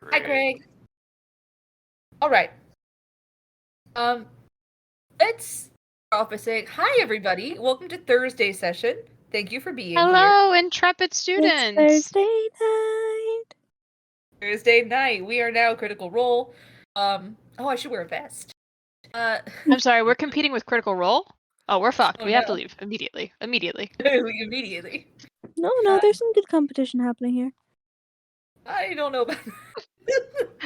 Hi, Craig. All right. Let's start off by saying hi, everybody. Welcome to Thursday session. Thank you for being here. Hello, intrepid students. It's Thursday night. Thursday night. We are now Critical Role. Oh, I should wear a vest. I'm sorry, we're competing with Critical Role? Oh, we're fucked. Oh, we have to no. leave immediately. Immediately. Immediately. No, there's some good competition happening here. I don't know about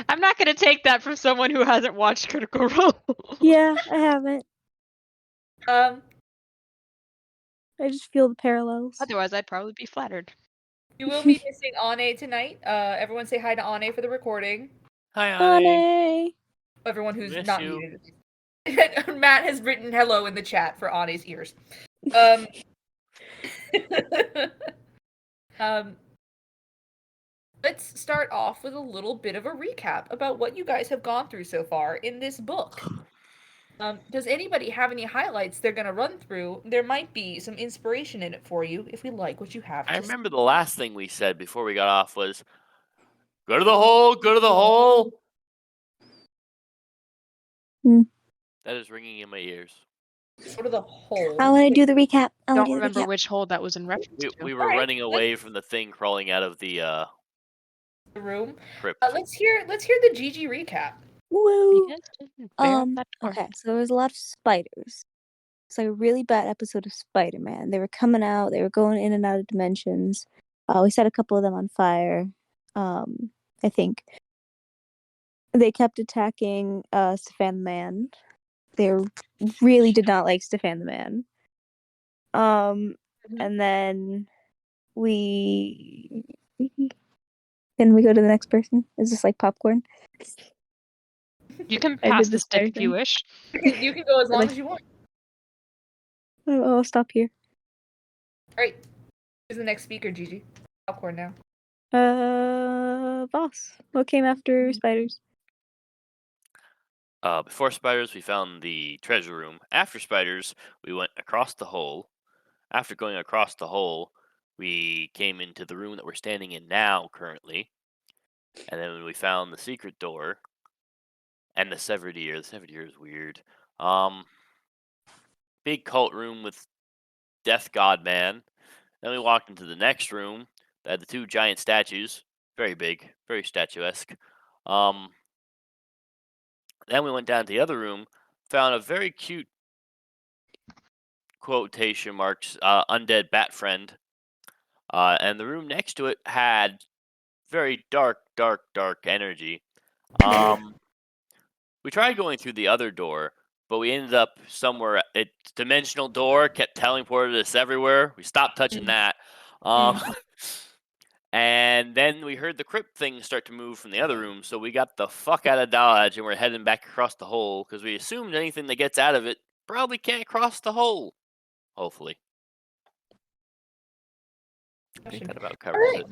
I'm not going to take that from someone who hasn't watched Critical Role. Yeah, I haven't. I just feel the parallels. Otherwise, I'd probably be flattered. You will be missing Ane tonight. Everyone say hi to Ane for the recording. Hi, Ane. Everyone who's Miss not you. muted. Matt has written hello in the chat for Ane's ears. Let's start off with a little bit of a recap about what you guys have gone through so far in this book. Does anybody have any highlights they're going to run through? There might be some inspiration in it for you if we like what you have. I remember the last thing we said before we got off was, go to the hole, go to the hole. That is ringing in my ears. Go to the hole. I want to do the recap. I don't remember which hole that was in reference to. We were running away from the thing crawling out of the room. crypt. Let's hear the GG recap. Woo! Okay, so there was a lot of spiders. It's like a really bad episode of Spider-Man. They were coming out, they were going in and out of dimensions. We set a couple of them on fire. I think. They kept attacking Stefan the Man. They really did not like Stefan the Man. And then Can we go to the next person? Is this like popcorn? You can pass the stick if you wish. You can go as long as you want. I'll stop here. Alright. Who's the next speaker, Gigi? Popcorn now. Boss. What came after spiders? Before spiders, we found the treasure room. After spiders, we went across the hole. After going across the hole, we came into the room that we're standing in now, currently. And then we found the secret door. And the severed ear. The severed ear is weird. Big cult room with Death God Man. Then we walked into the next room that had the two giant statues. Very big. Very statuesque. Then we went down to the other room. Found a very cute, quotation marks, undead bat friend. And the room next to it had very dark energy. We tried going through the other door, but we ended up somewhere. It's dimensional door, kept teleporting us everywhere. We stopped touching that. And then we heard the crypt thing start to move from the other room, so we got the fuck out of Dodge and we're heading back across the hole because we assumed anything that gets out of it probably can't cross the hole. Hopefully. I think that about covers it.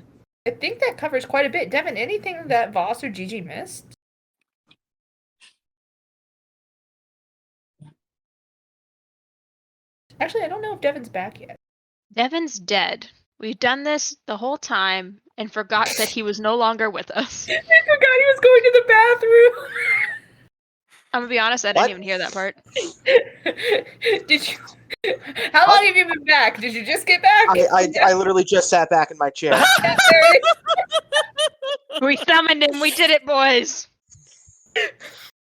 I think that covers quite a bit. Devin, anything that Voss or Gigi missed? Actually, I don't know if Devin's back yet. Devin's dead. We've done this the whole time and forgot that he was no longer with us. I forgot he was going to the bathroom. I'm gonna be honest, I didn't even hear that part. Did you? How long have you been back? Did you just get back? I literally just sat back in my chair. We summoned him. We did it, boys.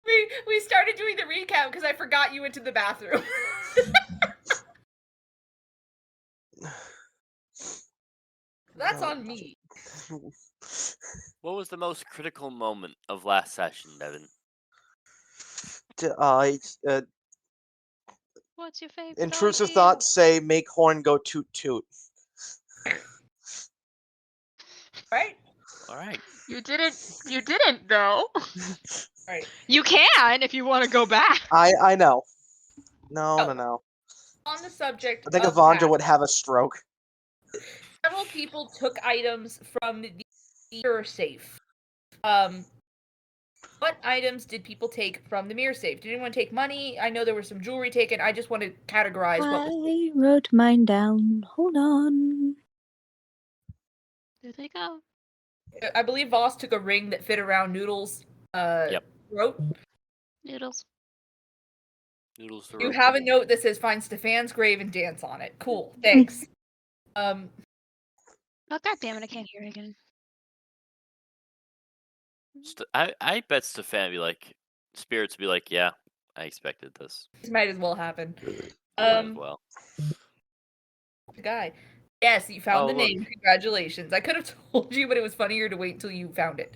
We started doing the recap because I forgot you went to the bathroom. That's on me. What was the most critical moment of last session, Devin? What's your favorite? Intrusive thoughts say make horn go toot toot. Right? All right. You didn't though. Right. You can if you want to go back. I know. No. On the subject, I think of Avandra would have a stroke. Several people took items from the mirror safe. What items did people take from the mirror safe? Did anyone take money? I know there was some jewelry taken. I just want to categorize what I wrote mine down. Hold on. There they go. I believe Voss took a ring that fit around Noodle's throat. Noodles. Noodles the You rope. have a note that says find Stefan's grave and dance on it. Cool, thanks. Oh, God damn it, I can't hear it again. I bet Stefan be like, spirits be like, yeah, I expected this. This might as well happen. Might as well. The guy. Yes, you found Oh, the look. name. Congratulations. I could have told you, but it was funnier to wait until you found it.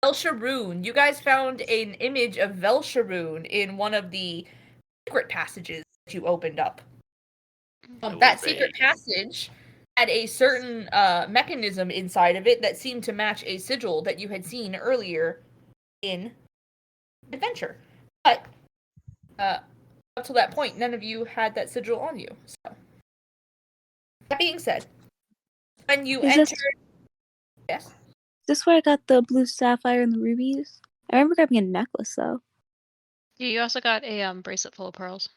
Velsharoon. You guys found an image of Velsharoon in one of the secret passages that you opened up. That secret passage had a certain mechanism inside of it that seemed to match a sigil that you had seen earlier in adventure. But up till that point, none of you had that sigil on you. So, that being said, when you entered, yes, Is this where I got the blue sapphire and the rubies? I remember grabbing a necklace though. You also got a bracelet full of pearls.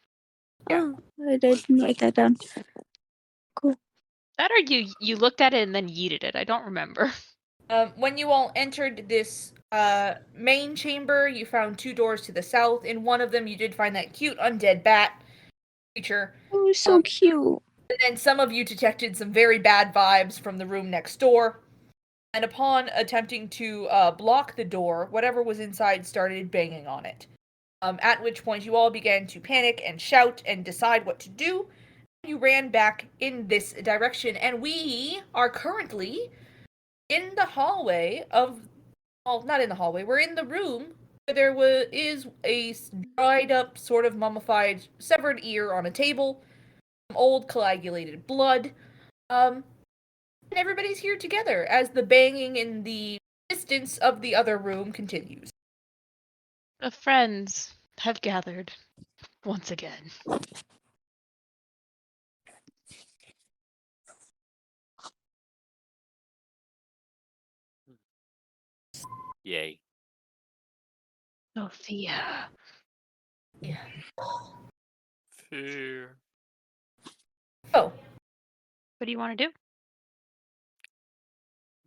Yeah. Oh, I didn't write that down. Cool. That or you looked at it and then yeeted it. I don't remember. When you all entered this main chamber, you found 2 doors to the south. In one of them, you did find that cute undead bat creature. Oh, it's so cute. And then some of you detected some very bad vibes from the room next door. And upon attempting to block the door, whatever was inside started banging on it. At which point you all began to panic and shout and decide what to do. You ran back in this direction, and we are currently in the hallway of... Well, not in the hallway. We're in the room where there is a dried up, sort of mummified, severed ear on a table. Some old coagulated blood. And everybody's here together as the banging in the distance of the other room continues. The friends have gathered once again. Yay. Sophia. Yeah. Fear. Oh, What do you want to do?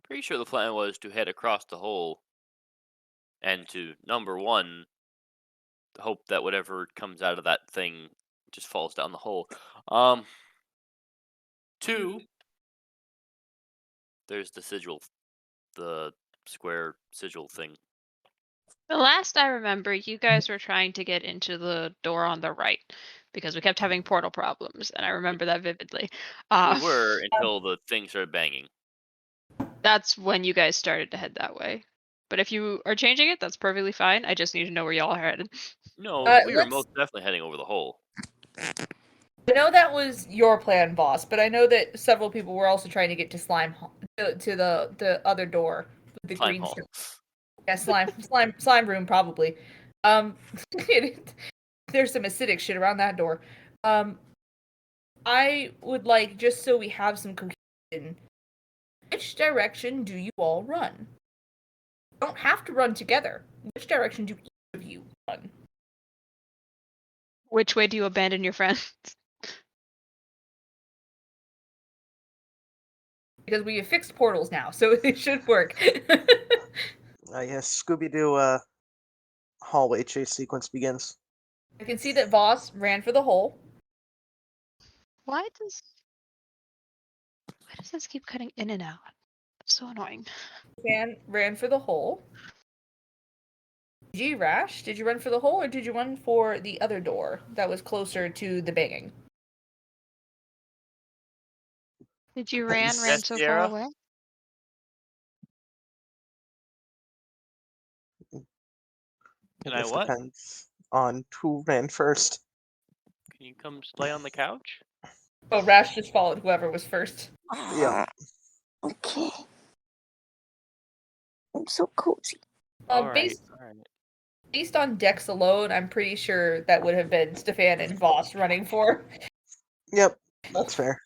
Pretty sure the plan was to head across the hole and to, number one, hope that whatever comes out of that thing just falls down the hole. 2, there's the sigil, the square sigil thing. The last I remember, you guys were trying to get into the door on the right because we kept having portal problems, and I remember that vividly. We were until the thing started banging. That's when you guys started to head that way. But if you are changing it, that's perfectly fine. I just need to know where y'all are headed. No, we were let's- most definitely heading over the hole. I know that was your plan, boss, but I know that several people were also trying to get to to the other door with the Slime green hole. stuff. Yeah, slime room probably. There's some acidic shit around that door. I would like, just so we have some cohesion, which direction do you all run? You don't have to run together. Which direction do each of you run? Which way do you abandon your friends? Because we have fixed portals now, so it should work. Yes, Scooby-Doo hallway chase sequence begins. I can see that Voss ran for the hole. Why does this keep cutting in and out? It's so annoying. Ran for the hole. G-Rash, did you run for the hole or did you run for the other door that was closer to the banging? Did you ran so far Sierra? away? Can I This what? depends on who ran first. Can you come lay on the couch? Oh, Rash just followed whoever was first. Yeah. Okay. I'm so cozy. Based Alright. based on Dex alone, I'm pretty sure that would have been Stefan and Voss running for. Yep, that's fair.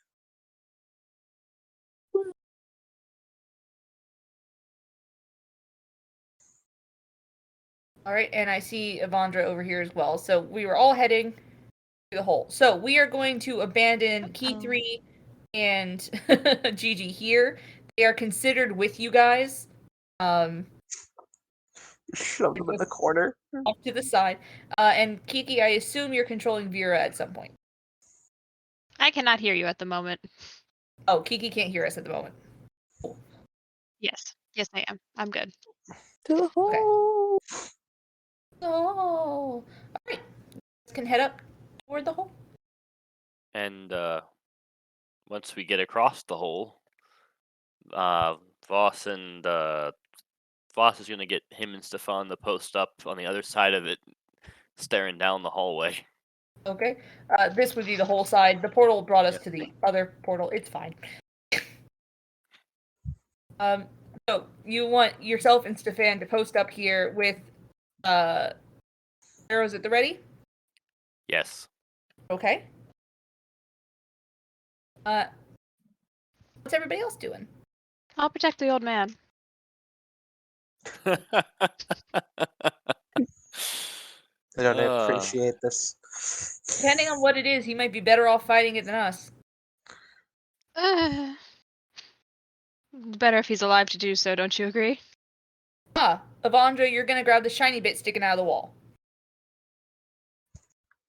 Alright, and I see Avandra over here as well. So we were all heading to the hole. So we are going to abandon Key 3 and Gigi here. They are considered with you guys. Shoved him in the corner. off to the side. And Kiki, I assume you're controlling Vera at some point. I cannot hear you at the moment. Oh, Kiki can't hear us at the moment. Yes. Yes, I am. I'm good. To the hole. Oh, all right. Let's can head up toward the hole. And once we get across the hole, Voss is gonna get him and Stefan to post up on the other side of it, staring down the hallway. Okay. This would be the whole side. The portal brought us to the other portal. It's fine. So you want yourself and Stefan to post up here with arrows at the ready? Yes. Okay. What's everybody else doing? I'll protect the old man. I don't Uh. appreciate this. Depending on what it is, he might be better off fighting it than us. Better if he's alive to do so, don't you agree? Avandra, you're gonna grab the shiny bit sticking out of the wall.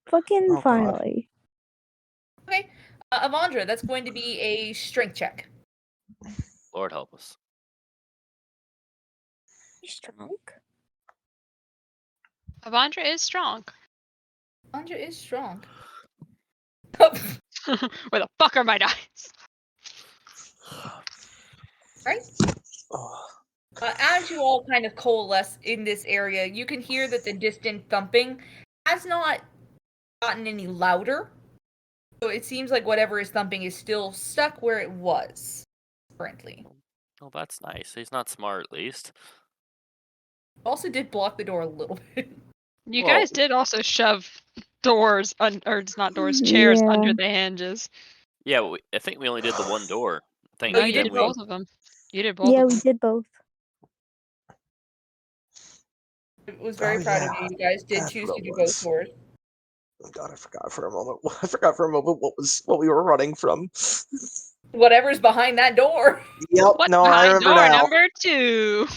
Fucking Oh, God. finally. Okay. Avandra, that's going to be a strength check. Lord help us. Strong. Avandra is strong. Avandra is strong. Where the fuck are my dice? Right? Oh, As you all kind of coalesce in this area, you can hear that the distant thumping has not gotten any louder. So it seems like whatever is thumping is still stuck where it was currently. Oh, that's nice. He's not smart, at least. Also did block the door a little bit. You Whoa. guys did also shove doors, or it's not doors, chairs Yeah. under the hinges. Yeah, I think we only did the one door. I think Oh, No, you you did did both of them. You did both Yeah, of we them. did both. I was very Oh, proud yeah. of you. You guys did That's choose what to it do was. both doors. Oh, God, I forgot for a moment. I forgot for a moment what we were running from. Whatever's behind that door. Yep. What's No, I behind remember door now. number 2?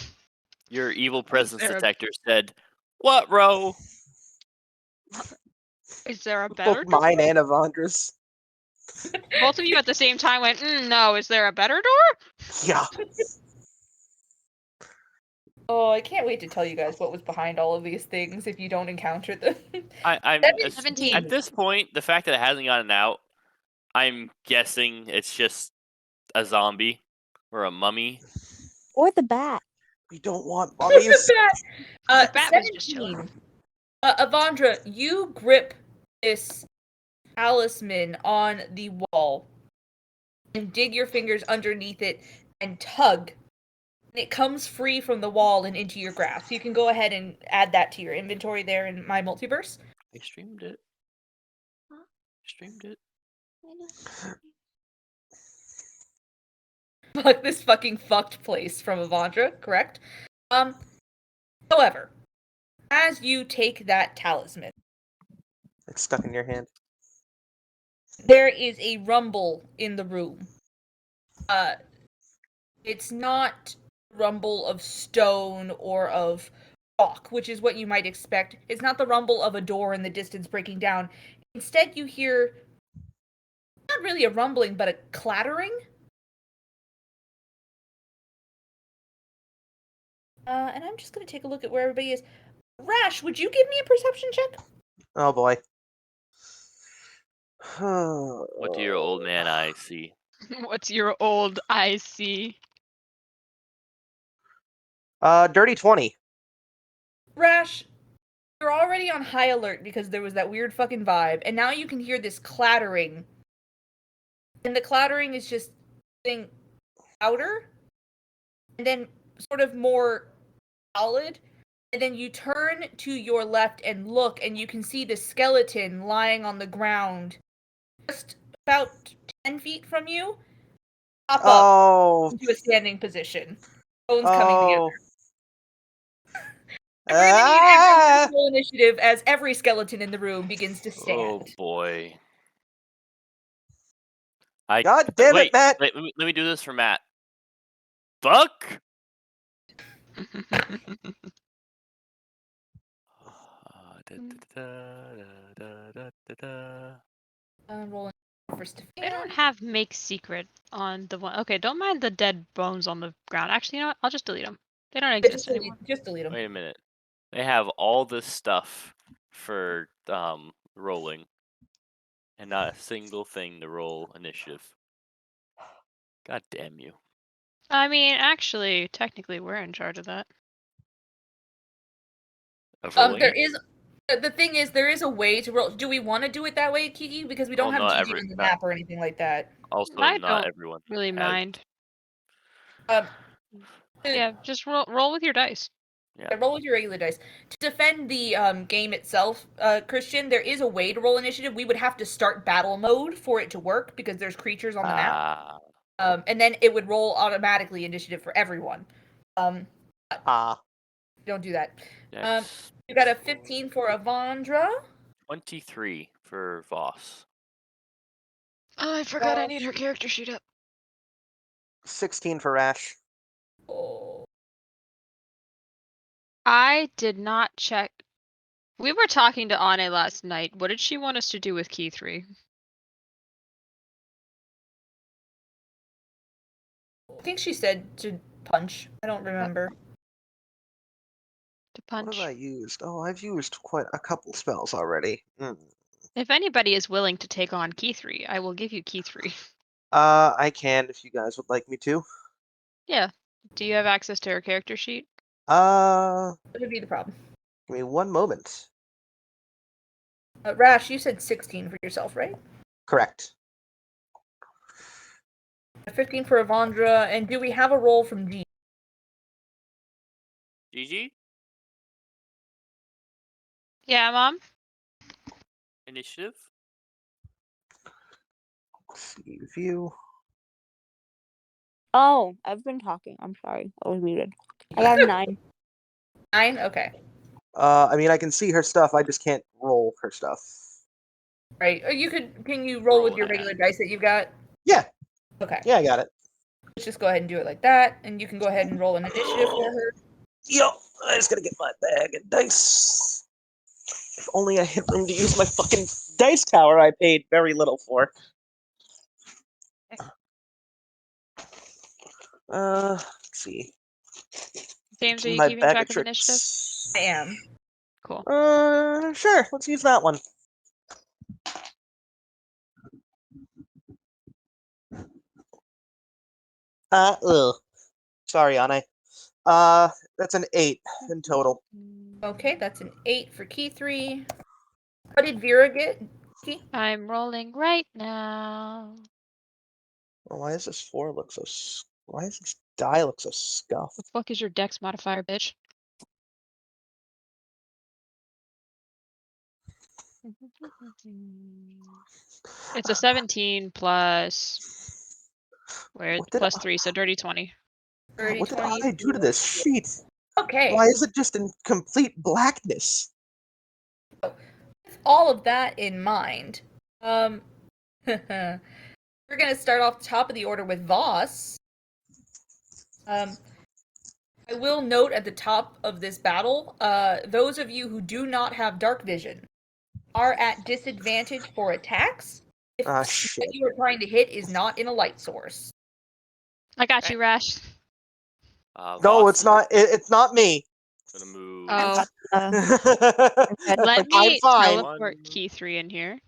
Your evil presence there a- detector said, "What row?" Is there a better Both door? mine and Avandra's. Both of you at the same time went, no, is there a better door? Yeah. Oh, I can't wait to tell you guys what was behind all of these things if you don't encounter them. I'm 17. at this point, the fact that it hasn't gotten out, I'm guessing it's just a zombie or a mummy. Or the bat. We don't want mummies. The bat was just 17. Avandra, you grip this talisman on the wall and dig your fingers underneath it and tug. And it comes free from the wall and into your grasp. You can go ahead and add that to your inventory there in my multiverse. I streamed it. Streamed it. Fuck this fucking fucked place from Avandra, correct? However, as you take that talisman, It's stuck in your hand. there is a rumble in the room. It's not rumble of stone or of rock, which is what you might expect. It's not the rumble of a door in the distance breaking down. Instead, you hear not really a rumbling, but a clattering. And I'm just going to take a look at where everybody is. Rash, would you give me a perception check? Oh boy. What do your old man eyes see? What's your old IC? Dirty 20. Rash, you're already on high alert because there was that weird fucking vibe, and now you can hear this clattering. And the clattering is just getting louder, and then sort of more solid. And then you turn to your left and look, and you can see the skeleton lying on the ground just about 10 feet from you. Pop up Oh. into a standing position. Bones coming together. Oh. Everything you have roll initiative as every skeleton in the room begins to stand. Oh boy. God damn wait, it, Matt! Wait, let me do this for Matt. Fuck! Rolling for They don't Stefan. have make secret on the one. Okay, don't mind the dead bones on the ground. Actually, you know what? I'll just delete them. They don't exist anymore. Just delete them. Wait a minute. They have all this stuff for rolling, and not a single thing to roll initiative. God damn you! I mean, actually, technically, we're in charge of that. Of rolling There it? is. The thing is, there is a way to roll. Do we want to do it that way, Kiki? Because we don't Well, have not DG every- on the not- map or anything like that. Also, I not don't everyone really has. mind. Um, Yeah, just roll with your dice. Yeah. roll with your regular dice. To defend the game itself, Christian, there is a way to roll initiative. We would have to start battle mode for it to work because there's creatures on the map. And then it would roll automatically initiative for everyone. Don't do that. Next, You got a 15 for Avandra. 23 for Voss. Oh, I forgot I need her character sheet up. 16 for Rash. Oh. I did not check. We were talking to Ane last night. What did she want us to do with key 3? I think she said to punch. I don't remember. To What punch? have I used? Oh, I've used quite a couple spells already. If anybody is willing to take on key 3, I will give you key 3. I can if you guys would like me to. Yeah. Do you have access to her character sheet? What would be the problem? Give me one moment. Rash, you said 16 for yourself, right? Correct. 15 for Avandra, and do we have a roll from G? GG? Yeah, Mom? Initiative? Let's see, view. Oh, I've been talking. I'm sorry. I was muted. I got a 9. 9? Okay. I mean, I can see her stuff. I just can't roll her stuff. Right. Can you roll with Roll your that. regular dice that you've got? Yeah. Okay. Yeah, I got it. Let's just go ahead and do it like that, and you can go ahead and roll an initiative for her. Yo, I just gotta get my bag of dice. If only I had room to use my fucking dice tower I paid very little for. Let's see. James, are you My keeping bag track of of initiative? tricks. I am. Cool. Sure. Let's use that one. Sorry, Anne. That's an 8 in total. Okay, that's an 8 for key 3. What did Vera get? Key? I'm rolling right now. Oh, why does this 4 look so? Why does this die look so The scuffed? fuck is your dex modifier, bitch? It's a 17 plus What did plus 3, so dirty 20. God, what did 30, I do to this sheet? Okay. Why is it just in complete blackness? With all of that in mind, we're gonna start off the top of the order with Voss. I will note at the top of this battle, those of you who do not have dark vision are at disadvantage for attacks if Shit. what you are trying to hit is not in a light source. I got you, Rash. No, Voss it's not. It's not me. is gonna move. Oh, Red let foot. I'm me fine. teleport key 3 in here.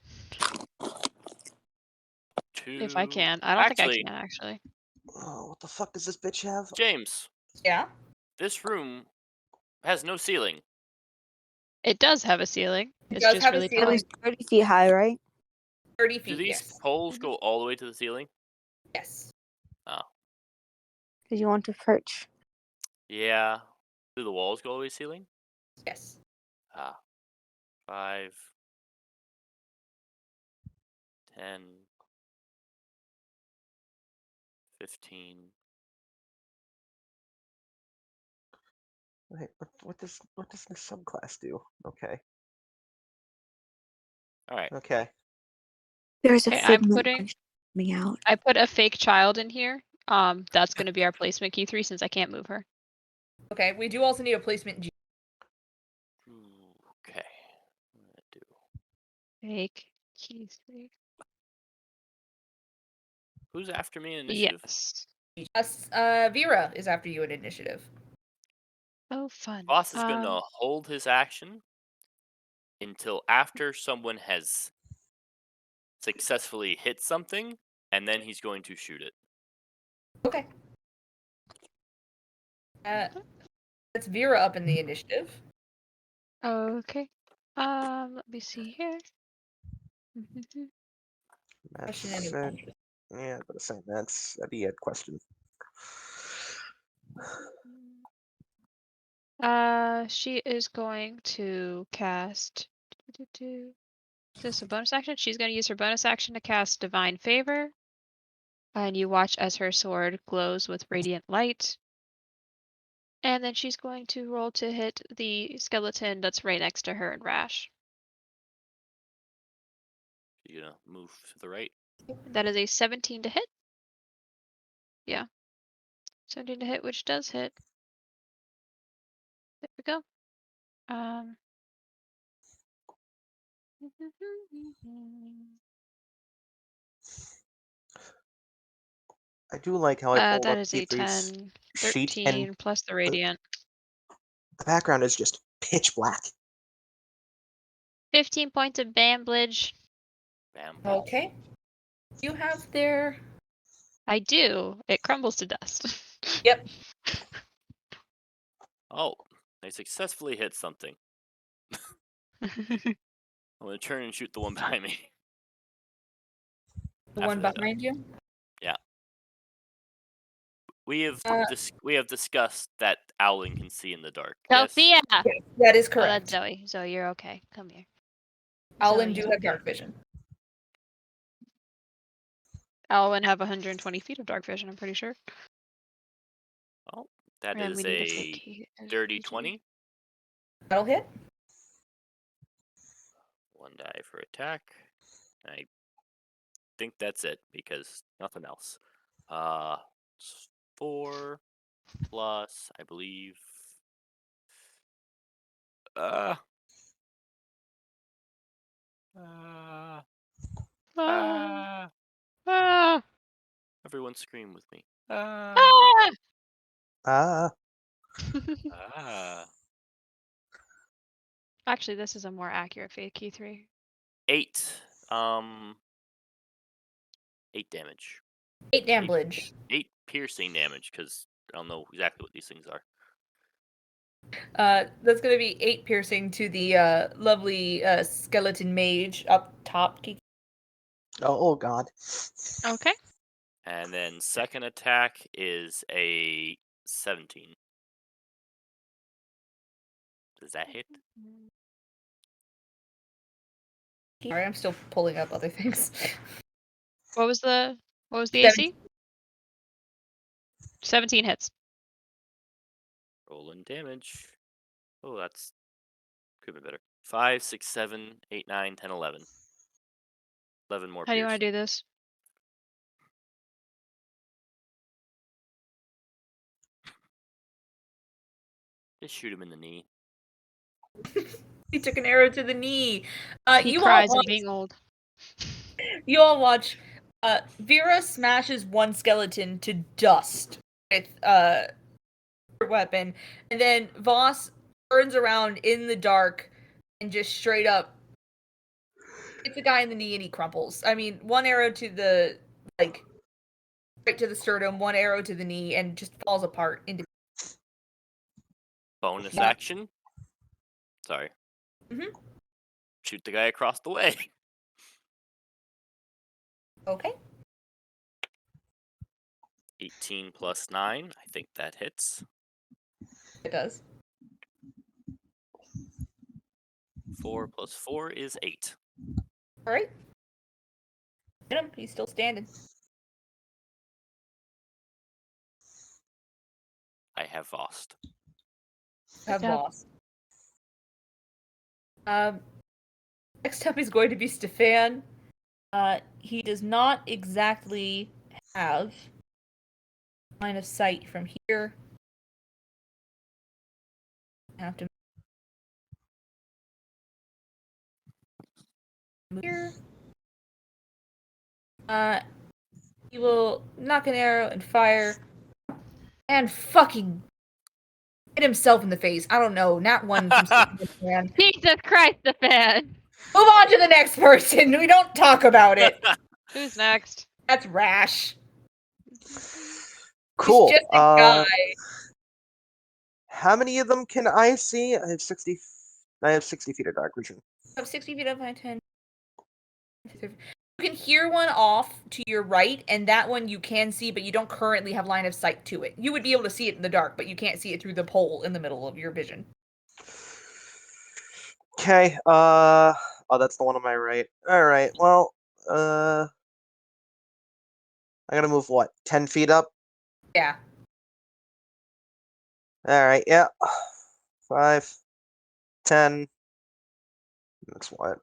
2. If I can. I don't think I Actually, can, actually. Oh, what the fuck does this bitch have? James, Yeah. this room has no ceiling. It does have a ceiling. It's does just have a really It ceiling. tall. was 30 feet high, right? 30 Do feet, these yes. poles go all the way to the ceiling? Yes. Because you want to perch. Yeah. Do the walls go all the way to the ceiling? Yes. 5, 10, 15. Wait, what does this subclass do? Okay. All right. Okay. There's a Okay, I'm figment putting. coming out. I put a fake child in here. That's going to be our placement key 3 since I can't move her. Okay, we do also need a placement G. Okay. What am I gonna do? Take key 3. Who's after me in initiative? Yes. Vera is after you in initiative. Oh, fun. Boss is gonna hold his action until after someone has successfully hit something, and then he's going to shoot it. Okay. That's Vera up in the initiative. Okay. Let me see here. Question and That's adventure. yeah, but saying that'd be a question. She is going to cast. Is this a bonus action? She's going to use her bonus action to cast Divine Favor. And you watch as her sword glows with radiant light. And then she's going to roll to hit the skeleton that's right next to her in Rash. You gonna move to the right? That is a 17 to hit. Yeah. 17 to hit, which does hit. There we go. I do like how I pulled That up is a P3's 10, sheet, 13 and plus the radiant. the background is just pitch black. 15 points of bamblage. Bam. Okay. You have their. I do. It crumbles to dust. Yep. Oh, they successfully hit something. I'm gonna turn and shoot the one behind me. The After one they're done. behind you. Yeah. We have Uh, we have discussed that Owling can see in the dark. Sophia! Yes, that is Oh, correct. that's Zoe. Zoe, you're okay. Come here. Owlin Zoe, do have dark vision. Alwyn have 120 feet of dark vision, I'm pretty sure. Oh, that And is we need to a take dirty 20. That'll hit. One die for attack. I think that's it because nothing else. It's 4 plus, I believe. Uh. Ah. Ah. Everyone scream with me. Ah. Ah, Ah. Actually, this is a more accurate fate key 3. 8. 8 damage. 8 damage. 8 piercing damage because I don't know exactly what these things are. That's gonna be 8 piercing to the lovely skeleton mage up top. oh God. Okay. And then second attack is a 17. Does that hit? Sorry, I'm still pulling up other things. What was the Seven- AC? 17 hits. Rolling damage. Oh, that's could be better. 5, 6, 7, 8, 9, 10, 11. 11 more How do you want piercing. to do this? Just shoot him in the knee. He took an arrow to the knee. He You cries all in watch, being old. you all watch. Vera smashes one skeleton to dust with her weapon, and then Voss turns around in the dark and just straight up hits a guy in the knee and he crumples. I mean, one arrow to the right to the sternum, one arrow to the knee, and just falls apart into. Bonus Yeah. action. Sorry. Mhm. Shoot the guy across the way. Okay. 18 plus 9. I think that hits. It does. 4 plus 4 is 8. All right. Hit him. He's still standing. I have lost. Have job. lost. Next up is going to be Stefan. He does not exactly have line of sight from here. have to move here. He will knock an arrow and fire, and fucking hit himself in the face. I don't know, not one from man. Jesus Christ, the fan. Move on to the next person. We don't talk about it. Who's next? That's Rash. Cool. He's just a guy. How many of them can I see? I have 60. I have 60 feet of dark vision. Of 60 feet up, 10. You can hear one off to your right, and that one you can see, but you don't currently have line of sight to it. You would be able to see it in the dark, but you can't see it through the pole in the middle of your vision. Okay. Oh, that's the one on my right. All right. Well, I gotta move what? 10 feet up. Yeah. All right. Yeah. 5, 10. That's what?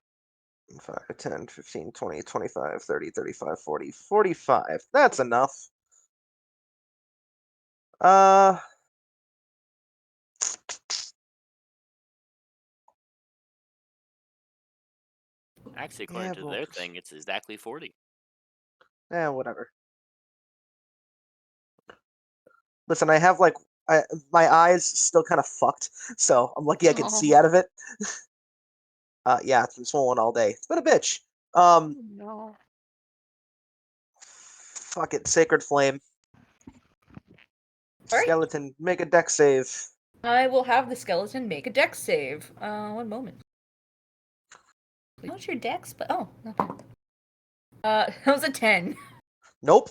5, 10, 15, 20, 25, 30, 35, 40, 45. That's enough. Actually, according to their thing, it's exactly 40. Yeah, whatever. Listen, I have my eyes still kind of fucked, so I'm lucky I can see out of it. Yeah, it's been swollen all day. It's been a bitch. No. Fuck it, Sacred Flame. All right. Skeleton, make a deck save. I will have the skeleton make a dex save. One moment. What's your dex? But oh, not bad. That was a 10. Nope.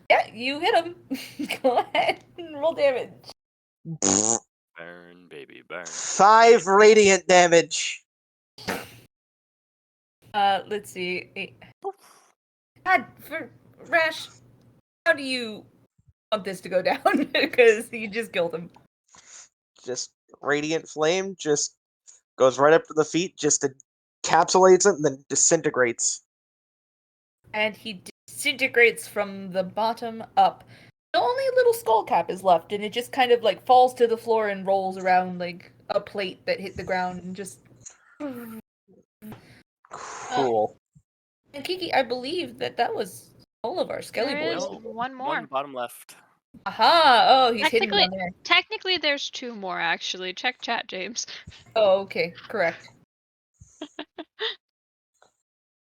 Yeah, you hit him. Go ahead and roll damage. Burn, baby, burn. 5 radiant damage. Let's see. God, for Rash, how do you want this to go down? Because you just killed him. Just radiant flame just goes right up to the feet, just encapsulates it, and then disintegrates. And he disintegrates from the bottom up. Only a little skull cap is left, and it just kind of like falls to the floor and rolls around like a plate that hit the ground and just. Cool. And Kiki, I believe that was all of our Skelly There boys. is one more. One bottom left. Aha! Oh, he's hidden Technically, down there. technically, there's 2 more actually. Check chat, James. Oh, okay, correct.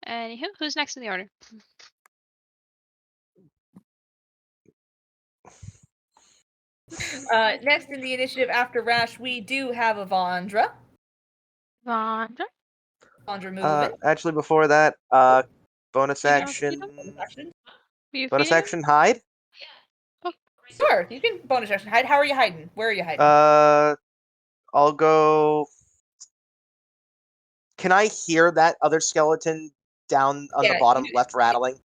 Anywho, who's next in the order? Next in the initiative after Rash, we do have Avandra. Avandra. Avandra moving. Actually, before that, bonus You know, action. Were you Bonus feeding him? action hide. Sure, you can bonus action hide. How are you hiding? Where are you hiding? I'll go. Can I hear that other skeleton down on the bottom left rattling?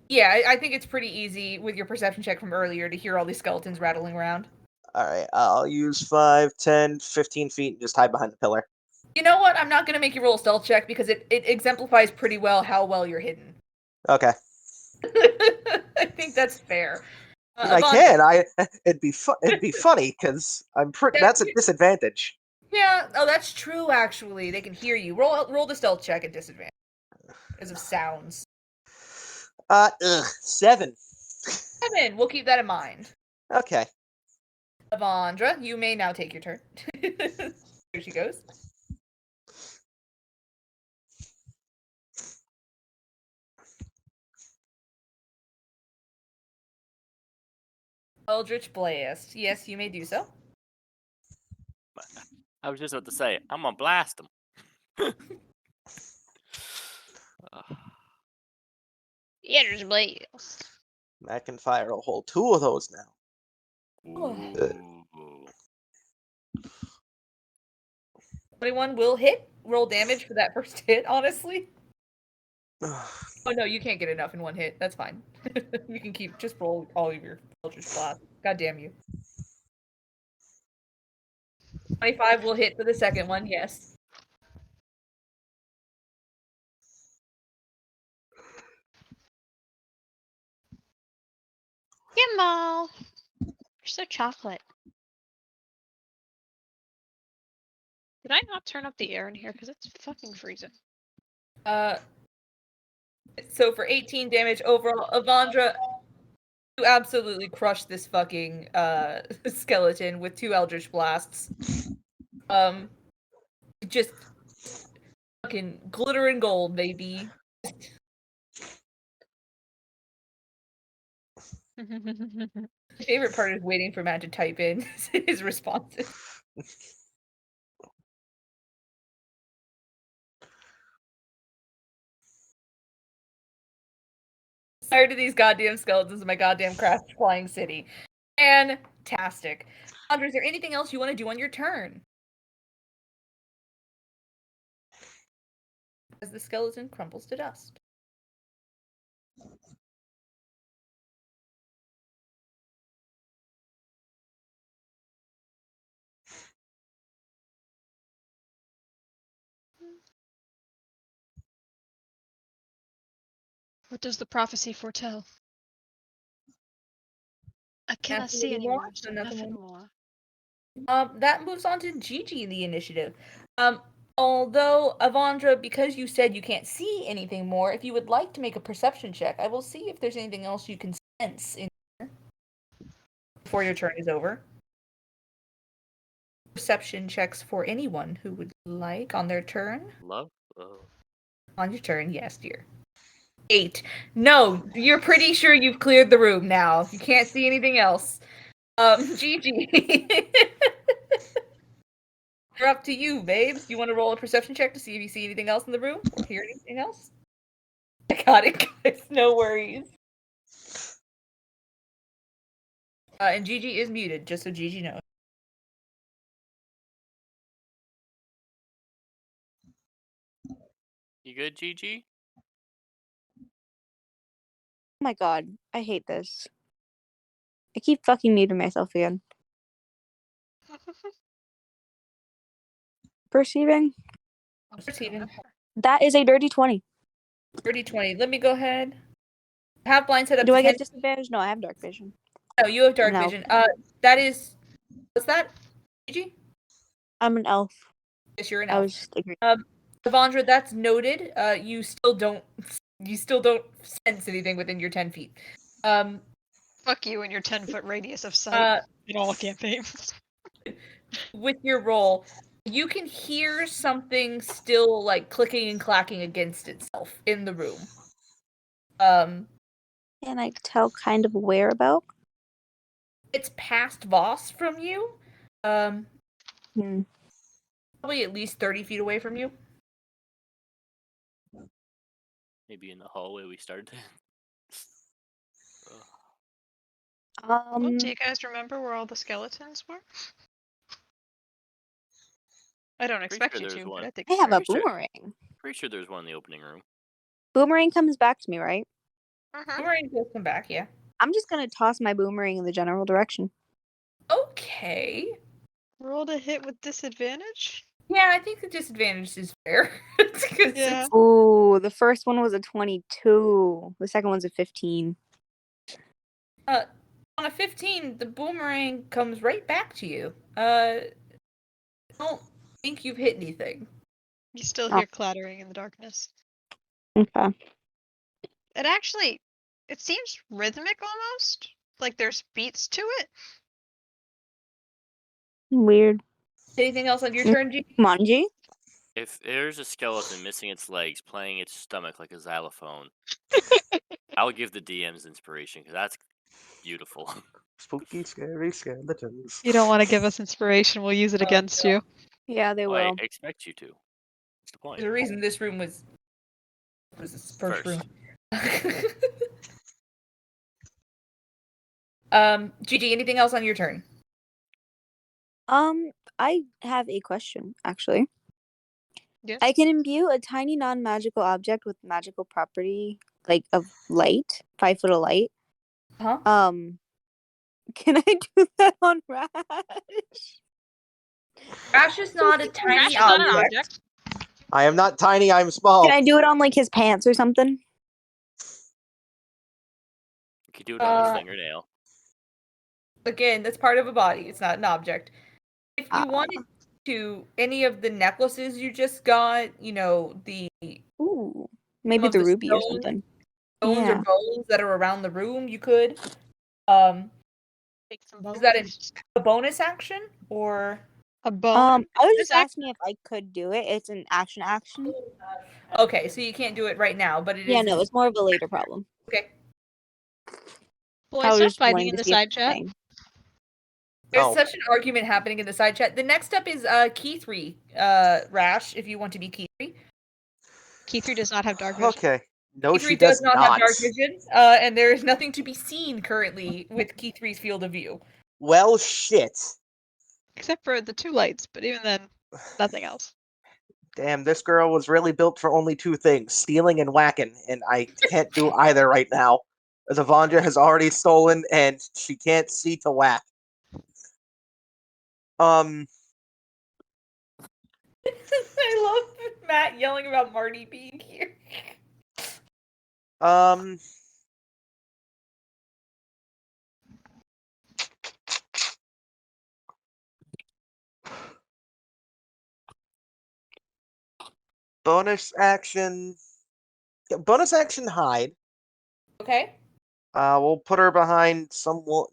Yeah, I think it's pretty easy with your perception check from earlier to hear all these skeletons rattling around. Alright, I'll use 5, 10, 15 feet and just hide behind the pillar. You know what? I'm not going to make you roll a stealth check because it exemplifies pretty well how well you're hidden. Okay. I think that's fair. I can. It'd be funny because I'm pretty. That's a disadvantage. Yeah. Oh, that's true. Actually, they can hear you. Roll the stealth check at disadvantage because of sounds. 7. 7. We'll keep that in mind. Okay. Avandra, you may now take your turn. Here she goes. Eldritch Blast. Yes, you may do so. I was just about to say, I'm gonna blast them. Eldritch Blast. I can fire a whole 2 of those now. Ooh. 21 will hit. Roll damage for that first hit, honestly. Oh no, you can't get enough in one hit. That's fine. You can just roll all of your Eldritch Blast. God damn you. 25 will hit for the second one, yes. Gimbal. You're so chocolate. Did I not turn up the air in here? Because it's fucking freezing. So for 18 damage overall, Avandra, you absolutely crushed this fucking skeleton with 2 Eldritch Blasts. Just fucking glitter and gold, baby. My favorite part is waiting for Matt to type in his responses. Tired of these goddamn skeletons in my goddamn craft flying city. Fantastic. Avandra, is there anything else you want to do on your turn? As the skeleton crumbles to dust. What does the prophecy foretell? I cannot Nothing see anymore, anymore, so so nothing nothing more. more. That moves on to Gigi in the initiative. Although, Avandra, because you said you can't see anything more, if you would like to make a perception check, I will see if there's anything else you can sense in here before your turn is over. Perception checks for anyone who would like on their turn. Love. On your turn, yes, dear. 8. No, you're pretty sure you've cleared the room now. You can't see anything else. Gigi. We're up to you, babes. You want to roll a perception check to see if you see anything else in the room or hear anything else? I got it, guys. No worries. And Gigi is muted, just so Gigi knows. You good, Gigi? Oh my god, I hate this. I keep fucking muting myself again. Perceiving? Perceiving. That is a dirty 20. Dirty 20. Let me go ahead. Have blind set up Do to I 10. get disadvantage? No, I have dark vision. No, you have dark No. vision. That is. What's that? Gigi? I'm an elf. Yes, you're an I elf. was just agreeing. Avandra, that's noted. You still don't sense anything within your 10 feet. Fuck you and your 10-foot radius of sight in all campaigns. With your roll, you can hear something still like clicking and clacking against itself in the room. Can I tell kind of where about? It's past Voss from you. Hmm. Probably at least 30 feet away from you. Maybe in the hallway we started. Well, do you guys remember where all the skeletons were? I don't expect sure you there's to, one. but I think I have a Pretty sure- boomerang. Pretty sure there's one in the opening room. Boomerang comes back to me, right? Boomerang does come back, yeah. I'm just gonna toss my boomerang in the general direction. Okay. Roll to hit with disadvantage? Yeah, I think the disadvantage is fair. Yeah. Oh, the first one was a 22. The second one's a 15. On a 15, the boomerang comes right back to you. I don't think you've hit anything. You still Oh. hear clattering in the darkness. Okay. It seems rhythmic almost. Like there's beats to it. Weird. Anything else on your turn, G? Come on, G. If there's a skeleton missing its legs, playing its stomach like a xylophone, I would give the DMs inspiration because that's beautiful. Spooky, scary skeletons. You don't want to give us inspiration, we'll use it Oh, against no. you. Yeah, they Well, I will. expect you to. What's the point? There's a reason this room was its first room. Gigi, anything else on your turn? I have a question, actually. Yes. I can imbue a tiny non-magical object with magical property, like of light, 5 foot of light. Huh? Can I do that on Rash? Rash is not a Rash tiny is not an object. object. I am not tiny, I'm small. Can I do it on like his pants or something? You could do it on his Uh, fingernail. Again, that's part of a body. It's not an object. If you wanted, to any of the necklaces you just got, the Ooh, some maybe of the the ruby or stones, something. stones or Yeah. bows that are around the room, you could. Take some Is that bones. a bonus action or? A bone? I was Bonus just asking if I could do it. It's an action. Okay, so you can't do it right now, but it Yeah, is. no, it's more of a later problem. Okay. I Boys, was stop just fighting wanting in to the see if side it's a chat. thing. There's Oh. such an argument happening in the side chat. The next up is Key3, Rash, if you want to be Key3. Key3 does not have dark vision. Okay. No, she Key3 does does not not. have dark vision, and there is nothing to be seen currently with Key3's field of view. Well, shit. Except for the 2 lights, but even then, nothing else. Damn, this girl was really built for only 2 things, stealing and whacking, and I can't do either right now. As Avandra has already stolen, and she can't see to whack. I love Matt yelling about Marty being here. Bonus action hide. Okay. We'll put her behind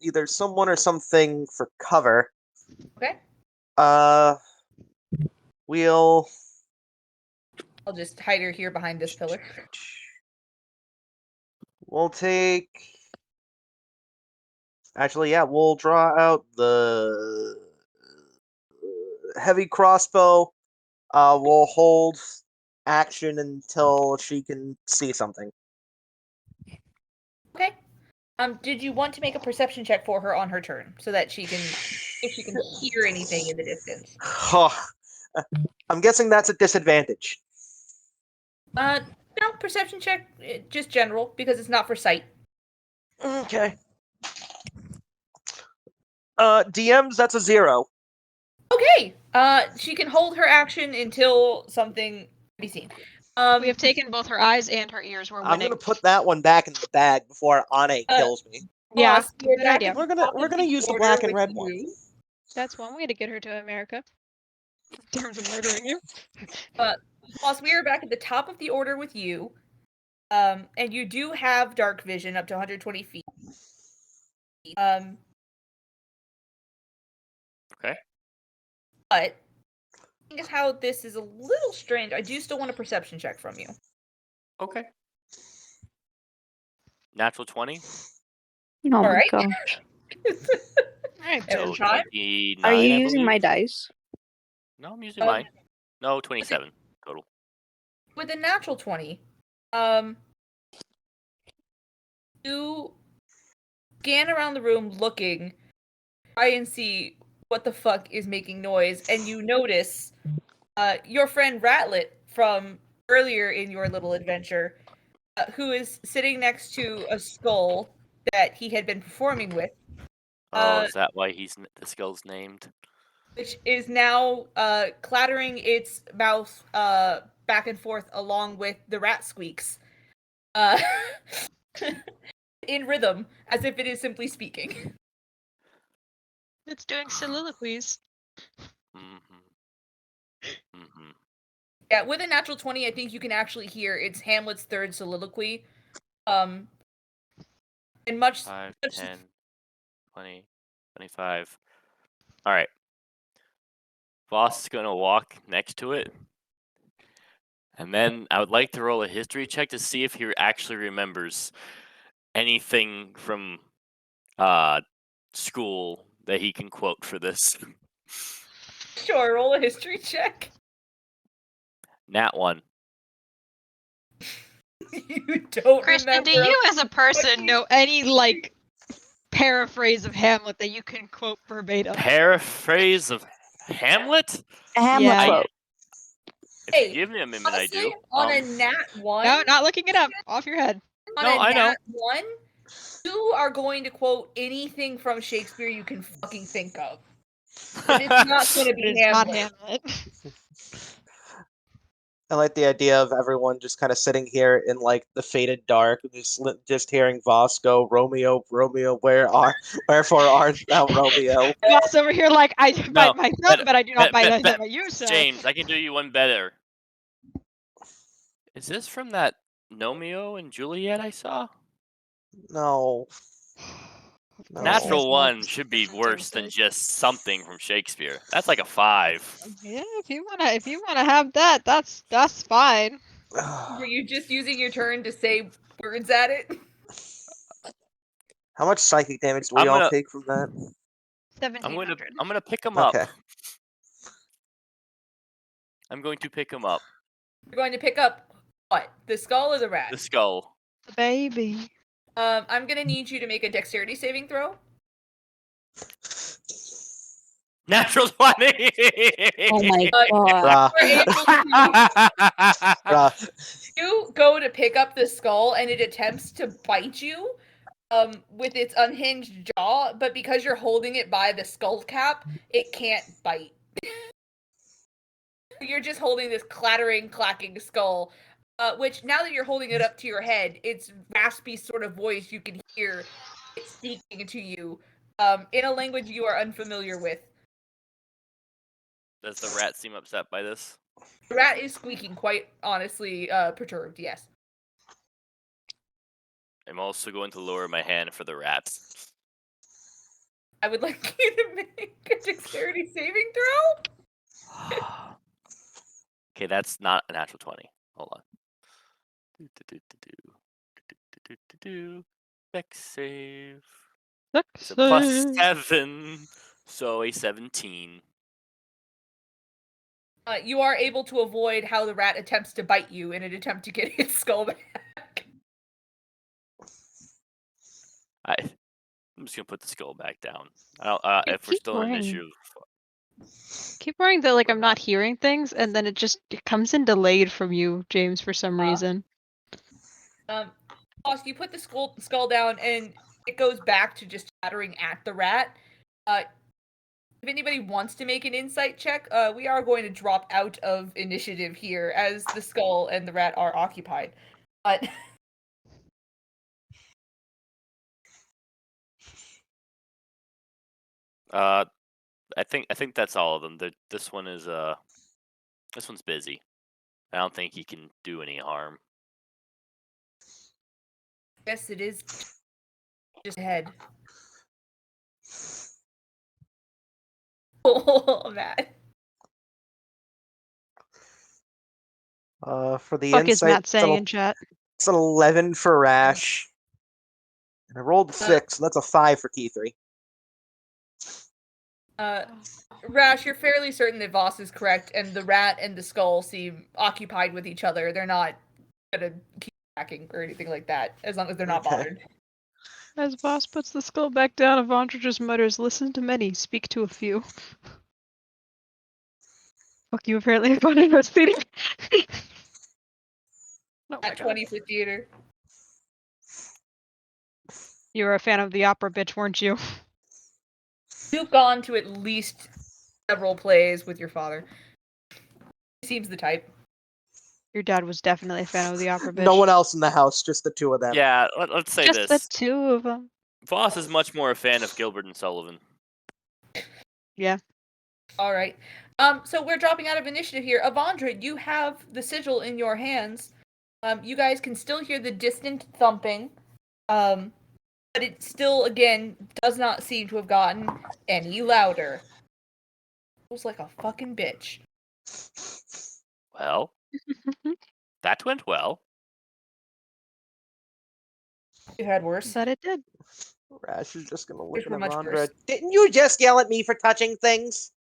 either someone or something for cover. Okay. We'll I'll just hide her here behind this pillar. We'll take. Actually, yeah, we'll draw out the heavy crossbow. We'll hold action until she can see something. Okay. Did you want to make a perception check for her on her turn so that she can, if she can hear anything in the distance? I'm guessing that's a disadvantage. No, perception check, just general, because it's not for sight. Okay. DMs, that's a 0. Okay. She can hold her action until something can be seen. We have taken both her eyes and her ears. We're I'm winning. gonna put that one back in the bag before Ane kills me. Yeah, Boss, we're good back idea. at We're the gonna top we're of gonna the use the order black and with red one. you. That's one way to get her to America. In terms of murdering you. Boss, we are back at the top of the order with you. And you do have dark vision up to 120 feet. Okay. But I think how this is a little strange. I do still want a perception check from you. Okay. Natural 20. Oh my Alright. gosh. Alright, Every So time? 29, Are you I using believe. my dice? No, I'm using mine. No, 27 total. With a natural 20, you scan around the room looking, try and see what the fuck is making noise, and you notice your friend Ratlet from earlier in your little adventure, who is sitting next to a skull that he had been performing with, Is that why the skull's named? which is now clattering its mouth back and forth along with the rat squeaks. In rhythm, as if it is simply speaking. it's doing soliloquies. Yeah, with a natural 20, I think you can actually hear it's Hamlet's third soliloquy. And much 5, 10, 20, 25. All right. Boss is going to walk next to it. And then I would like to roll a history check to see if he actually remembers anything from school that he can quote for this. Sure, roll a history check. Christian, Nat 1. You don't remember. do you as a person know any, paraphrase of Hamlet that you can quote verbatim? Paraphrase of Hamlet? A Hamlet Yeah. quote. If Hey, you give me a minute, honestly, I do. on a nat 1, No, not looking it up. Off your head. on No, a I know. nat 1, you are going to quote anything from Shakespeare you can fucking think of. But it's not going to be It is not Hamlet. Hamlet. I like the idea of everyone just kind of sitting here in like the faded dark, just hearing Voss go, Romeo, Romeo, wherefore art thou, Romeo? Voss over here like, I No, bite my thumb, but I do not bite the bet, thumb you, sir. James, I can do you one better. Is this from that Romeo and Juliet I saw? No. Of course, No. Natural there's one no should be worse than circumstances. just something from Shakespeare. That's like a 5. Yeah, if you wanna have that, that's fine. Were you just using your turn to say words at it? How much psychic damage do we I'm all gonna take from that? 1700. I'm gonna pick him up. Okay. I'm going to pick him up. You're going to pick up what? The skull or the rat? The skull. The baby. I'm gonna need you to make a dexterity saving throw. Natural 20. Oh my Uh, god. We're able to. Bruh. You go to pick up the skull and it attempts to bite you with its unhinged jaw, but because you're holding it by the skull cap, it can't bite. You're just holding this clattering, clacking skull, which now that you're holding it up to your head, its raspy sort of voice you can hear it speaking to you in a language you are unfamiliar with. Does the rat seem upset by this? The rat is squeaking, quite honestly perturbed, yes. I'm also going to lower my hand for the rat. I would like you to make a dexterity saving throw. Okay, that's not a natural 20. Hold on. Dex save. It's a plus 7, so a 17. You are able to avoid how the rat attempts to bite you in an attempt to get its skull back. I'm just gonna put the skull back down. If we're Keep still in worrying. initiative. Keep worrying that like I'm not hearing things, and then it comes in delayed from you, James, for some reason. Boss, you put the skull down, and it goes back to just chattering at the rat. If anybody wants to make an insight check, we are going to drop out of initiative here, as the skull and the rat are occupied. But I think that's all of them. This one's busy. I don't think he can do any harm. yes, it is just ahead. Oh, Matt. For the Fuck is insight, Matt saying in chat? it's an 11 for Rash. And I rolled a 6, so that's a 5 for Key3. Rash, you're fairly certain that Voss is correct, and the rat and the skull seem occupied with each other. They're not gonna keep attacking or anything like that, as long as they're not Okay. bothered. As Voss puts the skull back down, Avandra just mutters, "Listen to many, speak to a few." Fuck you, apparently Avandra knows theater. Oh my At god. 20 for theater. You were a fan of the opera, bitch, weren't you? You've gone to at least several plays with your father. He seems the type. Your dad was definitely a fan of the opera, bitch. No one else in the house, just the two of them. Yeah, let's say Just this. the two of them. Voss is much more a fan of Gilbert and Sullivan. Yeah. All right. So we're dropping out of initiative here. Avandra, you have the sigil in your hands. You guys can still hear the distant thumping. But it still, again, does not seem to have gotten any louder. It was like a fucking bitch. Well, that went well. You had worse. But it did. Rash is just gonna look Yours at were much Avandra. worse. Didn't you just yell at me for touching things?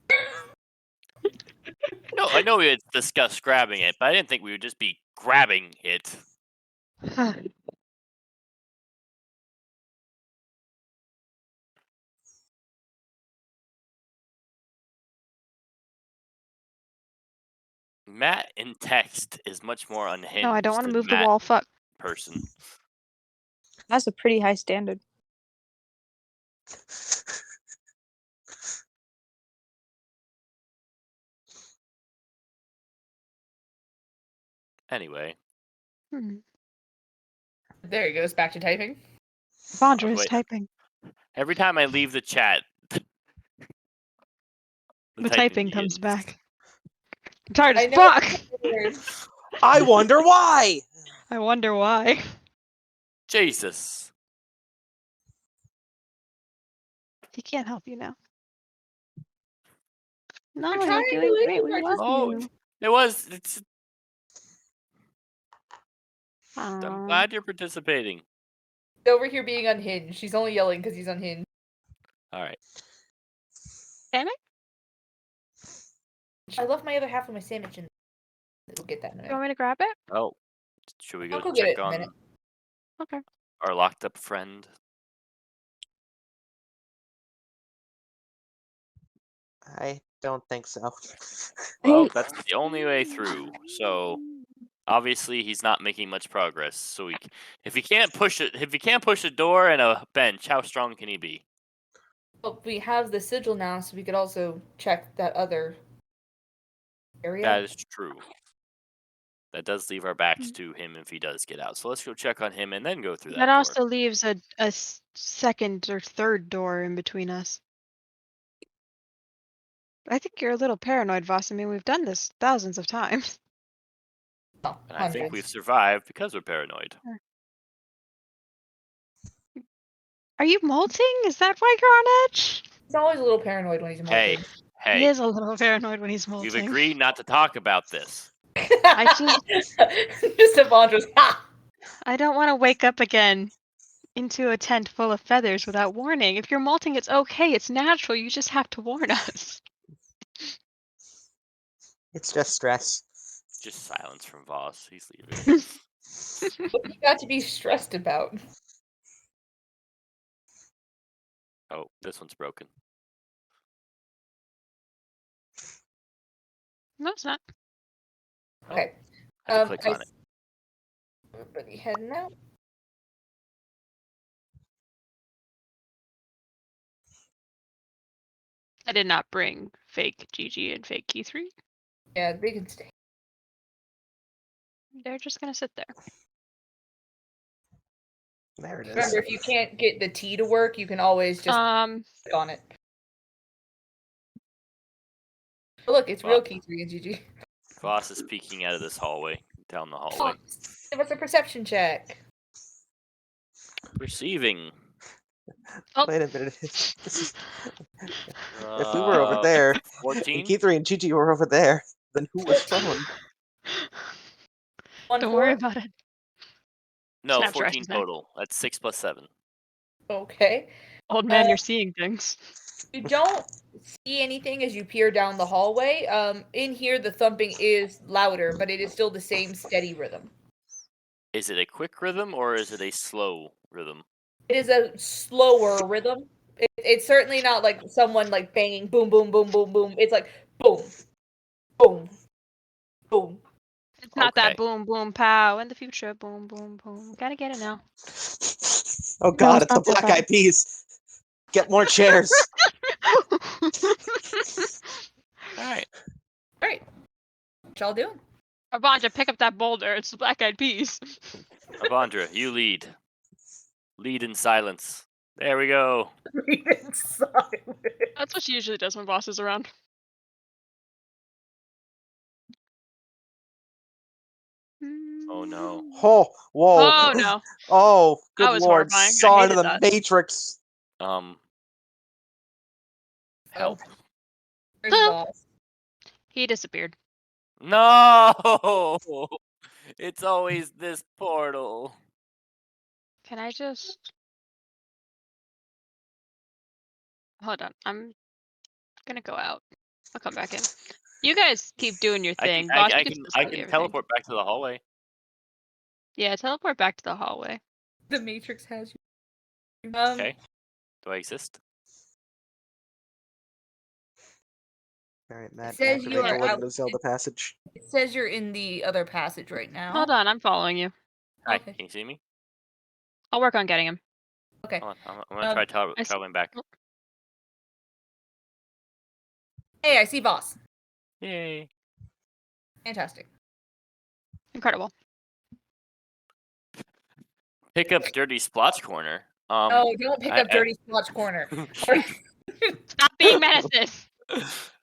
No, I know we had discussed grabbing it, but I didn't think we would just be grabbing it. Matt in text is much more unhinged. No, I don't want to than move the Matt wall. Fuck. person. That's a pretty high standard. Anyway. There he goes, back to typing. Avandra is Wait. typing. Every time I leave the chat, The typing comes begins. back. I'm tired I as know. fuck! I wonder why. I wonder why. Jesus. He can't help you now. No, We're you're trying doing to great. We leave, love Oh, you. I'm glad you're participating. over here being unhinged. She's only yelling because he's unhinged. All right. Damn it. I left my other half of my sandwich in. We'll get that in a You minute. want me to grab it? Oh, should we go I'll go get check it in a on minute. Okay. our locked up friend? I don't think so. Well, Hey. that's the only way through. So obviously he's not making much progress. So if he can't push a door and a bench, how strong can he be? Well, we have the sigil now, so we could also check that other area. That is true. That does leave our backs to him if he does get out. So let's go check on him and then go through that That door. also leaves a second or third door in between us. I think you're a little paranoid, Voss. I mean, we've done this thousands of times. Oh, And I think hundreds. we've survived because we're paranoid. Are you molting? Is that why you're on edge? He's always a little paranoid when he's Hey, molting. He hey, is a little paranoid when he's molting. we've agreed not to talk about this. I just Avandra's ha! I don't want to wake up again into a tent full of feathers without warning. If you're molting, it's okay. It's natural. You just have to warn us. It's just stress. Just silence from Voss. He's leaving. What you got to be stressed about? Oh, this one's broken. No, it's not. Okay. Had to click on it. Everybody heading out. I did not bring fake GG and fake Key3. Yeah, they can stay. They're just gonna sit there. There it is. Remember, if you can't get the T to work, you can always just click on it. Oh, look, it's real Key3 and GG. Voss is peeking out of this hallway, down the Oh, hallway. give us a perception check. Receiving. Oh. Wait a minute. If we were over there, 14? and Keith and Gigi were over there, then who was prone? 1, Don't 4? worry about it. No, Snap 14 directions, man. total. That's 6 plus 7. Okay. Old man, you're seeing things. You don't see anything as you peer down the hallway. In here, the thumping is louder, but it is still the same steady rhythm. Is it a quick rhythm or is it a slow rhythm? It is a slower rhythm. It's certainly not like someone like banging boom, boom, boom, boom, boom. It's like boom, boom, boom. It's not Okay. that boom, boom, pow. In the future, boom, boom, boom. Gotta get it now. Oh god, it's the stop that Black button. Eyed Peas. Get more chairs. Alright. Alright. What y'all doing? Avandra, pick up that boulder. It's the Black Eyed Peas. Avandra, you lead. Lead in silence. There we go. That's what she usually does when Boss is around. Oh no. Oh, whoa. Oh no. Oh, good That was lord. horrifying. I Saw into hated the that. Matrix. Help. Where's Boss? He disappeared. No! It's always this portal. Can I just... Hold on. I'm gonna go out. I'll come back in. You guys keep doing your thing. Boss, you can I can teleport back to the hallway. Yeah, teleport back to the hallway. The Matrix has you. Okay. Do I exist? Alright, Matt, says you activate the are Legend out- of Zelda passage. It says you're in the other passage right now. Hold on, I'm following you. Hi, Okay. can you see me? I'll work on getting him. Okay. Hold on, I'm gonna try I see- traveling back. Hey, I see Boss. Yay. Fantastic. Incredible. Pick up Dirty Splotch Corner. Oh, don't pick I- up Dirty Splotch Corner. Stop being menacing.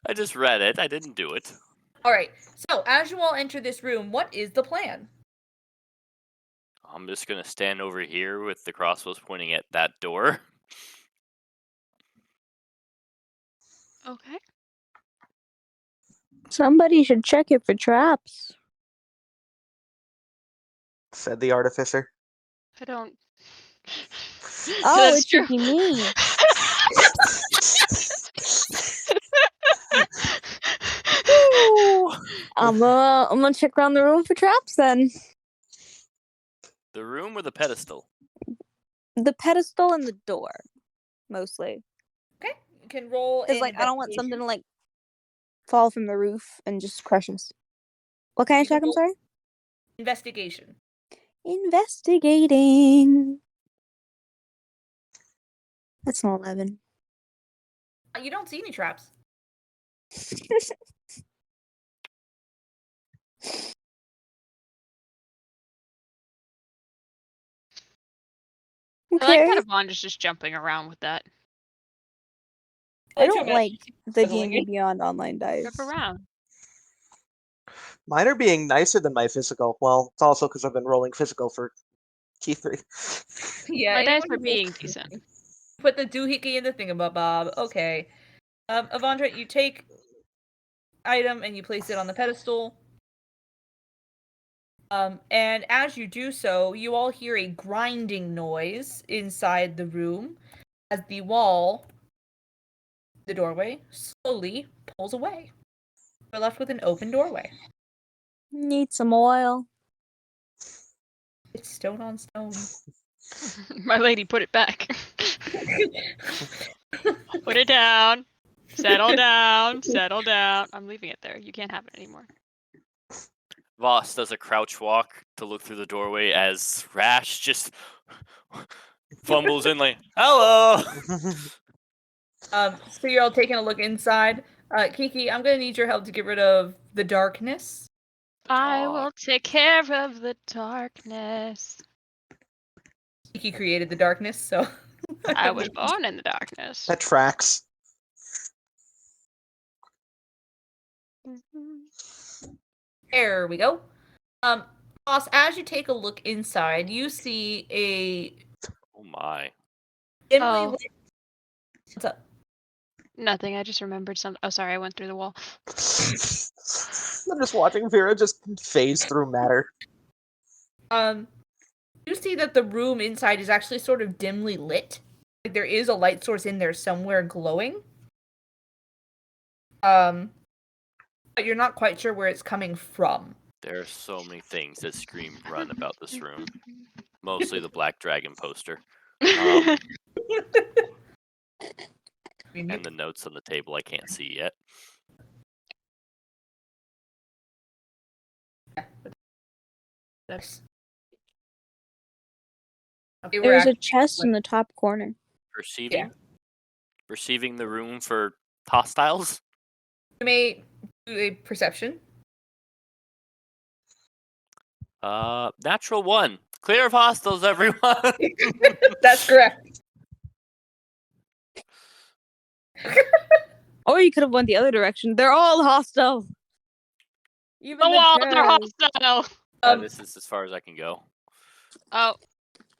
I just read it. I didn't do it. All right. So, as you all enter this room, what is the plan? I'm just gonna stand over here with the crossbows pointing at that door. Okay. Somebody should check it for traps. Said the artificer. I don't. Oh, That's it should be me. I'm gonna check around the room for traps then. The room or the pedestal? The pedestal and the door, mostly. Okay. You can roll Because an I don't want something investigation. to fall from the roof and just crush us. What kind You of can check? I'm roll- sorry. Investigation. Investigating. That's an 11. You don't see any traps. I like Okay. that Avandra's just jumping around with that. I don't like the puzzling D&D it. Beyond online dice. Jump around. Mine are being nicer than my physical. Well, it's also because I've been rolling physical for key 3. Yeah, My dice anyone were who being rolls- decent. Put the doohickey in the thingamabob. Okay. Avandra, you take item and you place it on the pedestal. And as you do so, you all hear a grinding noise inside the room as the wall, the doorway, slowly pulls away. We're left with an open doorway. Need some oil. It's stone on stone. My lady, put it back. Put it down. Settle down. Settle down. I'm leaving it there. You can't have it anymore. Voss does a crouch walk to look through the doorway as Rash just fumbles in like, "Hello." So you're all taking a look inside. Kiki, I'm gonna need your help to get rid of the darkness. I Aw. will take care of the darkness. Kiki created the darkness, so I was born in the darkness. That tracks. There we go. Boss, as you take a look inside, you see a Oh my. dimly Oh. lit. What's up? Nothing. I just remembered something. Oh, sorry. I went through the wall. I'm just watching Vera just phase through matter. You see that the room inside is actually sort of dimly lit. Like there is a light source in there somewhere glowing. But you're not quite sure where it's coming from. There are so many things that scream run about this room. Mostly the Black Dragon poster. And the notes on the table I can't see yet. That's okay. There's a chest in the top corner. Perceiving? Perceiving the room for hostiles? You may do a perception. Natural 1. Clear of hostiles, everyone. That's correct. Or you could have went the other direction. They're all hostile. Even The walls are chairs. hostile. This is as far as I can go. Oh,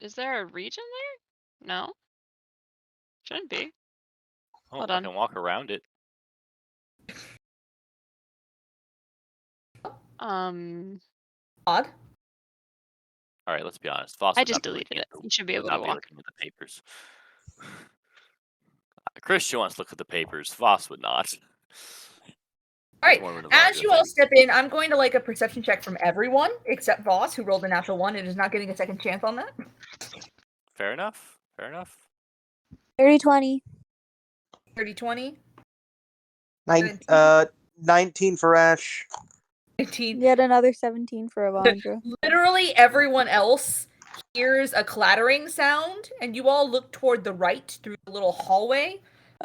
is there a region there? No. Shouldn't be. Oh, Hold I on. can walk around it. Odd. All right, let's be honest. Voss I would just not be deleted looking it. at the- You should be would able not to be walk. looking at the papers. Christian wants to look at the papers. Voss would not. All right. More of an As Avandra you all thing. step in, I'm going to like a perception check from everyone except Voss, who rolled a natural 1 and is not getting a second chance on that. Fair enough. Fair enough. 30-20. 30-20. 19 for Ash. 19. Yet another 17 for Avandra. Literally everyone else hears a clattering sound, and you all look toward the right through the little hallway,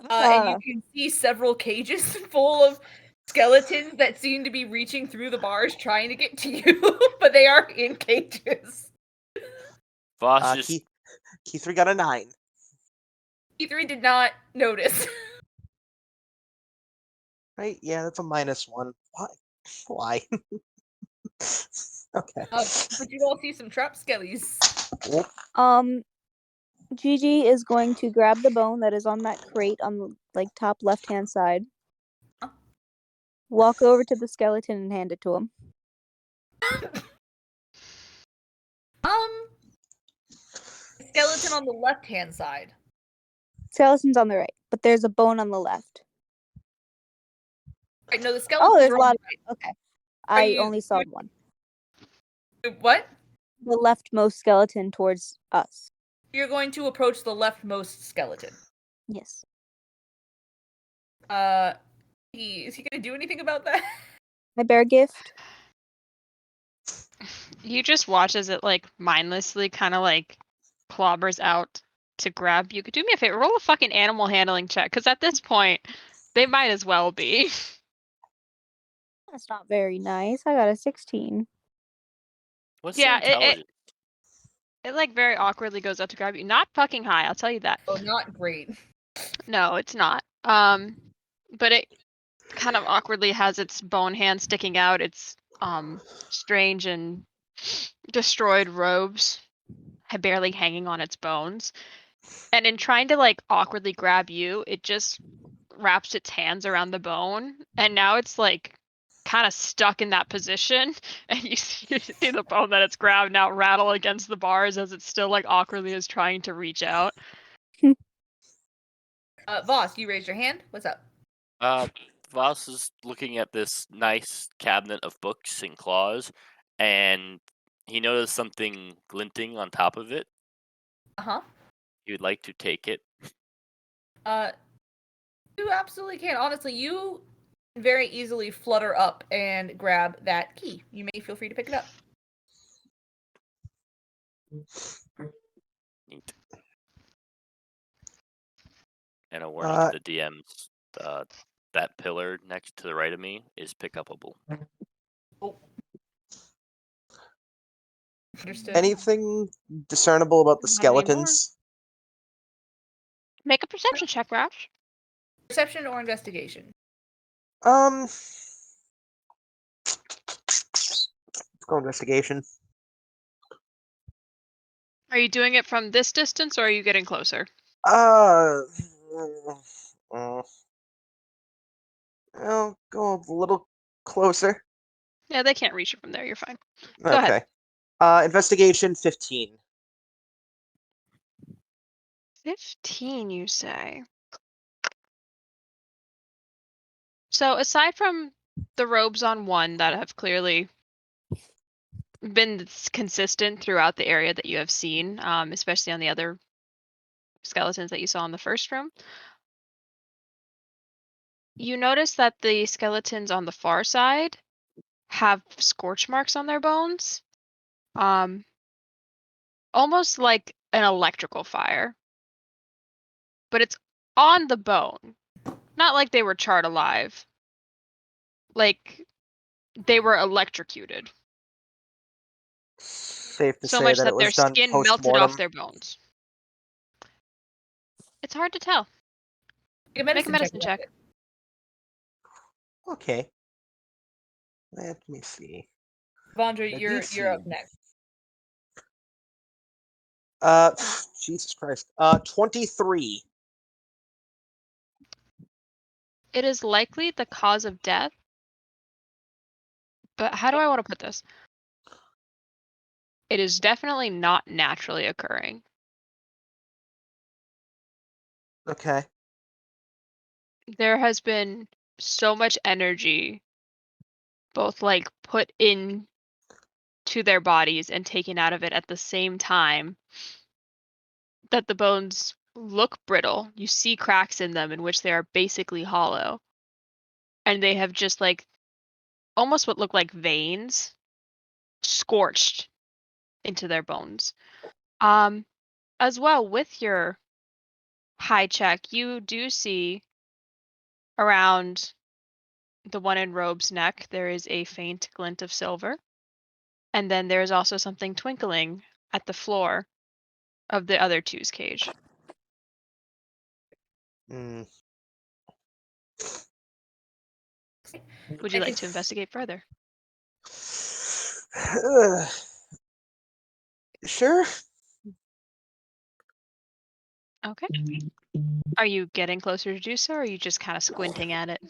and you can see several cages full of skeletons that seem to be reaching through the bars trying to get to you, but they are in cages. Voss just Key 3 got a 9. E3 did not notice. Right? Yeah, that's a -1. Why? Okay. But you all see some trap skellies. Gigi is going to grab the bone that is on that crate on the top left-hand side. Walk over to the skeleton and hand it to him. Skeleton on the left-hand side. Skeleton's on the right, but there's a bone on the left. Right, no, the skeleton. Oh, there's a lot. Okay, I you- only saw one. What? The leftmost skeleton towards us. You're going to approach the leftmost skeleton. Yes. Is he gonna do anything about that? My bear gift. You just watch as it mindlessly kind of clobbers out to grab you. Do me a favor, roll a fucking animal handling check, because at this point, they might as well be. That's not very nice. I got a 16. what's Yeah, their intelligence? It very awkwardly goes up to grab you. Not fucking high, I'll tell you that. Oh, not great. No, it's not. But it kind of awkwardly has its bone hand sticking out. Its strange and destroyed robes barely hanging on its bones. And in trying to awkwardly grab you, it just wraps its hands around the bone, and now it's kind of stuck in that position, and you see the bone that it's grabbed now rattle against the bars as it still awkwardly is trying to reach out. Voss, you raised your hand. What's up? Voss is looking at this nice cabinet of books and claws, and he noticed something glinting on top of it. Uh-huh. He would like to take it. You absolutely can. Honestly, you can very easily flutter up and grab that key. You may feel free to pick it up. Neat. And a warning to the DMs: that pillar next to the right of me is pick-upable. Oh. Understood. Anything discernible about the Not anymore. skeletons? Make a perception check, Rash. Perception or investigation? Let's go investigation. Are you doing it from this distance, or are you getting closer? I'll go a little closer. Yeah, they can't reach you from there. You're fine. Go Okay. ahead. Investigation 15. 15, you say? So aside from the robes on one that have clearly been consistent throughout the area that you have seen, especially on the other skeletons that you saw in the first room, you notice that the skeletons on the far side have scorch marks on their bones, almost like an electrical fire, but it's on the bone, not like they were charred alive, like they were electrocuted. Safe to So say much that it that their was done skin melted post-mortem. off their bones. It's hard to tell. Make a medicine check. Okay. Let me see. Avandra, The you're DC. up next. Jesus Christ. 23. It is likely the cause of death, but how do I want to put this? It is definitely not naturally occurring. Okay. There has been so much energy both put in to their bodies and taken out of it at the same time that the bones look brittle. You see cracks in them in which they are basically hollow. And they have just almost what look like veins scorched into their bones. As well, with your high check, you do see around the one in Robe's neck, there is a faint glint of silver. And then there is also something twinkling at the floor of the other two's cage. Hmm. Would you like to investigate further? Sure. Okay. Are you getting closer to do so, or are you just kind of squinting at it?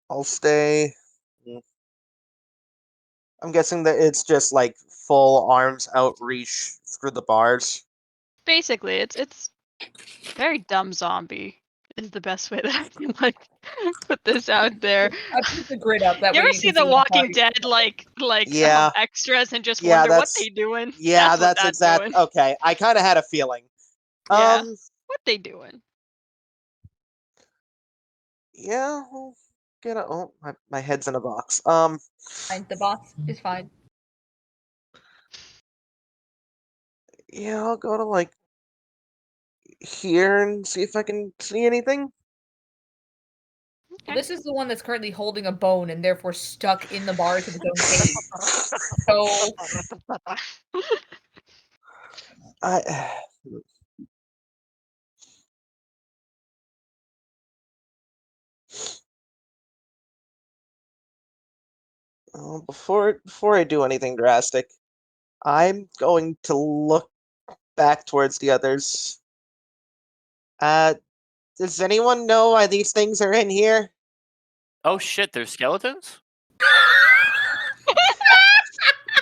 I'll stay. I'm guessing that it's just like full arms outreach through the bars. Basically, it's very dumb zombie is the best way that I can like put this out there. I put the grid up that You way ever you see can The see how far Walking you Dead like Yeah. extras and just Yeah, wonder what that's they doing? yeah, That's what that's exact. doing. Okay, I kind of had a feeling. Yeah. What they doing? Yeah, we'll get a. Oh, my head's in a box. fine. The box is fine. Yeah, I'll go to like here and see if I can see anything. Well, this is the one that's currently holding a bone and therefore stuck in the bars of its own cage. So I. Before I do anything drastic, I'm going to look back towards the others. Does anyone know why these things are in here? Oh shit, there's skeletons?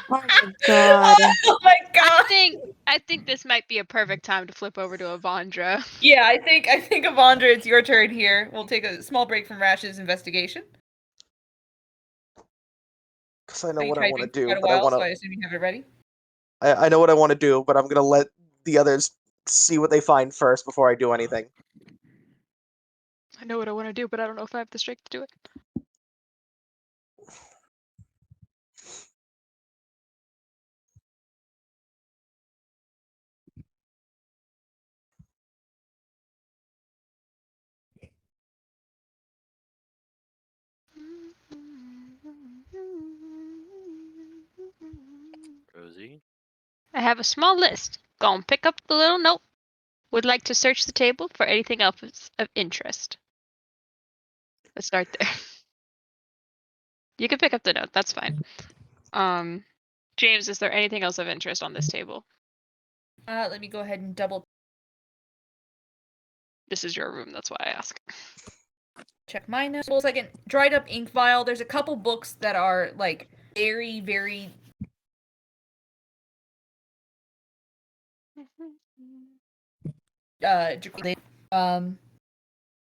Oh my god. Oh my god. I think this might be a perfect time to flip over to Avandra. Yeah, I think Avandra, it's your turn here. We'll take a small break from Rash's investigation. Because I know Are you what I want to typing for do, quite a but I while, want so to. I assume you have it ready? I know what I want to do, but I'm gonna let the others see what they find first before I do anything. I know what I want to do, but I don't know if I have the strength to do it. Rosie? I have a small list. Go and pick up the little note. Would like to search the table for anything else of interest. Let's start there. You can pick up the note. That's fine. James, is there anything else of interest on this table? Let me go ahead and double This is your room. That's why I ask. check my notes. Well, second, dried up ink vial. There's a couple books that are like very, very degraded.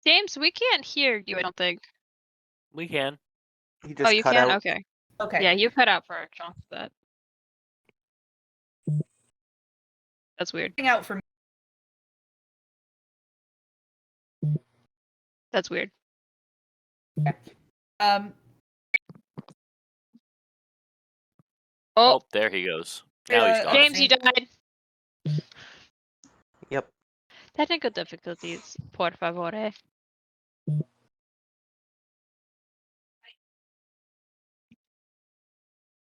James, we can't hear you. I don't think. We can. He just You cut can. out. Okay. Okay. Yeah, you cut out for a chunk of that. That's weird. Out for me. That's weird. Um, Oh, Oh, there he goes. Now he's gone. James, you died. Yep. Technical difficulties, por favor.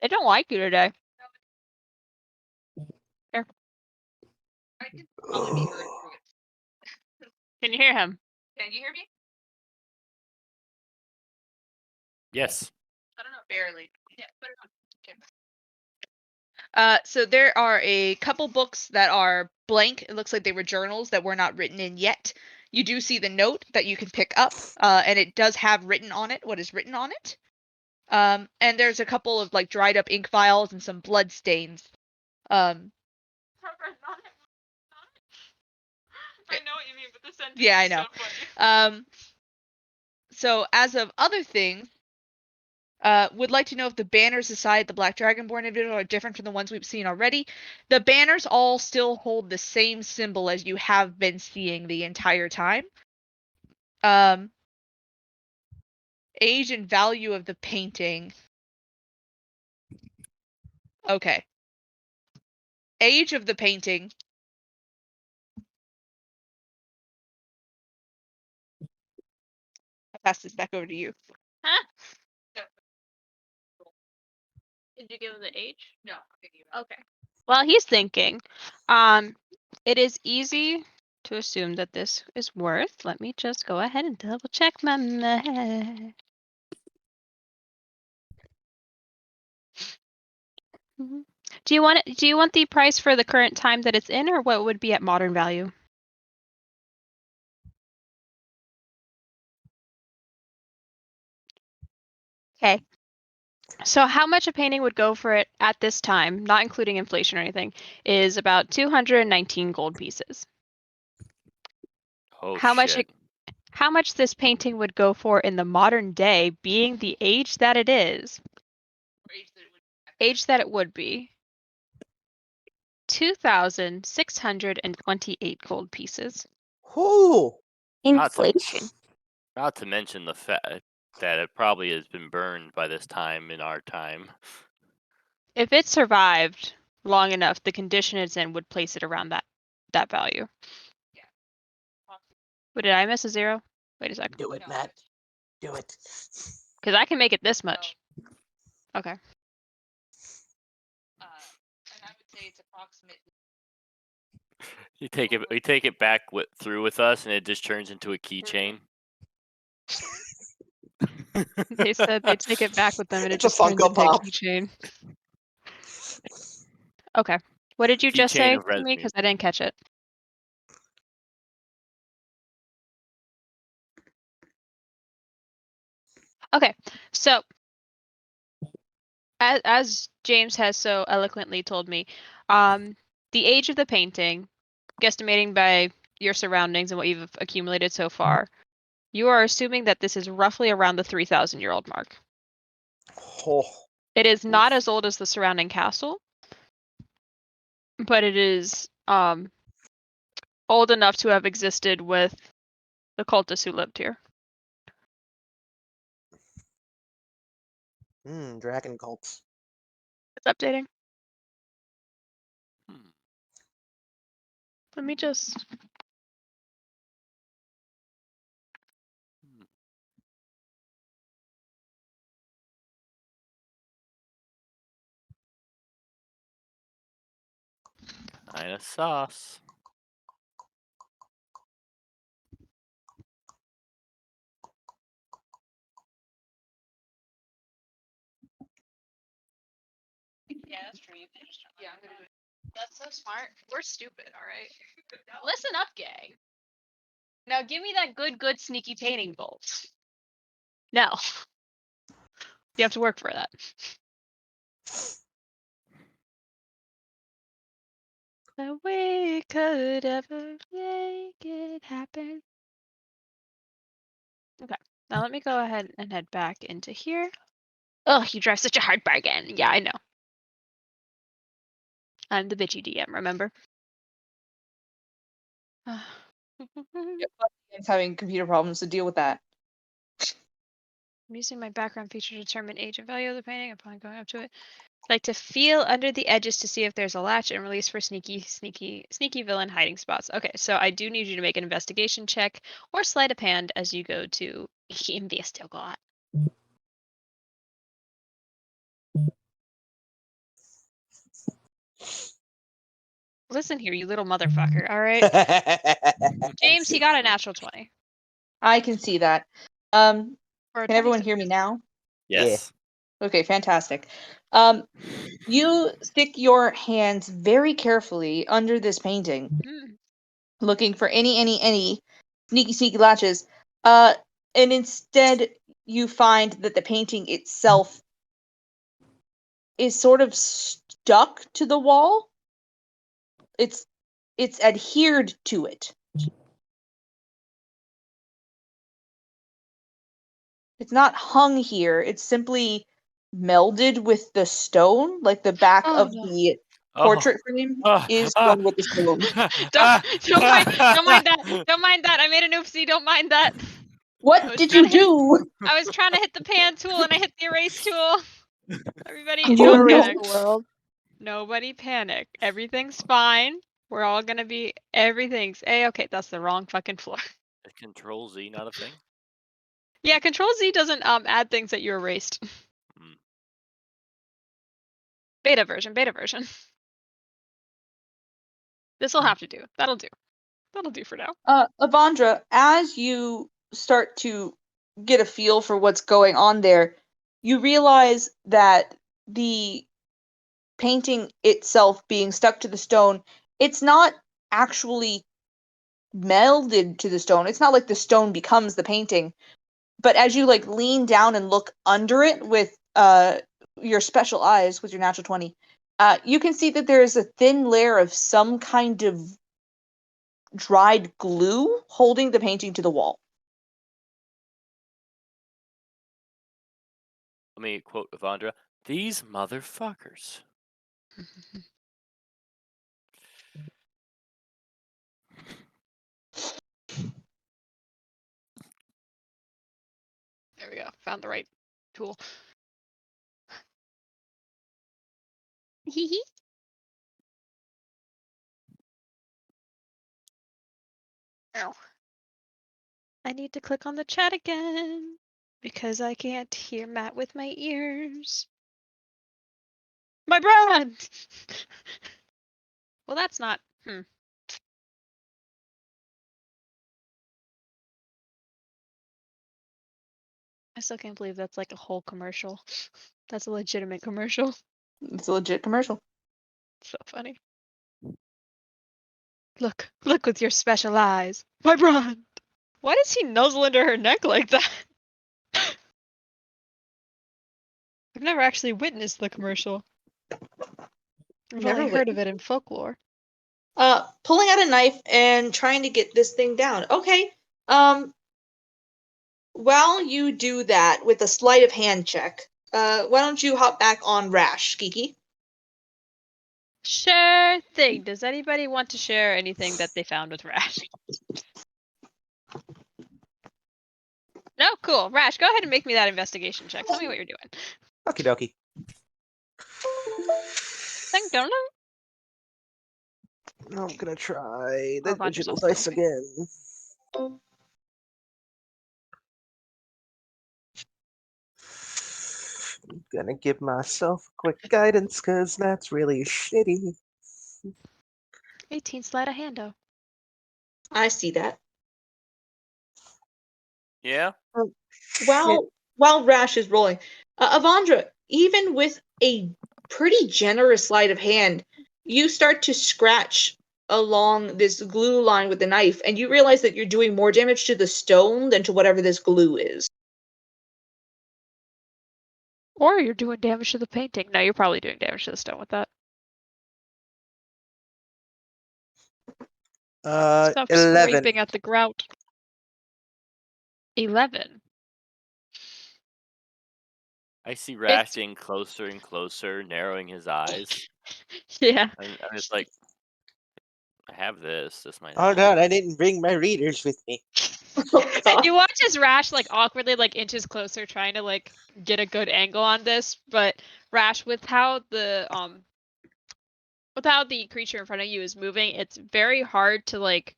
They don't like you today. Here. Can you hear him? Can you hear me? Yes. I don't know, barely. Yeah, put it on. Okay. So there are a couple books that are blank. It looks like they were journals that were not written in yet. You do see the note that you can pick up, and it does have written on it what is written on it. And there's a couple of like dried up ink vials and some blood stains. I know what you mean, but the sentence yeah, I know. So funny. So as of other things, would like to know if the banners aside the Black Dragonborn individual are different from the ones we've seen already. The banners all still hold the same symbol as you have been seeing the entire time. Age and value of the painting. Okay. Age of the painting pass this back over to you. Huh? Did you give him the age? No. Okay. Well, he's thinking. It is easy to assume that this is worth. Let me just go ahead and double check my math. Do you want the price for the current time that it's in, or what would be at modern value? Okay. So how much a painting would go for it at this time, not including inflation or anything, is about 219 gold pieces. Oh How much shit. How much this painting would go for in the modern day, being the age that it is, age that it would be, 2,628 gold pieces. Whoo! Not to, Inflation. not to mention the fact that it probably has been burned by this time in our time. If it survived long enough, the condition it's in would place it around that value. But did I miss a zero? Wait a second. Do it, Matt. Do it. Because I can make it this much. Okay. And I would say it's approximately. We take it back through with us, and it just turns into a keychain. They said they'd take it back with them, and it It's a just turns Funko into a Pop. keychain. Okay. What did you just Keychain say of to me? Resmute. Because I didn't catch it. Okay, so as James has so eloquently told me, the age of the painting, guesstimating by your surroundings and what you've accumulated so far, you are assuming that this is roughly around the 3,000-year-old mark. Oh. It is not as old as the surrounding castle, but it is old enough to have existed with the cultists who lived here. Dragon cults. It's updating. Hmm. Let me just. Kinda sauce. Yeah, that's true. Yeah, I'm gonna do it. That's so smart. We're stupid, all right? Listen up, gang. Now give me that good sneaky painting bolt. No. You have to work for that. The way could ever make it happen. Okay, now let me go ahead and head back into here. Ugh, you drive such a hard bargain. Yeah, I know. I'm the bitchy DM, remember? Yep, it's having computer problems to deal with that. I'm using my background feature to determine age and value of the painting upon going up to it. I like to feel under the edges to see if there's a latch and release for sneaky villain hiding spots. Okay, so I do need you to make an investigation check or sleight of hand as you go to investigate. Listen here, you little motherfucker, all right? James, he got a natural 20. I can see that. Can For a everyone 26. hear me now? Yes. Okay, fantastic. You stick your hands very carefully under this painting, looking for any sneaky latches. And instead you find that the painting itself is sort of stuck to the wall. It's adhered to it. It's not hung here. It's simply melded with the stone, like the back of the portrait frame is one with the stone. Don't mind that. Don't mind that. I made an oopsie. Don't mind that. What did you do? I was trying to hit the pan tool and I hit the erase tool. Everybody, Did you Oh, don't no. erase panic. the world? Nobody panic. Everything's fine. We're all gonna be. Everything's a okay. That's the wrong fucking floor. Is Control Z not a thing? Yeah, Control Z doesn't add things that you erased. Mm. Beta version. This will have to do. That'll do. That'll do for now. Avandra, as you start to get a feel for what's going on there, you realize that the painting itself being stuck to the stone, it's not actually melded to the stone. It's not like the stone becomes the painting. But as you like lean down and look under it with your special eyes with your natural 20, you can see that there is a thin layer of some kind of dried glue holding the painting to the wall. Let me quote Avandra. These motherfuckers. There we go. Found the right tool. Hee hee. Ow. I need to click on the chat again because I can't hear Matt with my ears. My brand! Well, that's not. I still can't believe that's like a whole commercial. That's a legitimate commercial. It's a legit commercial. So funny. Look with your special eyes. My brand! Why does he nuzzle into her neck like that? I've never actually witnessed the commercial. I've Never only heard of it in folklore. Pulling out a knife and trying to get this thing down. Okay. While you do that with a sleight of hand check, why don't you hop back on Rash, Kiki? Sure thing. Does anybody want to share anything that they found with Rash? No? Cool. Rash, go ahead and make me that investigation check. Tell me what you're doing. Okie dokie. Thank you. I'm gonna try the Oh, Avandra's digital also dice typing. again. I'm gonna give myself a quick guidance because that's really shitty. 18 sleight of hando. I see that. Yeah? While Rash is rolling, Avandra, even with a pretty generous sleight of hand, you start to scratch along this glue line with the knife, and you realize that you're doing more damage to the stone than to whatever this glue is. Or you're doing damage to the painting. No, you're probably doing damage to the stone with that. Stop 11. scraping at the grout. 11. I see Rash getting closer and closer, narrowing his eyes. Yeah. I'm just like, I have this. This might Oh help. god, I didn't bring my readers with me. Oh, God. You watch as Rash like awkwardly like inches closer trying to like get a good angle on this, but Rash, with how the creature in front of you is moving, it's very hard to like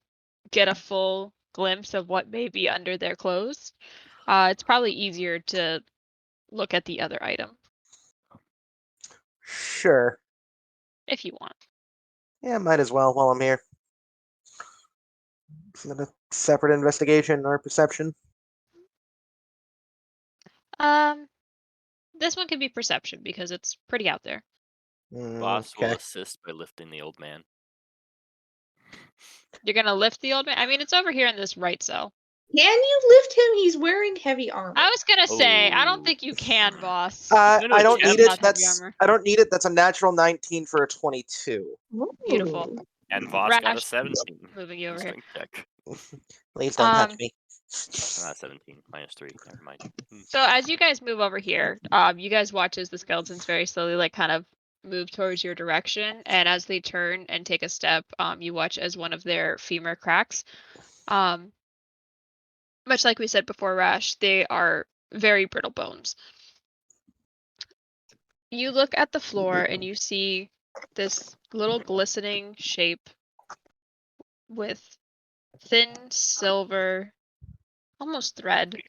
get a full glimpse of what may be under their clothes. It's probably easier to look at the other item Sure. if you want. Yeah, might as well while I'm here. Is that a separate investigation or perception? This one can be perception because it's pretty out there. Boss will Okay. assist by lifting the old man. You're gonna lift the old man? I mean, it's over here in this right cell. Can you lift him? He's wearing heavy armor. I was gonna say, I don't Oh. think you can, boss. I don't attempt. need it. Not heavy That's armor. I don't need it. That's a natural 19 for a 22. Beautiful. And Voss got a Rash, 17. moving you over here. Strength check. Please don't touch me. Not 17, -3. Never mind. So as you guys move over here, you guys watch as the skeletons very slowly like kind of move towards your direction, and as they turn and take a step, you watch as one of their femur cracks. Much like we said before, Rash, they are very brittle bones. You look at the floor and you see this little glistening shape with thin silver, almost thread,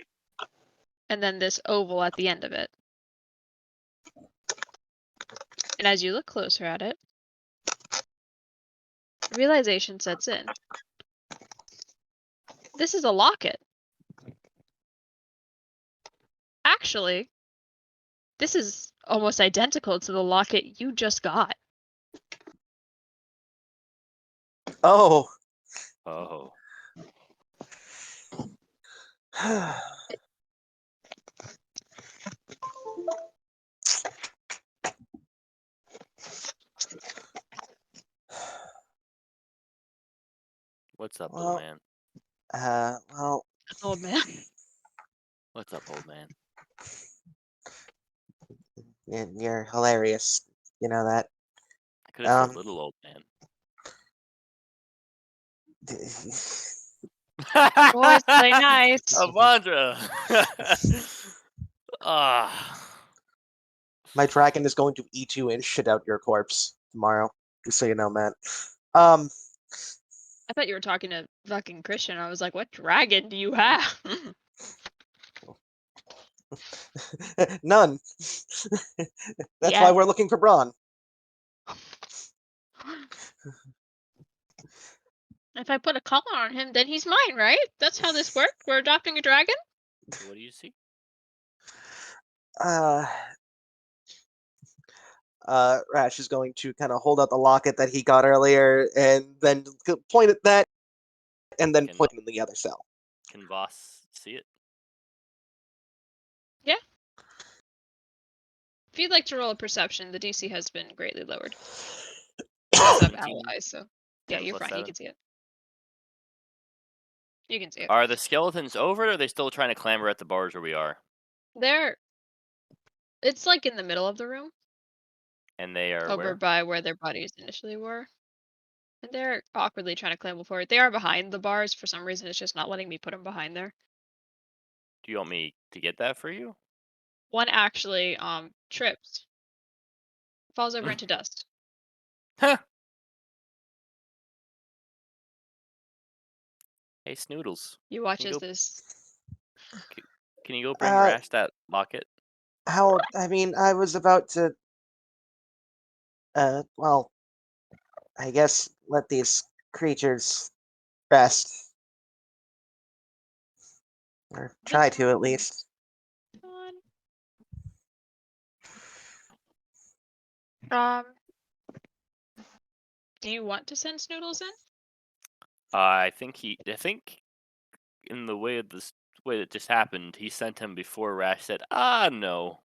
and then this oval at the end of it. And as you look closer at it, realization sets in. This is a locket. Actually, this is almost identical to the locket you just got. Oh. Oh. What's up, little Well, man? well, Old man. What's up, old man? you're hilarious. You know that. I could have said little old man. Boys, play nice. Avandra! Ah. My dragon is going to eat you and shit out your corpse tomorrow. Just so you know, man. I thought you were talking to fucking Christian. I was like, what dragon do you have? None. That's Yeah. why we're looking for Braun. If I put a collar on him, then he's mine, right? That's how this works? We're adopting a dragon? What do you see? Rash is going to kind of hold out the locket that he got earlier, and then point at that, and then point in the other cell. Can Voss see it? Yeah. If you'd like to roll a perception, the DC has been greatly lowered. You also have 17. allies, so yeah, 10 you're plus fine. You 7. can see it. You can see it. Are the skeletons over it, or are they still trying to clamber at the bars where we are? It's like in the middle of the room. And they are over where? by where their bodies initially were. And they're awkwardly trying to clamber forward. They are behind the bars. For some reason, it's just not letting me put them behind there. Do you want me to get that for you? One actually trips. Falls over into dust. Huh. Hey, Snoodles. You watch as this. Can you go bring Rash that locket? I was about to, well, I guess let these creatures rest. Or try to, at least. Do you want to send Snoodles in? I think in the way that just happened, he sent him before Rash said, no.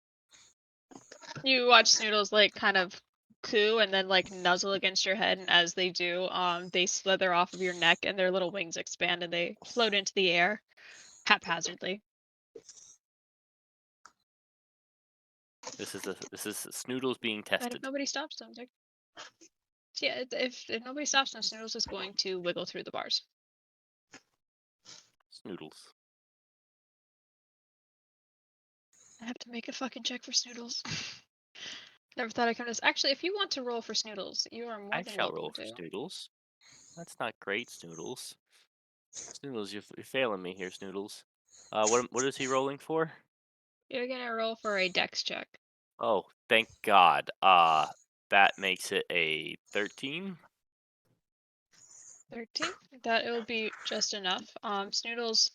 You watch Snoodles like kind of coo and then like nuzzle against your head, and as they do, they slither off of your neck and their little wings expand and they float into the air haphazardly. This is Snoodles being tested. And if nobody stops them, yeah, if nobody stops them, Snoodles is going to wiggle through the bars. Snoodles. I have to make a fucking check for Snoodles. Never thought I'd come to this. Actually, if you want to roll for Snoodles, you are more I than shall welcome roll to. for Snoodles. That's not great, Snoodles. Snoodles, you're failing me here, Snoodles. What is he rolling for? You're gonna roll for a dex check. Oh, thank God. That makes it a 13. 13? That will be just enough. Snoodles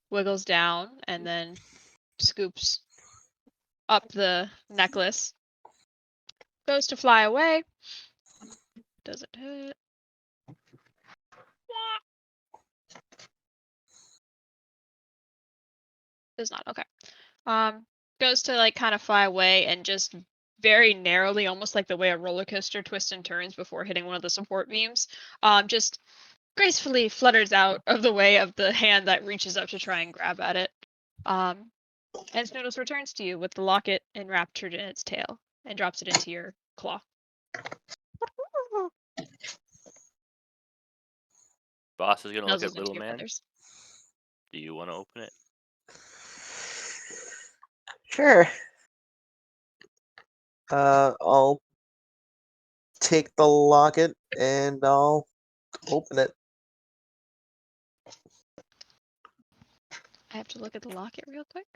wiggles down and then scoops up the necklace. Goes to fly away. Doesn't hit. Does not. Okay. Goes to like kind of fly away and just very narrowly, almost like the way a roller coaster twists and turns before hitting one of the support beams, just gracefully flutters out of the way of the hand that reaches up to try and grab at it. And Snoodles returns to you with the locket enraptured in its tail and drops it into your claw. Boss is gonna look Nuzzles at into little your man. feathers. Do you want to open it? Sure. I'll take the locket and I'll open it. I have to look at the locket real quick.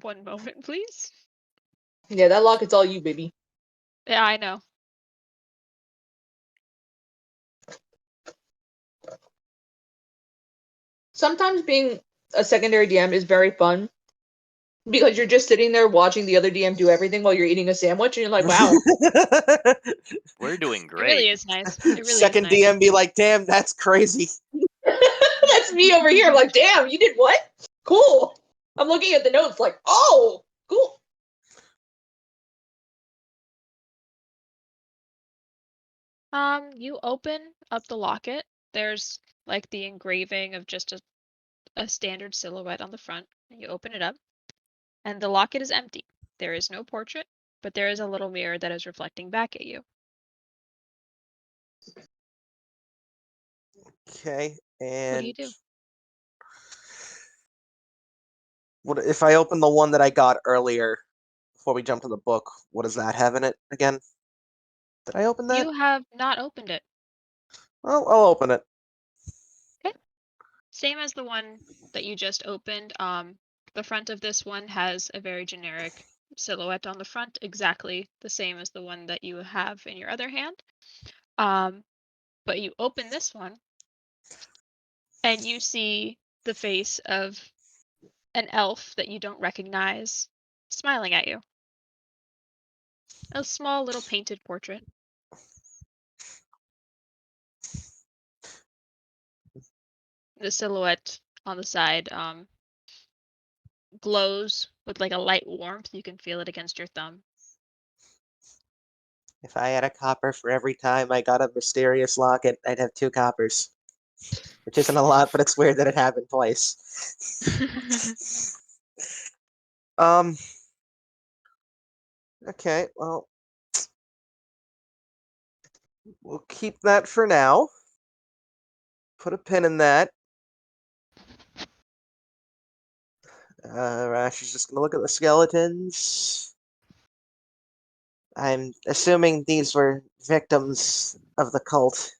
One moment, please. Yeah, that locket's all you, baby. Yeah, I know. Sometimes being a secondary DM is very fun because you're just sitting there watching the other DM do everything while you're eating a sandwich, and you're like, wow. We're doing It really great. is nice. It really Second is nice. DM be like, damn, that's crazy. That's me over here. I'm like, damn, you did what? Cool. I'm looking at the notes like, oh, cool. You open up the locket. There's like the engraving of just a standard silhouette on the front. And you open it up, and the locket is empty. There is no portrait, but there is a little mirror that is reflecting back at you. Okay, What and do you do? what if I open the one that I got earlier before we jump to the book? What does that have in it again? Did I open that? You have not opened it. Well, I'll open it. Okay. Same as the one that you just opened. The front of this one has a very generic silhouette on the front, exactly the same as the one that you have in your other hand. But you open this one, and you see the face of an elf that you don't recognize smiling at you. A small little painted portrait. The silhouette on the side glows with like a light warmth. You can feel it against your thumb. If I had a copper for every time I got a mysterious locket, I'd have 2 coppers. Which isn't a lot, but it's weird that it happened twice. um. Okay, well, we'll keep that for now. Put a pin in that. Rash is just gonna look at the skeletons. I'm assuming these were victims of the cult.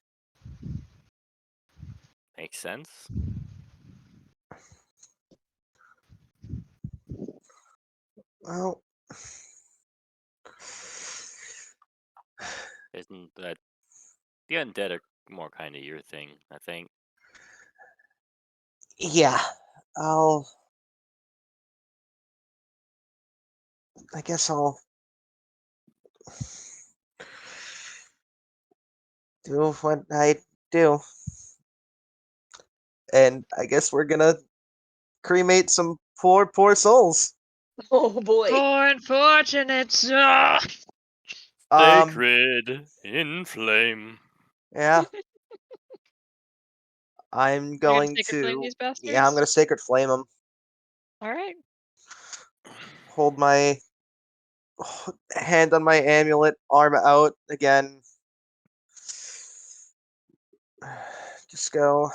Makes sense. Well, Isn't that the undead are more kind of your thing? I think. yeah. I guess I'll do what I do. And I guess we're gonna cremate some poor souls. Oh boy. Poor unfortunates. Ugh. Sacred in flame. Yeah. I'm You're gonna going sacred flame to. these Yeah, I'm bastards? gonna sacred flame them. All right. Hold my hand on my amulet, arm out again. Just go.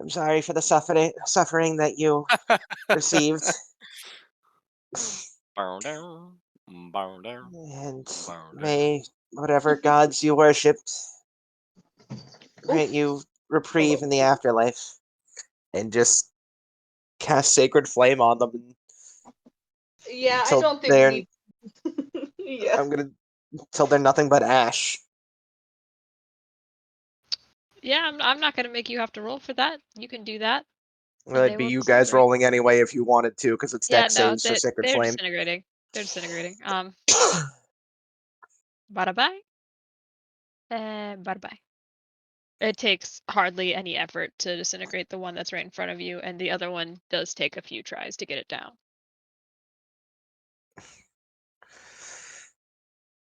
I'm sorry for the suffering that you received. Bow down, bow down, And bow down. may whatever gods you worshipped grant Oof. you reprieve in the afterlife. And just cast Sacred Flame on them Yeah, I until don't think we they're. need. Yeah. I'm gonna until they're nothing but ash. Yeah, I'm not gonna make you have to roll for that. You can do that. Well, And it'd they be will you guys disintegrate. rolling anyway if you wanted to, because it's Yeah, deck no, saves for Sacred they're Flame. disintegrating. They're disintegrating. Bada bye. And bada bye. It takes hardly any effort to disintegrate the one that's right in front of you, and the other one does take a few tries to get it down.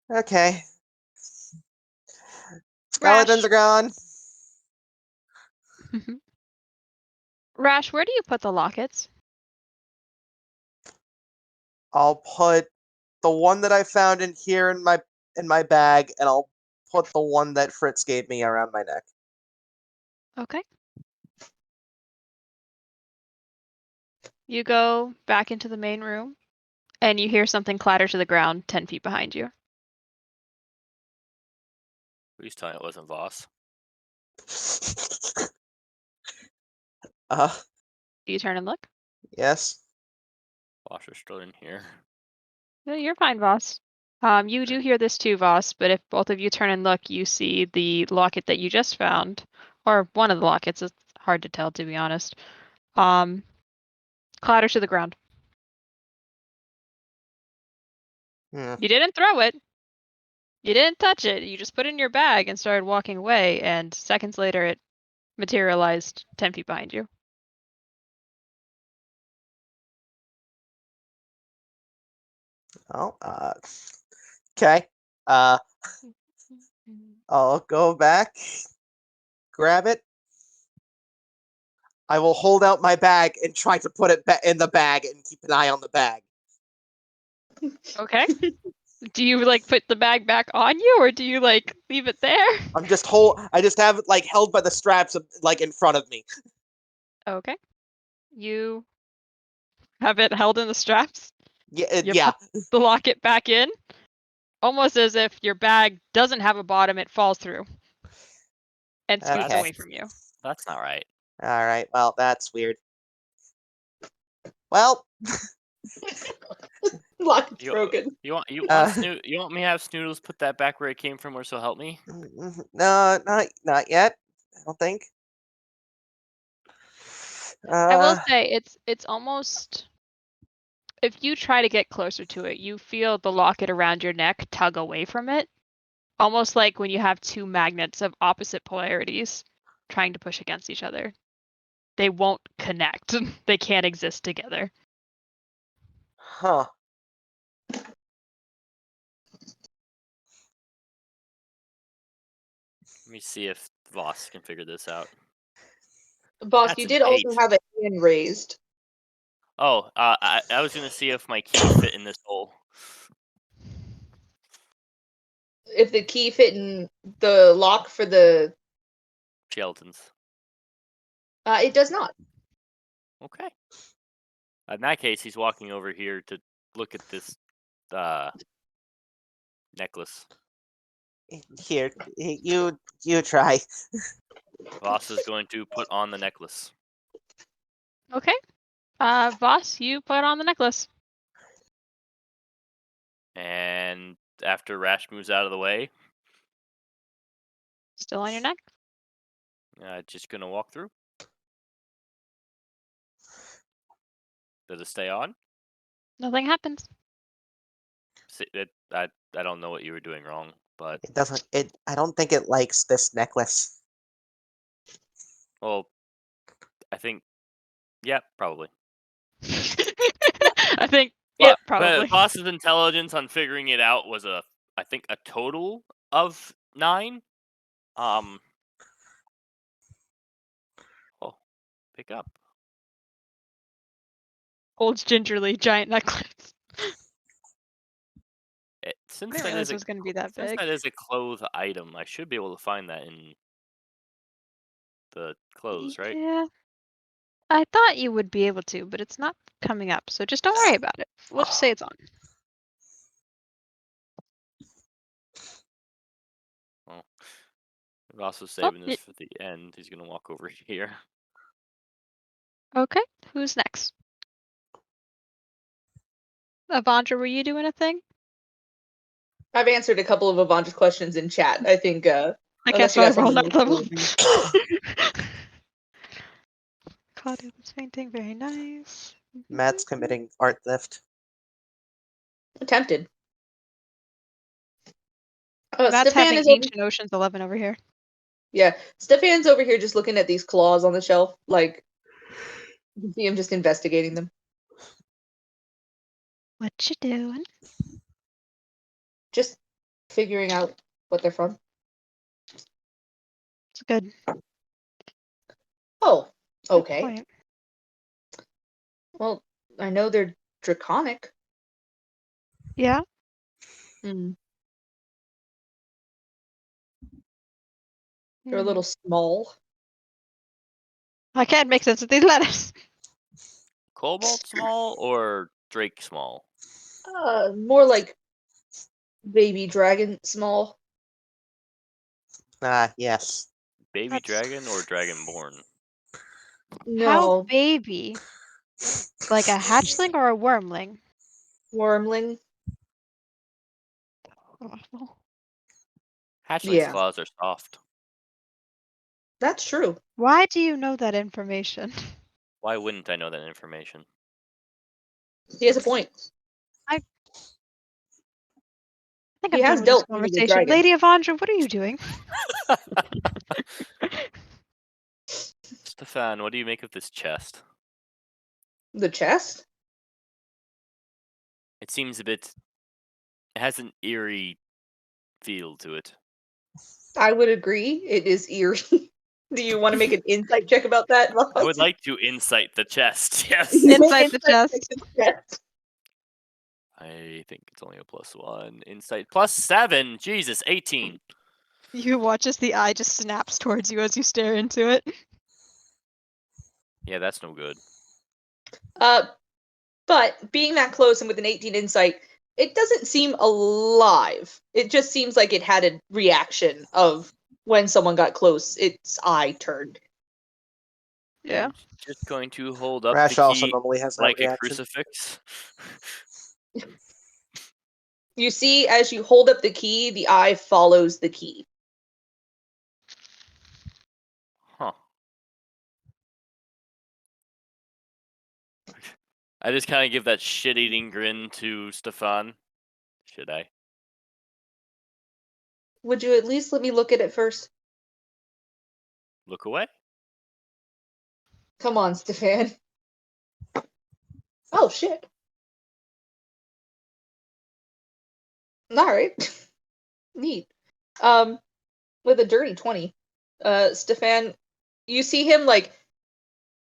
Okay. Skeletons are gone. Rash, where do you put the lockets? I'll put the one that I found in here in my bag, and I'll put the one that Fritz gave me around my neck. Okay. You go back into the main room, and you hear something clatter to the ground 10 feet behind you. Who's telling it wasn't Voss? uh, Do you turn and look? Yes. Washer's still in here. No, you're fine, Voss. You do hear this too, Voss, but if both of you turn and look, you see the locket that you just found, or one of the lockets. It's hard to tell, to be honest. Clatter to the ground. Hmm. You didn't throw it. You didn't touch it. You just put it in your bag and started walking away, and seconds later it materialized 10 feet behind you. Oh. Okay. I'll go back. Grab it. I will hold out my bag and try to put it in the bag and keep an eye on the bag. Okay. Do you like put the bag back on you, or do you like leave it there? I just have it like held by the straps like in front of me. Okay. You have it held in the straps. Yeah. You Yeah. put the locket back in, almost as if your bag doesn't have a bottom, it falls through and scoots Okay. away from you. That's not right. All right. Well, that's weird. Well. Locket's You- broken. You want Uh, you want me to have Snoodles put that back where it came from, or so help me? No, not yet. I don't think. I will say it's almost, if you try to get closer to it, you feel the locket around your neck tug away from it, almost like when you have two magnets of opposite polarities trying to push against each other. They won't connect. They can't exist together. Huh. Let me see if Voss can figure this out. Boss, That's you an did also 8. have a hand raised. Oh, I was gonna see if my key fit in this hole. If the key fit in the lock for the, Skeletons. it does not. Okay. In that case, he's walking over here to look at this necklace. Here, you try. Voss is going to put on the necklace. Okay. Voss, you put on the necklace. And after Rash moves out of the way, Still on your neck? just gonna walk through. Does it stay on? Nothing happens. I don't know what you were doing wrong, but It doesn't. I don't think it likes this necklace. well, I think, yeah, probably. I think, But, yeah, probably. Voss's intelligence on figuring it out was I think a total of 9. Oh, pick up. Holds gingerly, giant necklace. Since I didn't that realize is it was going to be that since big. that is a clothes item, I should be able to find that in the clothes, right? Yeah. I thought you would be able to, but it's not coming up, so just don't worry about it. We'll just say it's on. Well, Voss was saving this for the end. He's gonna walk over here. Okay, who's next? Avandra, were you doing a thing? I've answered a couple of Avandra's questions in chat. I think, I unless guess you I got rolled something that else level. to Claudia was painting, very nice. Matt's committing art theft. attempted. Matt's Stefan having is over. Ancient Oceans 11 over here. Yeah, Stefan's over here just looking at these claws on the shelf. Like, you can see him just investigating them. What you doing? Just figuring out what they're from. It's good. Oh, Good okay. point. Well, I know they're draconic. Yeah. They're a little small. I can't make sense of these letters. Cobalt small or Drake small? More like baby dragon small. Yes. Baby That's- dragon or dragonborn? How No, baby? Like a hatchling or a wormling? Wormling. Awful. Hatchling's Yeah. claws are soft. That's true. Why do you know that information? Why wouldn't I know that information? He has a point. I think He I'm has done with this dealt with a conversation. dragon. Lady Avandra, what are you doing? Stefan, what do you make of this chest? The chest? It seems a bit. It has an eerie feel to it. I would agree. It is eerie. Do you want to make an insight check about that, Voss? I would like to insight the chest. Yes. You make Inside the insight check chest. to the chest. I think it's only a +1. Insight +7. Jesus, 18. You watch as the eye just snaps towards you as you stare into it. Yeah, that's no good. But being that close and with an 18 insight, it doesn't seem alive. It just seems like it had a reaction of when someone got close, its eye turned. Yeah. I'm just going to hold up Rash the also key normally has that like a reaction. crucifix. You see, as you hold up the key, the eye follows the key. Huh. I just kind of give that shit-eating grin to Stefan. Should I? Would you at least let me look at it first? Look away? Come on, Stefan. Oh, shit. Alright. Neat. With a dirty 20, Stefan, you see him, like,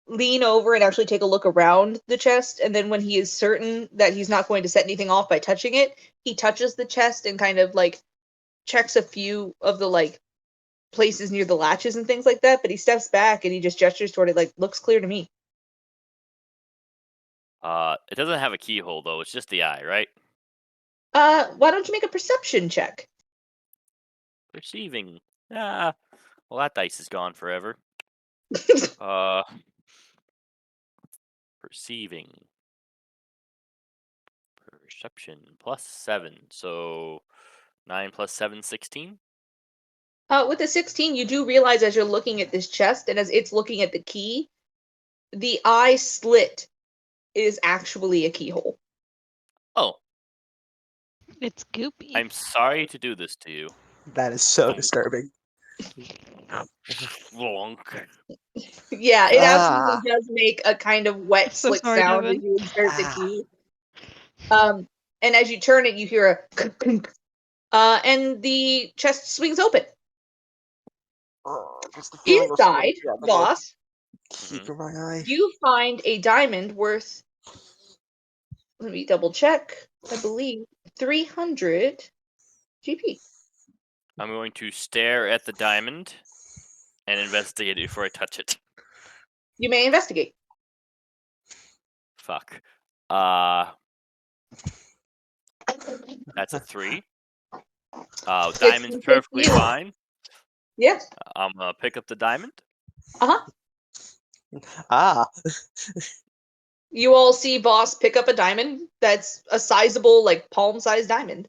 lean over and actually take a look around the chest, and then when he is certain that he's not going to set anything off by touching it, he touches the chest and kind of, like, checks a few of the, like, places near the latches and things like that, but he steps back and he just gestures toward it, like, looks clear to me. It doesn't have a keyhole, though. It's just the eye, right? Why don't you make a perception check? Perceiving. Ah, well, that dice is gone forever. Perceiving. Perception +7. So 9 + 7, 16. With the 16, you do realize as you're looking at this chest and as it's looking at the key, the eye slit is actually a keyhole. Oh, It's goopy. I'm sorry to do this to you. That is so disturbing. Flonk. Yeah, it Ah. absolutely does make a kind of wet, So slick sorry, sound Devin. as you insert the Ah. key. And as you turn it, you hear a clunk, clunk, and the chest swings open. Just the feeling of Inside, smoke grabbing Voss, a key for my eye. you find a diamond worth, let me double check, I believe 300 GP. I'm going to stare at the diamond and investigate it before I touch it. You may investigate. Fuck. That's a 3. Diamond's It's perfectly you. fine. Yeah. I'm gonna pick up the diamond. Uh-huh. Ah. You all see Voss pick up a diamond that's a sizable, like, palm-sized diamond.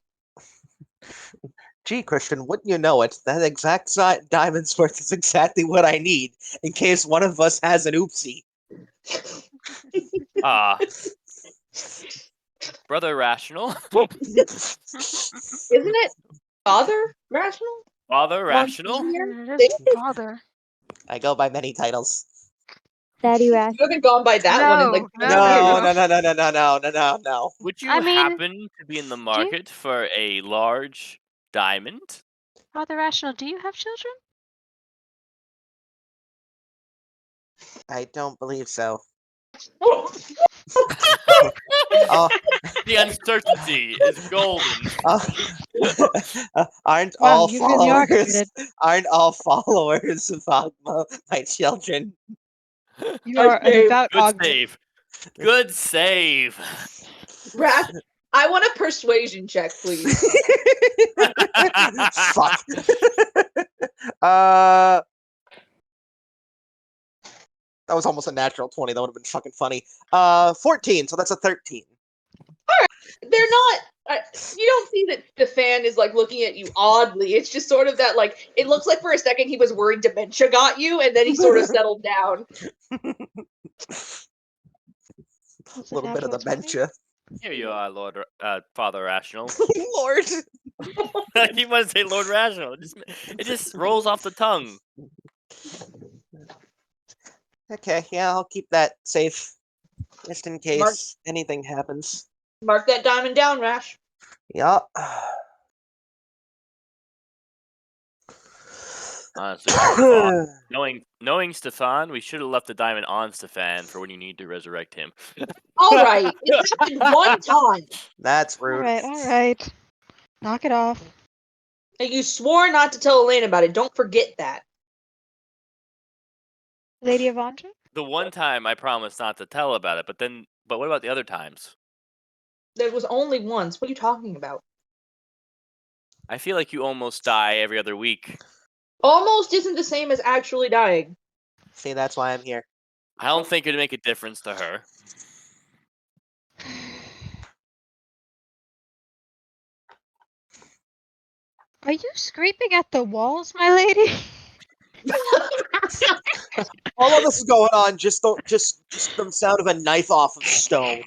Gee, Christian, wouldn't you know it? That exact diamond's worth is exactly what I need in case one of us has an oopsie. Brother Rational. Isn't it Father Rational? Father Rational. It is father. I go by many titles. Daddy Rash. You haven't gone by that one in, like, No, 20 years. No. Would you I mean, happen to be in the market for a large diamond? Father Rational, do you have children? I don't believe so. Oh, Oh, The uncertainty is golden. aren't Wow, all you really are followers committed. aren't all followers of Agma my children? You are an Okay, devout Good Ogden. save. Good save. Rash, I want a persuasion check, please. Fuck. That was almost a natural 20. That would have been fucking funny. 14, so that's a 13. They're not. You don't see that the fan is like looking at you oddly. It's just sort of that like it looks like for a second he was worried dementia got you, and then he sort of settled down. A little bit of dementia. Here you are, Lord, Father Rational. Lord. I keep wanting to say Lord Rational. It just rolls off the tongue. Okay, yeah, I'll keep that safe. Just in case anything happens. Mark that diamond down, Rash. Yeah. Honestly, Stefan, knowing Stefan, we should have left the diamond on Stefan for when you need to resurrect him. All right, it happened one time. That's rude. All right. Knock it off. And you swore not to tell Elaine about it. Don't forget that. Lady Avandra? The one time I promised not to tell about it, but what about the other times? There was only once. What are you talking about? I feel like you almost die every other week. Almost isn't the same as actually dying. See, that's why I'm here. I don't think it'd make a difference to her. Are you scraping at the walls, my lady? All of this is going on just the sound of a knife off of stone.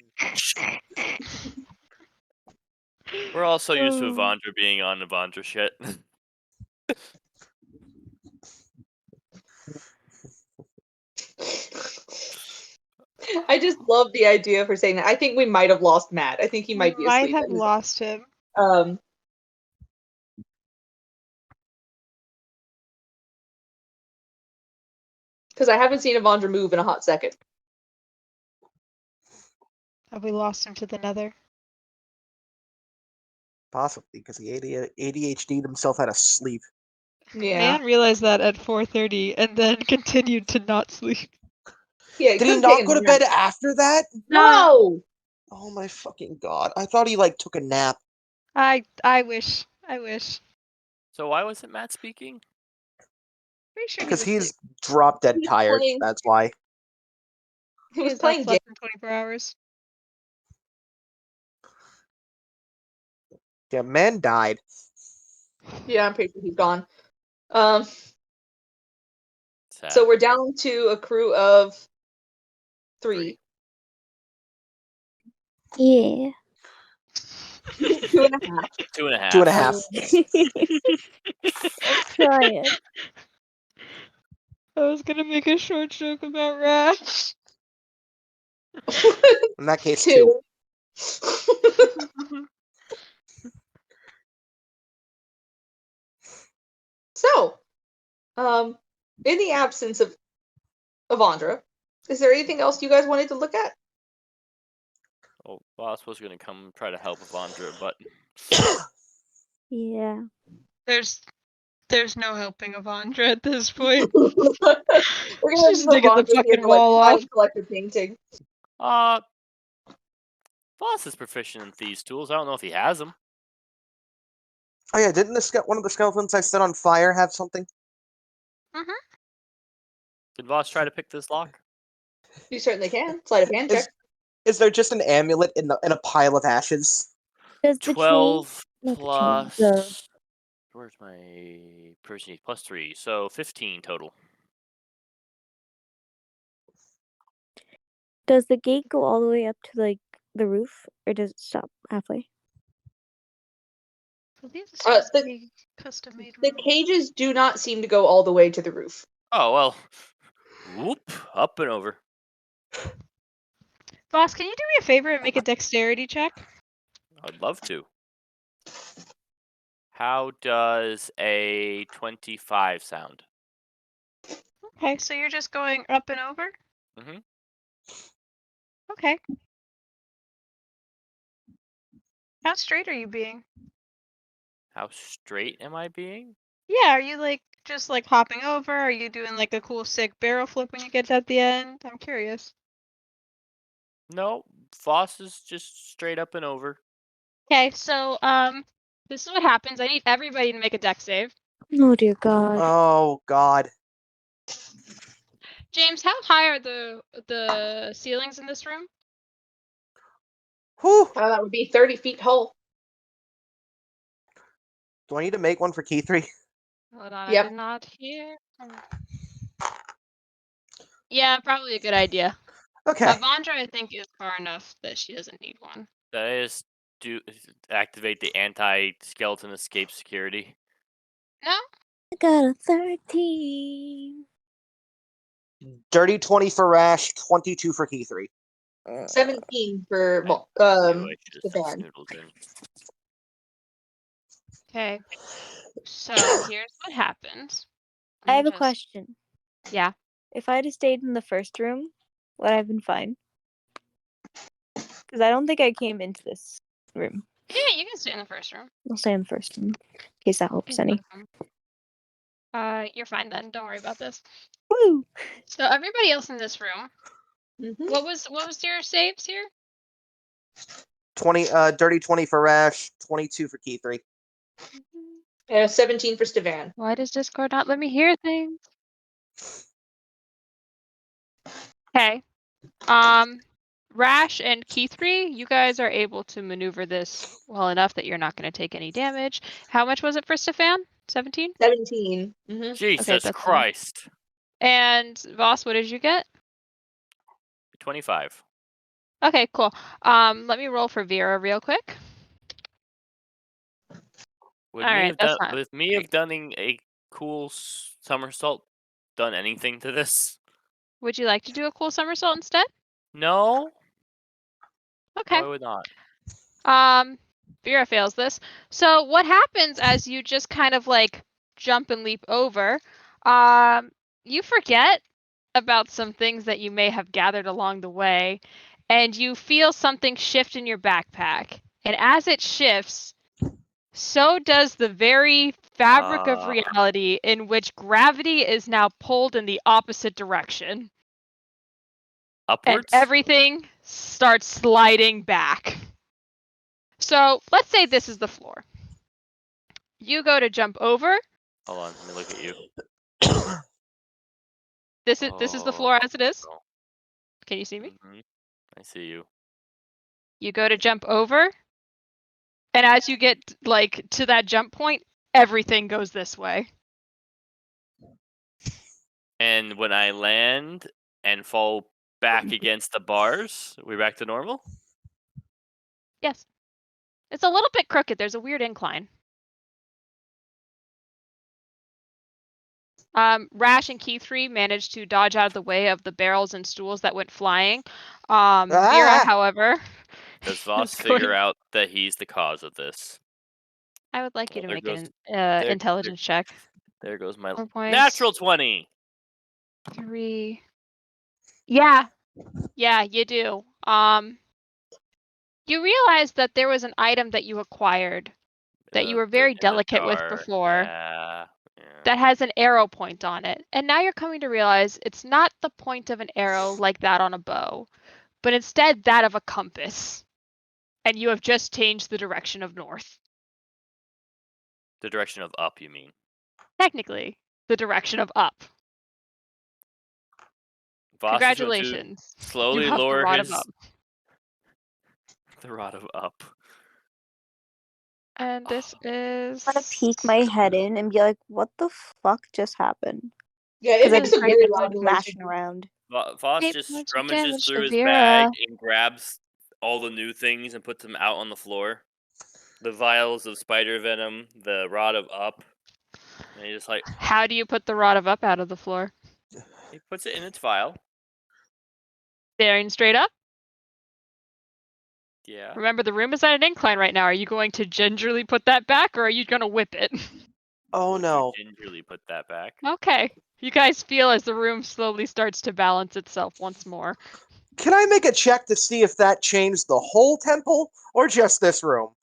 We're all so used to Oh. Avandra being on Avandra shit. I just love the idea of her saying that. I think we might have lost Matt. I think he might be asleep. Might have lost him. Because I haven't seen Avandra move in a hot second. Have we lost him to the nether? Possibly, because he ADHD'd himself out of sleep. Yeah. Man realized that at 4:30 and then continued to not sleep. Yeah. Did he not go to bed after that? No. Oh my fucking god! I thought he like took a nap. I wish. So why wasn't Matt speaking? Pretty sure Because he was he's drop dead He's tired. playing- That's why. He was not playing slept in 24 hours. Yeah, man died. Yeah, I'm pretty sure he's gone. Sad. So we're down to a crew of 3. Yeah. 2.5. 2.5. 2.5. Try it. I was gonna make a short joke about Rash. In that case, 2. 2. So, in the absence of Avandra, is there anything else you guys wanted to look at? Oh, boss was gonna come try to help Avandra, but Yeah. There's no helping Avandra at this point. We're gonna Just digging the fucking wall off. Collect a painting. boss is proficient in thieves' tools. I don't know if he has them. Oh yeah, didn't one of the skeletons I set on fire have something? Did boss try to pick this lock? You certainly can. Sleight of hand check. Is there just an amulet in a pile of ashes? Does the 12 not the chain, plus. the- Where's my person? Plus 3, so 15 total. Does the gate go all the way up to like the roof, or does it stop halfway? The cages do not seem to go all the way to the roof. Oh well. Whoop! Up and over. Boss, can you do me a favor and make a dexterity check? I'd love to. How does a 25 sound? Okay, so you're just going up and over? Mm-hmm. Okay. How straight are you being? How straight am I being? Yeah, are you like just like hopping over? Are you doing like a cool sick barrel flip when you get to the end? I'm curious. No, Voss is just straight up and over. Okay, so this is what happens. I need everybody to make a dex save. Oh dear God. Oh God. James, how high are the ceilings in this room? Whew. That would be 30 feet tall. Do I need to make one for key 3? Hold on, Yep. I did not hear. Yeah, probably a good idea. Okay. Avandra, I think, is far enough that she doesn't need one. Did I just activate the anti-skeleton escape security? No? I got a 13. Dirty 20 for Rash, 22 for key 3. 17 for I knew I should have sent Stefan. Snoodles in. Okay. So here's what happens. I have a Just- question. Yeah. If I had stayed in the first room, would I have been fine? Because I don't think I came into this room. Yeah, you can stay in the first room. I'll stay in the first room, in case that helps any. You're fine then. Don't worry about this. Woo! So everybody else in this room, Mhm. what was your saves here? 20, dirty 20 for Rash, 22 for key 3. 17 for Stefan. Why does Discord not let me hear things? Okay. Rash and Key 3, you guys are able to maneuver this well enough that you're not going to take any damage. How much was it for Stefan? 17? 17. Mm-hmm. Jesus that's fine. Christ. And Voss, what did you get? 25. Okay, cool. Let me roll for Vera real quick. Would All me right, have that's done not with me have done a cool somersault done anything to this? Would you like to do a cool somersault instead? No. Okay. No, I would not. Vera fails this. So what happens as you just kind of like jump and leap over? You forget about some things that you may have gathered along the way, and you feel something shift in your backpack. And as it shifts, so does the very fabric of reality in which gravity is now pulled in the opposite direction. Upwards? And everything starts sliding back. So let's say this is the floor. You go to jump over. Hold on, let me look at you. This is the floor as it is. no. Can you see me? Mhm. I see you. You go to jump over. And as you get like to that jump point, everything goes this way. And when I land and fall back against the bars, we're back to normal? Yes. It's a little bit crooked. There's a weird incline. Rash and Key 3 managed to dodge out of the way of the barrels and stools that went flying. Vera, however, Does Voss is figure going- out that he's the cause of this? I would like you to there make goes- an intelligence check. There goes my 4 points. natural 20. 3. Yeah, you do. You realize that there was an item that you acquired that you were very delicate with before. Yeah. That has an arrow point on it. And now you're coming to realize it's not the point of an arrow like that on a bow, but instead that of a compass. And you have just changed the direction of north. The direction of up, you mean? Technically, the direction of up. Voss is going to Congratulations. slowly You have the lower rod his of up. the rod of up. And this is I'm gonna peek my head in and be like, "What the fuck just happened?" Yeah, it Because I makes just a heard very it loud noise. mashing around. Voss 8 just points of scrummages damage through to his Vera. bag and grabs all the new things and puts them out on the floor. The vials of spider venom, the rod of up. And he just like How do you put the rod of up out of the floor? he puts it in its vial. Staring straight up? Yeah. Remember, the room is at an incline right now. Are you going to gingerly put that back, or are you going to whip it? Oh Would no. you gingerly put that back. Okay. You guys feel as the room slowly starts to balance itself once more. Can I make a check to see if that changed the whole temple or just this room?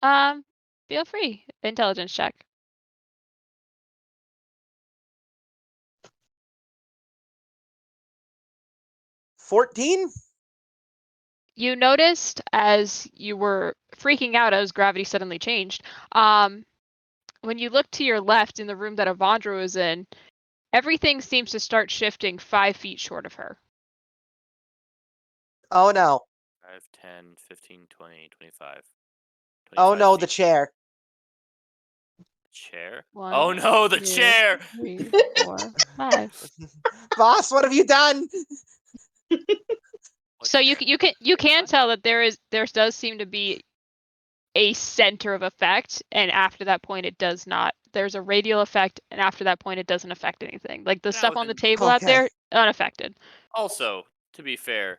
Feel free. Intelligence check. 14? You noticed as you were freaking out as gravity suddenly changed, when you looked to your left in the room that Avandra was in, everything seems to start shifting 5 feet short of her. Oh no. 5, 10, 15, 20, 25. Oh 25 no, the feet. chair. Chair? 1, Oh no, the 2, chair! 3, 4, 5. Boss, what have you done? What So chair? you can What? tell that there does seem to be a center of effect, and after that point it does not. There's a radial effect, and after that point it doesn't affect anything. Like the Now stuff on the then- table out Okay. there, unaffected. Also, to be fair,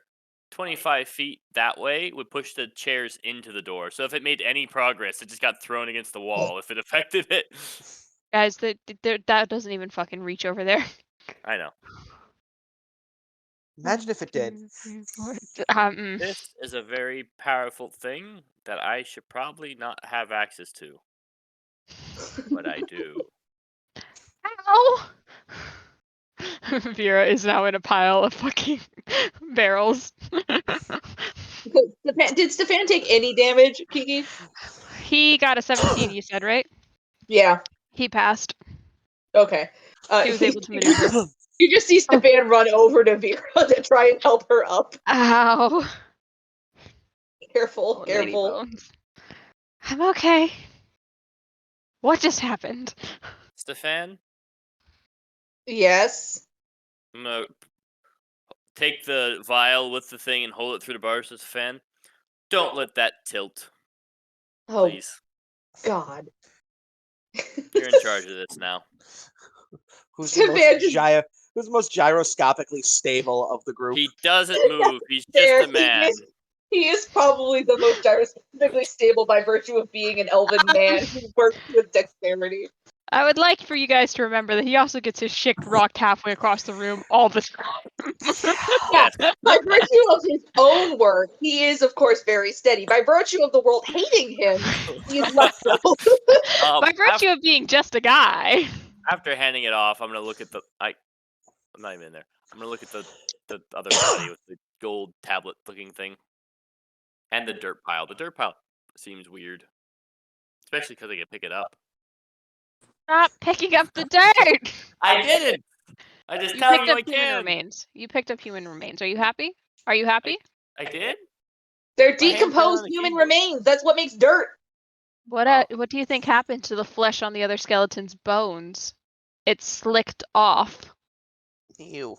25 feet that way would push the chairs into the door. So if it made any progress, it just got thrown against the wall if it affected it. Guys, that doesn't even fucking reach over there. I know. Imagine if it did. 1, 2, 3, 4. This is a very powerful thing that I should probably not have access to. But I do. Ow! Vera is now in a pile of fucking barrels. Did Stefan take any damage, Kiki? He got a 17, you said, right? Yeah. He passed. Okay. He was able to maneuver. You just see Stefan run over to Vera to try and help her up. Ow. Careful, Oh, lady careful. bones. I'm okay. What just happened? Stefan, Yes. I'm gonna take the vial with the thing and hold it through the bars, Stefan. Don't let that tilt, Oh please. God. You're in charge of this now. Who's the most Stefan just who's the most gyroscopically stable of the group? He doesn't move. He's there. just a man. He is probably the most gyroscopically stable by virtue of being an elven man who works with dexterity. I would like for you guys to remember that he also gets his shit rocked halfway across the room all the time. Yeah, Yes. by virtue of his own work, he is, of course, very steady. By virtue of the world hating him, he is less so. By virtue of being just a guy. After handing it off, I'm gonna look at the. I'm not even in there. I'm gonna look at the other body with the gold tablet-looking thing, and the dirt pile. The dirt pile seems weird, especially because I can pick it up. Stop picking up the dirt. I didn't. I just You telling picked you up I human can. remains. You picked up human remains. Are you happy? Are you happy? I did. They're My hand's decomposed on the human keyboard. remains. That's what makes dirt. What do you think happened to the flesh on the other skeleton's bones? It slicked off. Ew.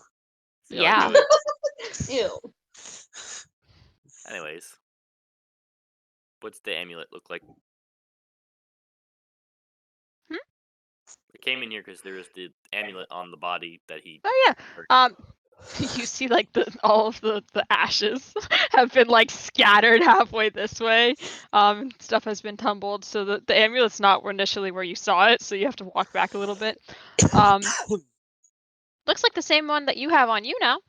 Feel like Yeah. it was- Ew. Anyways, what's the amulet look like? Hmm? I came in here because there was the amulet on the body that he. Oh yeah. You see like all of the ashes have been like scattered halfway this way. Stuff has been tumbled, so the amulet's not initially where you saw it, so you have to walk back a little bit. Looks like the same one that you have on you now.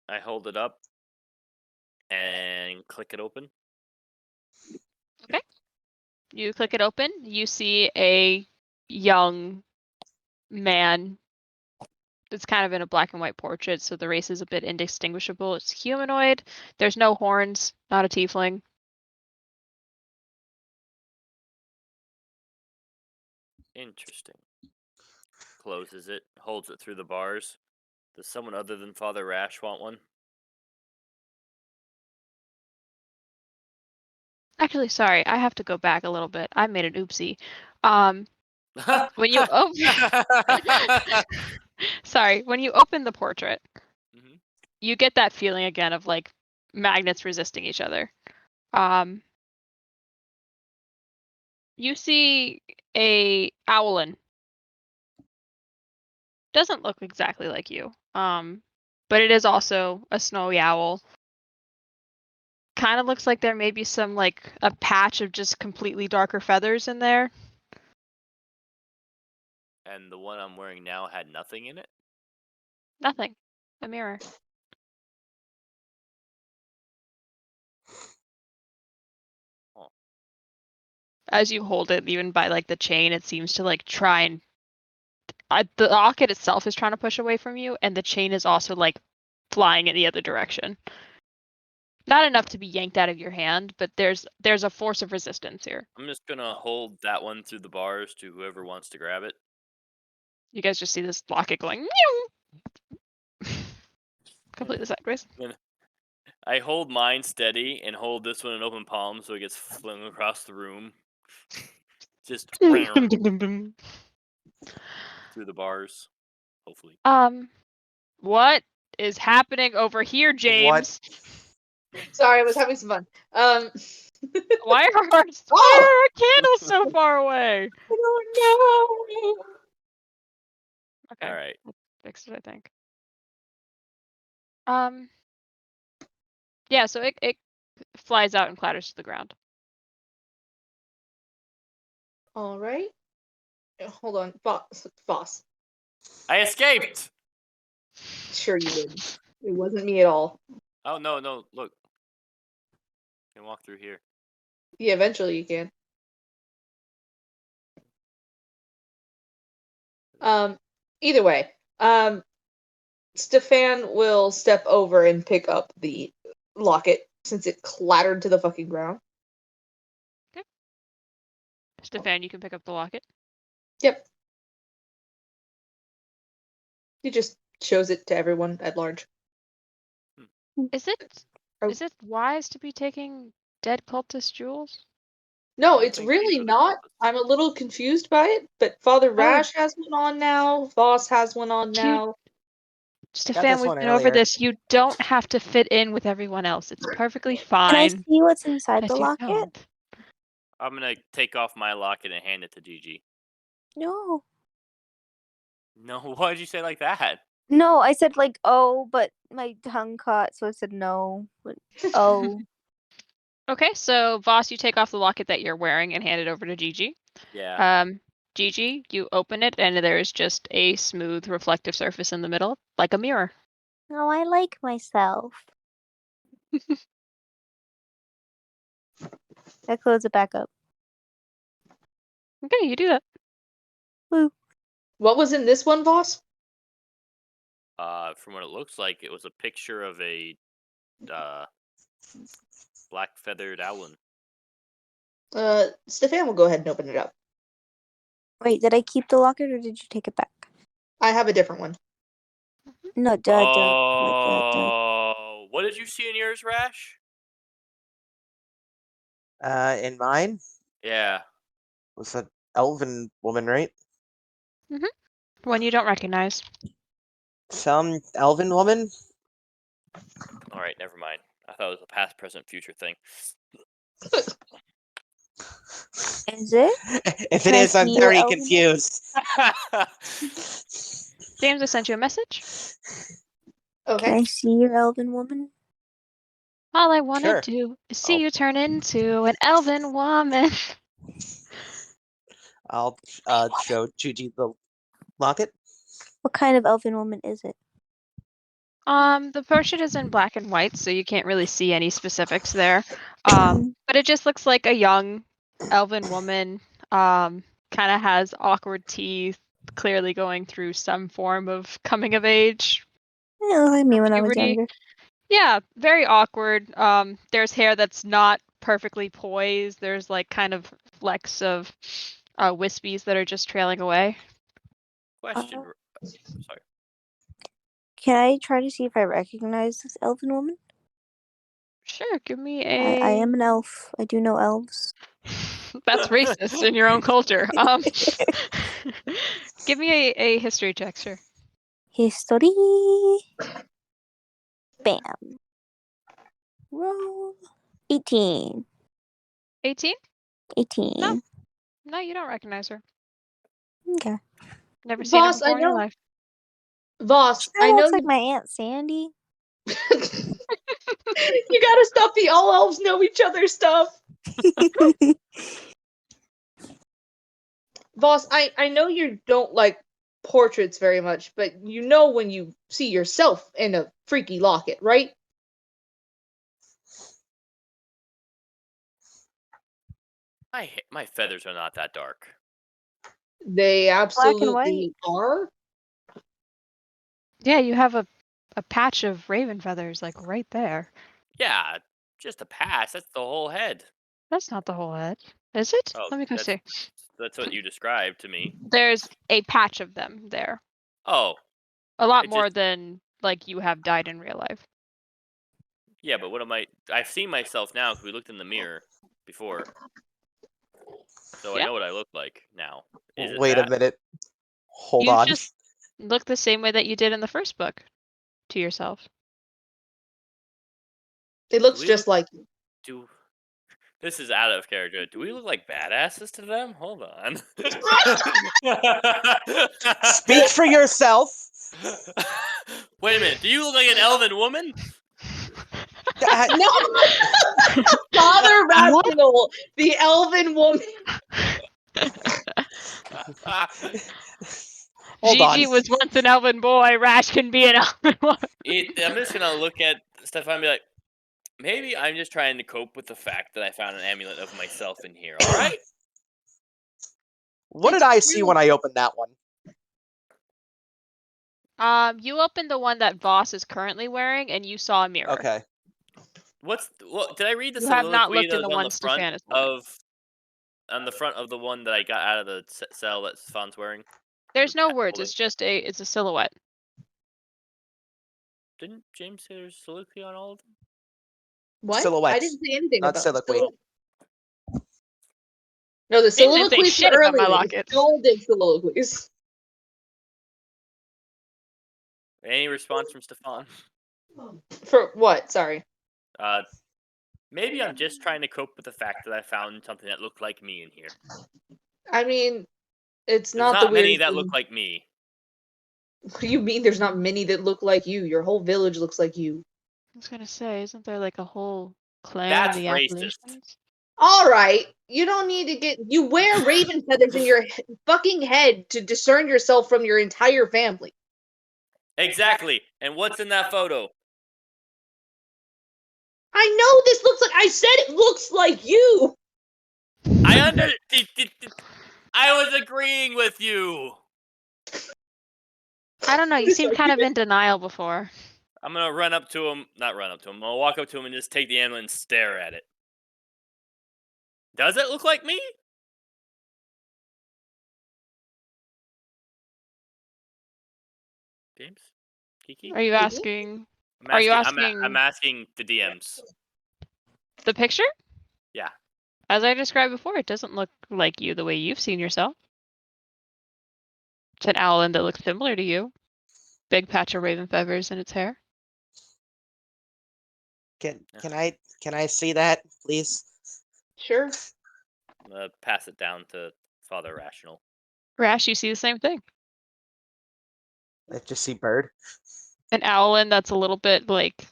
I hold it up and click it open. Okay. You click it open. You see a young man. It's kind of in a black and white portrait, so the race is a bit indistinguishable. It's humanoid. There's no horns, not a tiefling. Interesting. Closes it, holds it through the bars. Does someone other than Father Rash want one? Actually, sorry, I have to go back a little bit. I made an oopsie. When you sorry, when you open the portrait, Mhm. you get that feeling again of like magnets resisting each other. You see a owlin. Doesn't look exactly like you. But it is also a snowy owl. Kind of looks like there may be some like a patch of just completely darker feathers in there. And the one I'm wearing now had nothing in it? Nothing. A mirror. Oh. As you hold it, even by like the chain, it seems to like try and the locket itself is trying to push away from you, and the chain is also like flying in the other direction. Not enough to be yanked out of your hand, but there's a force of resistance here. I'm just gonna hold that one through the bars to whoever wants to grab it. You guys just see this locket going completely sideways. I hold mine steady and hold this one in open palm so it gets flung across the room. Just through the bars, hopefully. What is happening over here, James? Sorry, I was having some fun. Why are our candles so far away? I don't know. Okay. All right. Fixed it, I think. Yeah, so it flies out and clatters to the ground. All right. Hold on, boss. I escaped! Sure you didn't. It wasn't me at all. Oh, no, look. I can walk through here. Yeah, eventually you can. Either way, Stefan will step over and pick up the locket since it clattered to the fucking ground. Stefan, you can pick up the locket. Yep. He just shows it to everyone at large. Is it wise to be taking dead cultist jewels? No, don't it's think these really are the not. cultists. I'm a little confused by it, but Father Rash has one on now. Voss has one on now. Stefan, we've one been over earlier. this. You don't have to fit in with everyone else. It's perfectly Can I fine. see what's inside as the you locket? don't. I'm gonna take off my locket and hand it to Gigi. No. No, why did you say like that? No, I said like oh, but my tongue caught, so I said no. But oh. Okay, so Voss, you take off the locket that you're wearing and hand it over to Gigi. Yeah. Gigi, you open it and there's just a smooth reflective surface in the middle, like a mirror. No, I like myself. I close it back up. Okay, you do that. Woo. What was in this one, Voss? From what it looks like, it was a picture of a black feathered owl. Stefan will go ahead and open it up. Wait, did I keep the locket or did you take it back? I have a different one. No, Oh, what did you see in yours, Rash? In mine Yeah. was an elven woman, right? One you don't recognize. Some elven woman. All right, never mind. I thought it was a past, present, future thing. Is it? If it Can I is, I'm see your very elven- confused. James, I sent you a message. Okay. Can I see your elven woman? All I want to Sure. do is see Oh. you turn into an elven woman. I'll show Gigi the locket. What kind of elven woman is it? The portrait is in black and white, so you can't really see any specifics there. But it just looks like a young elven woman. Kind of has awkward teeth, clearly going through some form of coming of age. Yeah, like me when I was Puberty. younger. Yeah, very awkward. There's hair that's not perfectly poised. There's like kind of flecks of wispies that are just trailing away. Question. Sorry. Can I try to see if I recognize this elven woman? Sure, give me I a. am an elf. I do know elves. That's racist in your own culture. Give me a history check, sure. History. Bam. Roll. 18. 18? 18. No, you don't recognize her. Okay. Never seen her Voss, before in your life. Voss, That I know looks like my Aunt Sandy. you gotta stop the all elves know each other stuff. Voss, I know you don't like portraits very much, but you know when you see yourself in a freaky locket, right? My feathers are not that dark. They Black and absolutely are. Yeah, you have a patch of raven feathers, like right there. Yeah, just a patch. That's the whole head. That's not the whole head. Is it? Oh, Let me go that's see. That's what you described to me. There's a patch of them there. Oh, A lot It more just- than like you have died in real life. yeah, but what am I? I've seen myself now because we looked in the mirror before, so I Yeah. know what I look like now. Is it Wait a that? minute. Hold You on. just look the same way that you did in the first book to yourself. It looks we just look- like you. Do this is out of character. Do we look like badasses to them? Hold on. Speak for yourself. Wait a minute. Do you look like an elven woman? No! Father Rational, the elven woman. Hold on. Gigi was once an elven boy. Rash can be an elven woman. I'm just gonna look at Stefan and be like, maybe I'm just trying to cope with the fact that I found an amulet of myself in here. All right. What did It's I see real- when I opened that one? You opened the one that Voss is currently wearing, and you saw a mirror. Okay. Did I read the You have not soliloquy looked that in the was on one the front Stefan is wearing. on the front of the one that I got out of the cell that Stefan's wearing? There's no Pat words. holding. It's just it's a silhouette. Didn't James say there's soliloquy on all of them? What? I Silhouettes, didn't say anything not about soliloquy. No, the James didn't say soliloquies shit were about my earlier. lockets. Joel did soliloquies. Any response from Stefan? For what? Sorry. Maybe I'm just trying to cope with the fact that I found something that looked like me in here. I mean, it's There's not the many weirdest that thing. look like me. What do you mean there's not many that look like you? Your whole village looks like you. I was gonna say, isn't there like a whole clan That's of the racist. Appalachians? All right. You don't need to get. You wear raven feathers in your fucking head to discern yourself from your entire family. Exactly. And what's in that photo? I know this looks like. I said it looks like you. I was agreeing with you. I don't know. You seemed kind of in denial before. I'm gonna run up to him. Not run up to him. I'm gonna walk up to him and just take the amulet and stare at it. Does it look like me? James? Kiki? Are you Maybe. asking I'm are you asking, asking- I'm asking the DMs. the picture? Yeah. As I described before, it doesn't look like you the way you've seen yourself. It's an owlin that looks similar to you. Big patch of raven feathers in its hair. Can I see that, please? Sure. I'm gonna pass it down to Father Rational. Rash, you see the same thing. I just see bird. An owlin that's a little bit like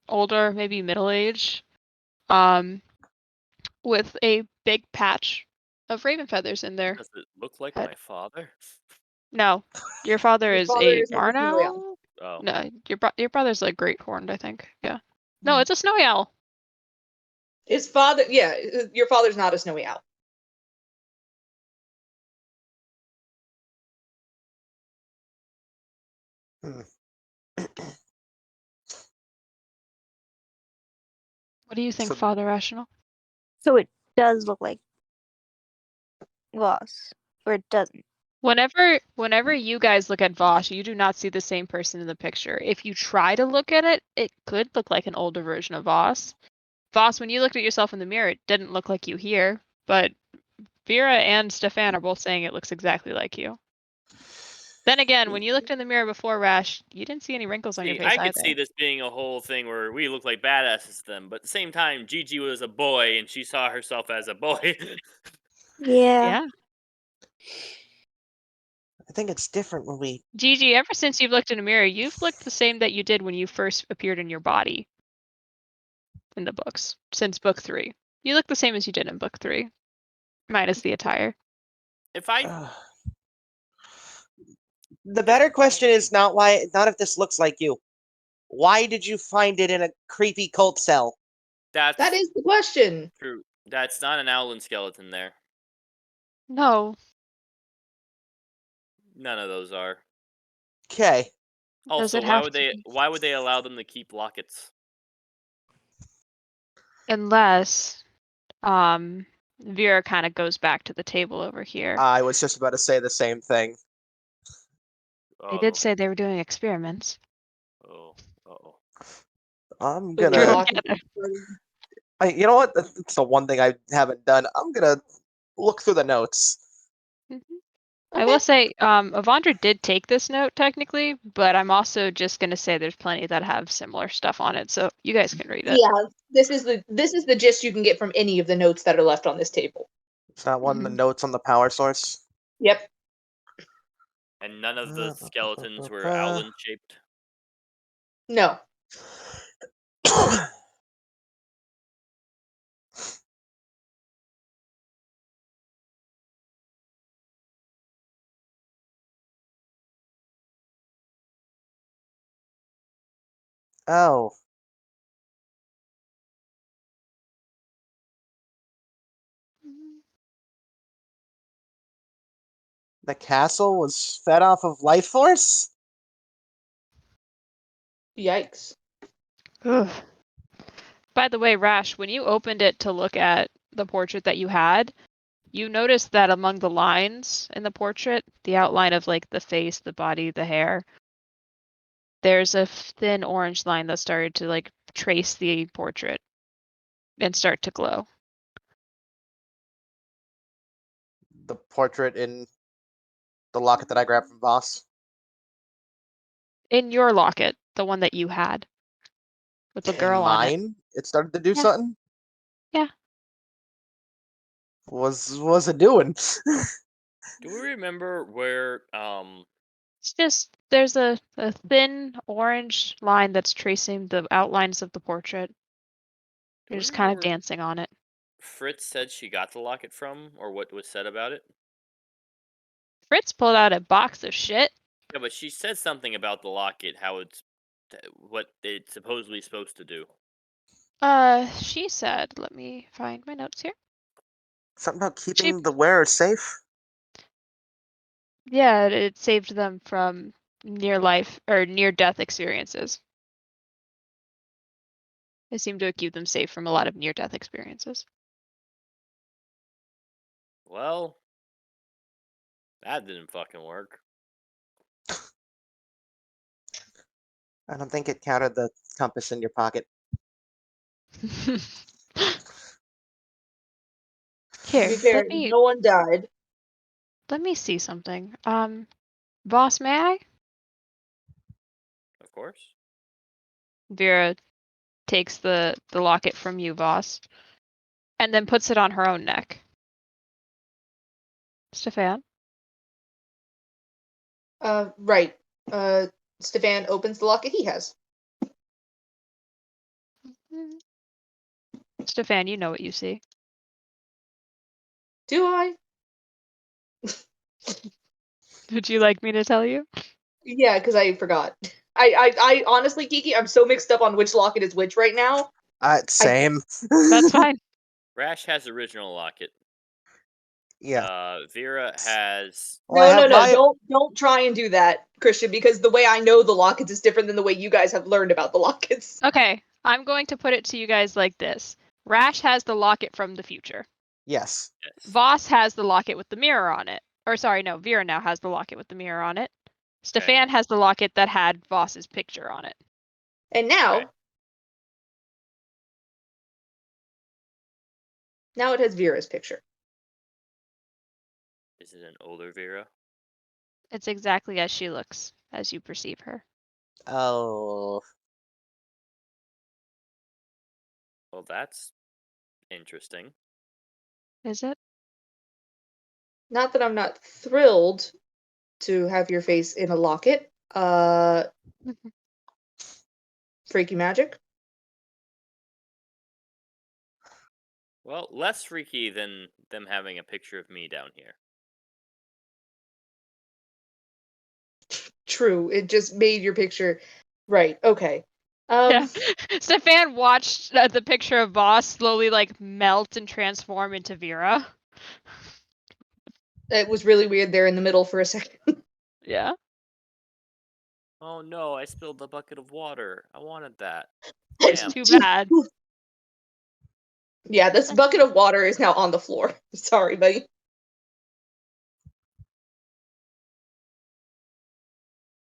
older, maybe middle age, with a big patch of raven feathers in there. Does it look like Head. my father? No, your father Your is father a is like a barn snowy owl. Oh. No, your brother's like great horned, I think. Yeah. No, it's a snowy owl. His father. Yeah, your father's not a snowy owl. What do you think, So- Father Rational? So it does look like Voss, or it doesn't. Whenever you guys look at Vosh, you do not see the same person in the picture. If you try to look at it, it could look like an older version of Voss. Voss, when you looked at yourself in the mirror, it didn't look like you here, but Vera and Stefan are both saying it looks exactly like you. Then again, when you looked in the mirror before Rash, you didn't see any wrinkles on your See, face I could either. see this being a whole thing where we look like badasses to them, but at the same time, Gigi was a boy and she saw herself as a boy. Yeah. I think it's different when we. Gigi, ever since you've looked in a mirror, you've looked the same that you did when you first appeared in your body in the books, since book 3. You look the same as you did in book 3, minus the attire. If I The better question is not if this looks like you. Why did you find it in a creepy cult cell? That is the question. true. That's not an owlin skeleton there. No. None of those are. Okay. Also, it why have would to they be? why would they allow them to keep lockets? Unless Vera kind of goes back to the table over here. I was just about to say the same thing. They did say they were doing experiments. Oh. Uh-oh. I'm With You're your gonna. locket. You know what? That's the one thing I haven't done. I'm gonna look through the notes. I will say, Avandra did take this note technically, but I'm also just gonna say there's plenty that have similar stuff on it, so you guys can read it. Yeah, this is the gist you can get from any of the notes that are left on this table. It's not one of the notes on the power source. Yep. And none of the skeletons were owlin shaped. No. Oh. The castle was fed off of life force? Yikes. Ugh. By the way, Rash, when you opened it to look at the portrait that you had, you noticed that among the lines in the portrait, the outline of like the face, the body, the hair, there's a thin orange line that started to like trace the portrait and start to glow. The portrait in the locket that I grabbed from Voss? In your locket, the one that you had with the In girl on it. mine? It started to do Yeah. something? Yeah. Was it doing? Do we remember where It's just there's a thin orange line that's tracing the outlines of the portrait. You're just kind of dancing on it. Fritz said she got the locket from, or what was said about it? Fritz pulled out a box of shit. Yeah, but she said something about the locket, how it's what it's supposedly supposed to do. She said, let me find my notes here. Something about keeping the wearer safe? Yeah, it saved them from near life or near death experiences. It seemed to keep them safe from a lot of near death experiences. Well, that didn't fucking work. I don't think it counted the compass in your pocket. Here, To be fair, no one died. let me see something. Boss, may I? Of course. Vera takes the locket from you, Voss, and then puts it on her own neck. Stefan? Right. Stefan opens the locket he has. Stefan, you know what you see. Do I? Would you like me to tell you? Yeah, because I forgot. I honestly, Kiki, I'm so mixed up on which locket is which right now. Same. That's fine. Rash has original locket. Yeah. Vera has. Well, No. Don't try and do that, Christian, because the way I know the lockets is different than the way you guys have learned about the lockets. Okay, I'm going to put it to you guys like this. Rash has the locket from the future. Yes. Voss has the locket with the mirror on it. Or sorry, no, Vera now has the locket with the mirror on it. Stefan has the locket that had Voss's picture on it. And now, now it has Vera's picture. Is it an older Vera? It's exactly as she looks, as you perceive her. Oh. Well, that's interesting. Is it? Not that I'm not thrilled to have your face in a locket. Freaky magic. Well, less freaky than them having a picture of me down here. True. It just made your picture right. Okay. Yeah. Stefan watched the picture of Voss slowly like melt and transform into Vera. It was really weird there in the middle for a second. Yeah. Oh no, I spilled the bucket of water. I wanted that. It's Damn. too bad. Yeah, this bucket of water is now on the floor. Sorry, buddy.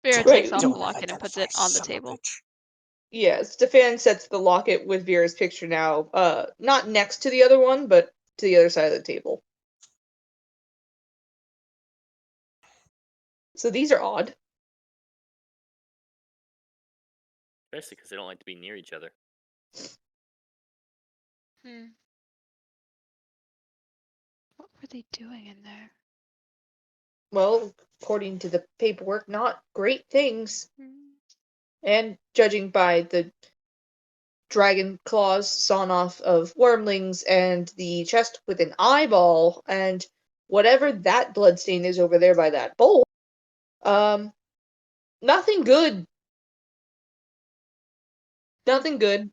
Vera Great. takes off the Don't locket and puts it identify, on the son of a table. bitch. Yeah, Stefan sets the locket with Vera's picture now, not next to the other one, but to the other side of the table. So these are odd. Especially because they don't like to be near each other. What were they doing in there? Well, according to the paperwork, not great things. And judging by the dragon claws sawn off of wormlings and the chest with an eyeball and whatever that bloodstain is over there by that bowl, nothing good. Nothing good.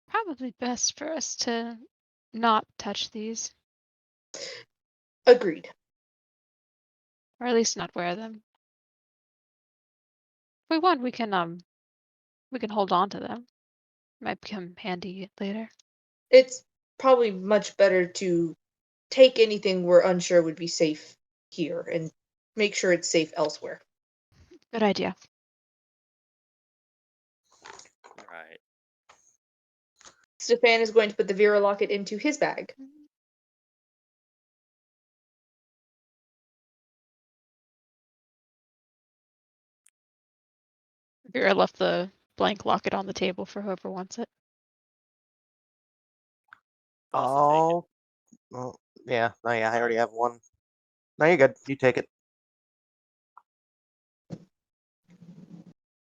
Probably best for us to not touch these, Agreed. or at least not wear them. If we want, we can hold on to them. Might become handy later. It's probably much better to take anything we're unsure would be safe here and make sure it's safe elsewhere. Good idea. All right. Stefan is going to put the Vera locket into his bag. Vera left the blank locket on the table for whoever wants it. Also take it. Well, yeah. Oh, yeah, I already have one. No, you're good. You take it.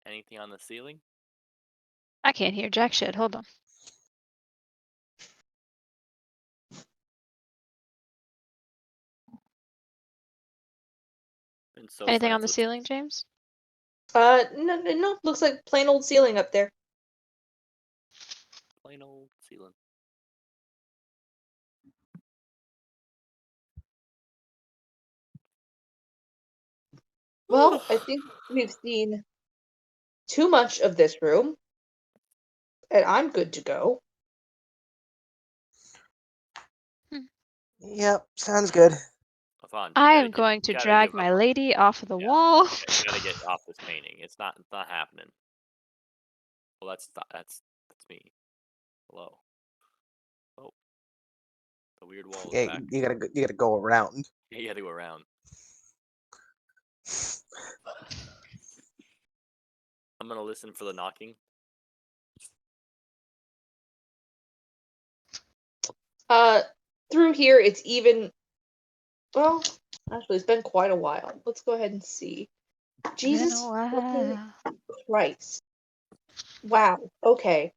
Anything on the ceiling? I can't hear jack shit. Hold on. Been so Anything friends on the with- ceiling, James? No, looks like plain old ceiling up there. Plain old ceiling. Well, I think we've seen too much of this room, and I'm good to go. Yep, sounds good. Avandra, I you am going to gotta drag give my up. lady off of the Yeah. wall. You gotta get off this painting. It's not happening. Well, that's me. Hello. Oh, the weird wall is Yeah, back. you gotta go around. Yeah, you gotta go around. I'm gonna listen for the knocking. Through here, it's even. Well, actually, it's been quite a while. Let's go ahead and see. Jesus fucking Christ! Wow. Okay.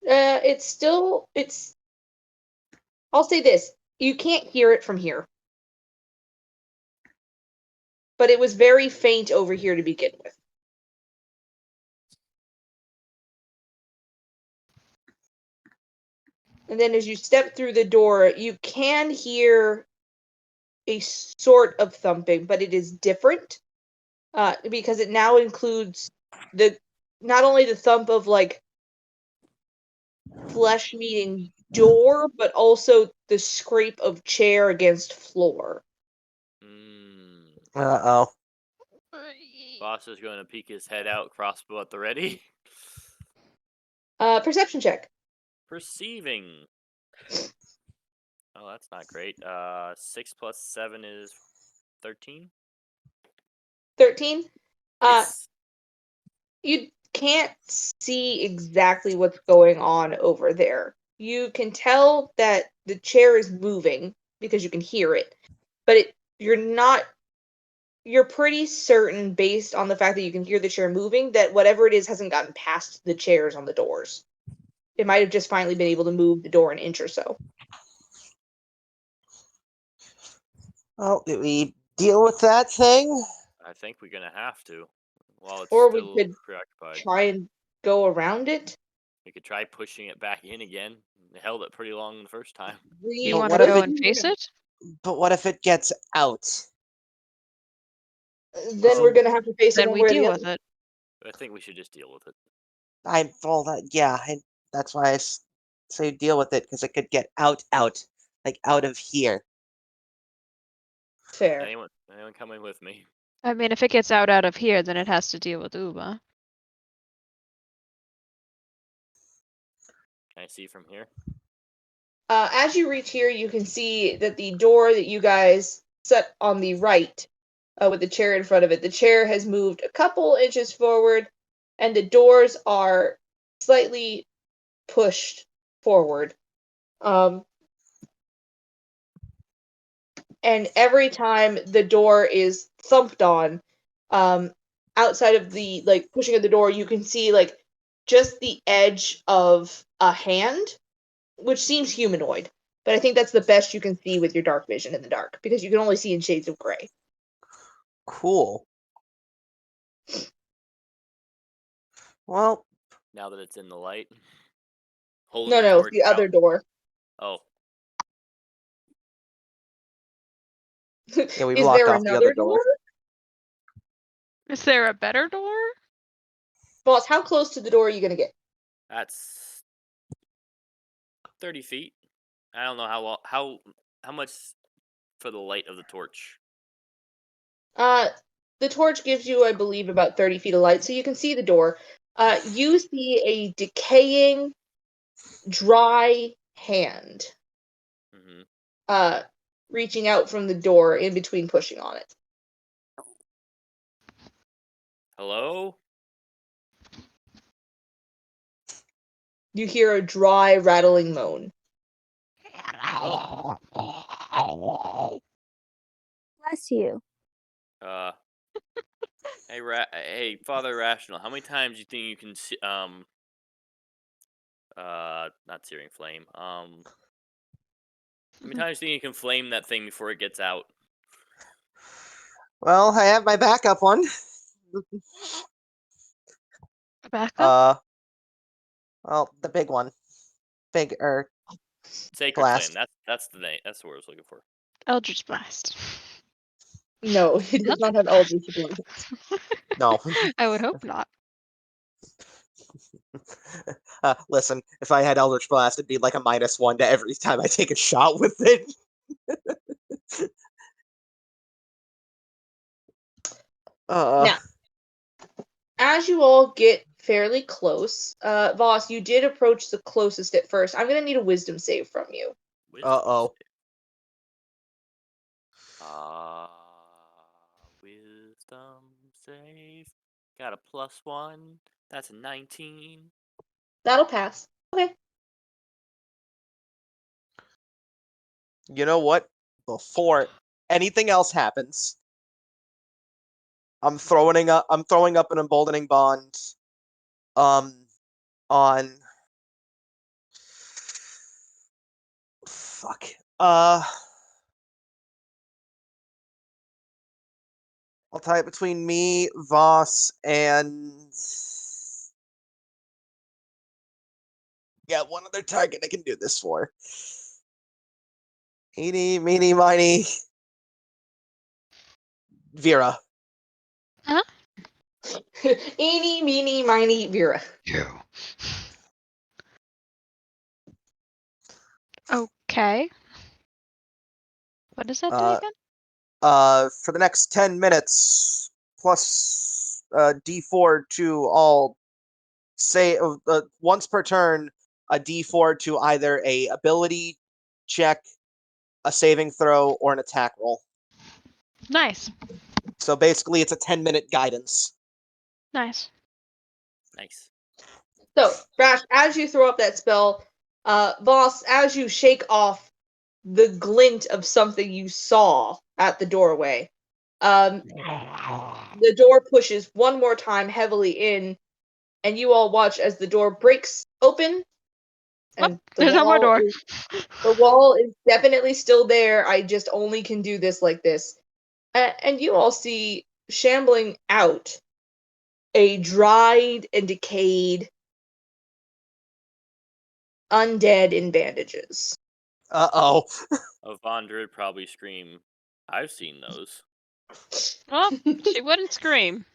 It's. I'll say this: you can't hear it from here, but it was very faint over here to begin with. And then as you step through the door, you can hear a sort of thumping, but it is different because it now includes not only the thump of like flesh meeting door, but also the scrape of chair against floor. Uh-oh. Boss is going to peek his head out, crossbow at the ready. Perception check. Perceiving. Oh, that's not great. 6 plus 7 is 13. 13. Yes. You can't see exactly what's going on over there. You can tell that the chair is moving because you can hear it, but you're pretty certain based on the fact that you can hear the chair moving that whatever it is hasn't gotten past the chairs on the doors. It might have just finally been able to move the door an inch or so. Well, do we deal with that thing? I think we're gonna have to. While it's Or we still could preoccupied. try and go around it. We could try pushing it back in again. It held it pretty long the first time. You But want what to if go it- and face it? But what if it gets out? Then we're gonna have to face it Then one we way or deal the with other. it. I think we should just deal with it. that's why I say deal with it, because it could get out, like out of here. Fair. Anyone coming with me? I mean, if it gets out of here, then it has to deal with Uba. Can I see from here? As you reach here, you can see that the door that you guys set on the right, with the chair in front of it, the chair has moved a couple inches forward, and the doors are slightly pushed forward. And every time the door is thumped on, outside of the pushing of the door, you can see just the edge of a hand, which seems humanoid. But I think that's the best you can see with your dark vision in the dark, because you can only see in shades of gray. Cool. Well, now that it's in the light, holding No, the no, torch the other out. door. Oh. Yeah, we've Is locked there off the another other door. Is there a better door? Boss, how close to the door are you gonna get? That's 30 feet. I don't know how much for the light of the torch. The torch gives you, I believe, about 30 feet of light, so you can see the door. You see a decaying, dry hand. Mm-hmm. Reaching out from the door in between pushing on it. Hello? You hear a dry, rattling moan. Bless you. Hey, Father Rational, how many times do you think you can see, not searing flame, how many times do you think you can flame that thing before it gets out? Well, I have my backup one. Backup? Well, the big one. Sacred Blast. Flame. That's the name. That's what I was looking for. Eldritch Blast. No, he does not have Eldritch Blast. No. I would hope not. Listen, if I had Eldritch Blast, it'd be like a -1 to every time I take a shot with it. Now, as you all get fairly close, Voss, you did approach the closest at first. I'm gonna need a wisdom save from you. Uh-oh. Wisdom save. Got a +1. That's a 19. That'll pass. Okay. You know what? Before anything else happens, I'm throwing up an emboldening bond on fuck. I'll tie it between me, Voss, and one other target I can do this for. Eeny, meeny, miny, Vera. Huh? Eeny, meeny, miny, Vera. Okay. What does that do again? For the next 10 minutes, plus D4 to all, say, once per turn, a D4 to either a ability check, a saving throw, or an attack roll. Nice. So basically, it's a 10-minute guidance. Nice. So, Rash, as you throw up that spell, Voss, as you shake off the glint of something you saw at the doorway, the door pushes one more time heavily in, and you all watch as the door breaks open. And there's no more door. The wall is definitely still there. I just only can do this like this. And you all see shambling out a dried and decayed undead in bandages. Uh-oh. Avandra would probably scream, I've seen those. Well, she wouldn't scream.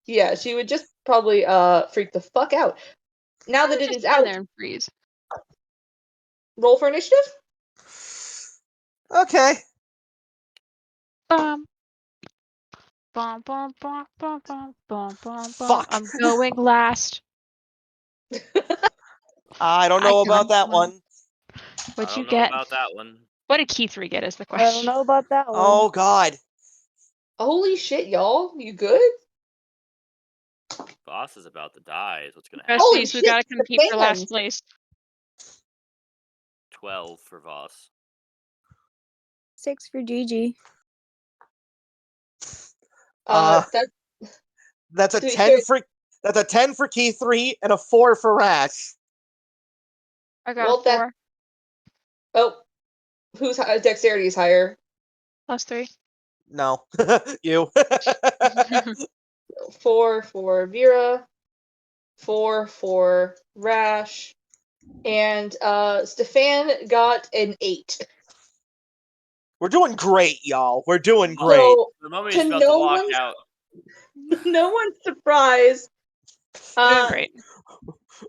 Yeah, she would just probably freak the fuck out. Now that it Just is stand out, there and freeze. roll for initiative. Okay. Bum. Bum, bum, bum, bum, bum, bum, bum, bum. Fuck. I'm going last. I don't I know got about that one. one. What'd I you don't know get? about that one. What did Key3 get is the I don't question. know about that one. Oh God. Holy shit, y'all! You good? Boss is about to die. Is what's gonna Best happen. Holy piece, we shit, gotta the compete for last fans. place. 12 for Voss. 6 for Gigi. That's a to be 10 fair, for that's a 10 for Key3 and a 4 for Rash. I got well, a 4 oh, whose dexterity is higher? +3. No. You. 4 for Vera, 4 for Rash, and Stefan got an 8. We're doing great, y'all. We're doing Well, great. So, The moment to he's about to no walk one's out. no one's surprise, We're doing great.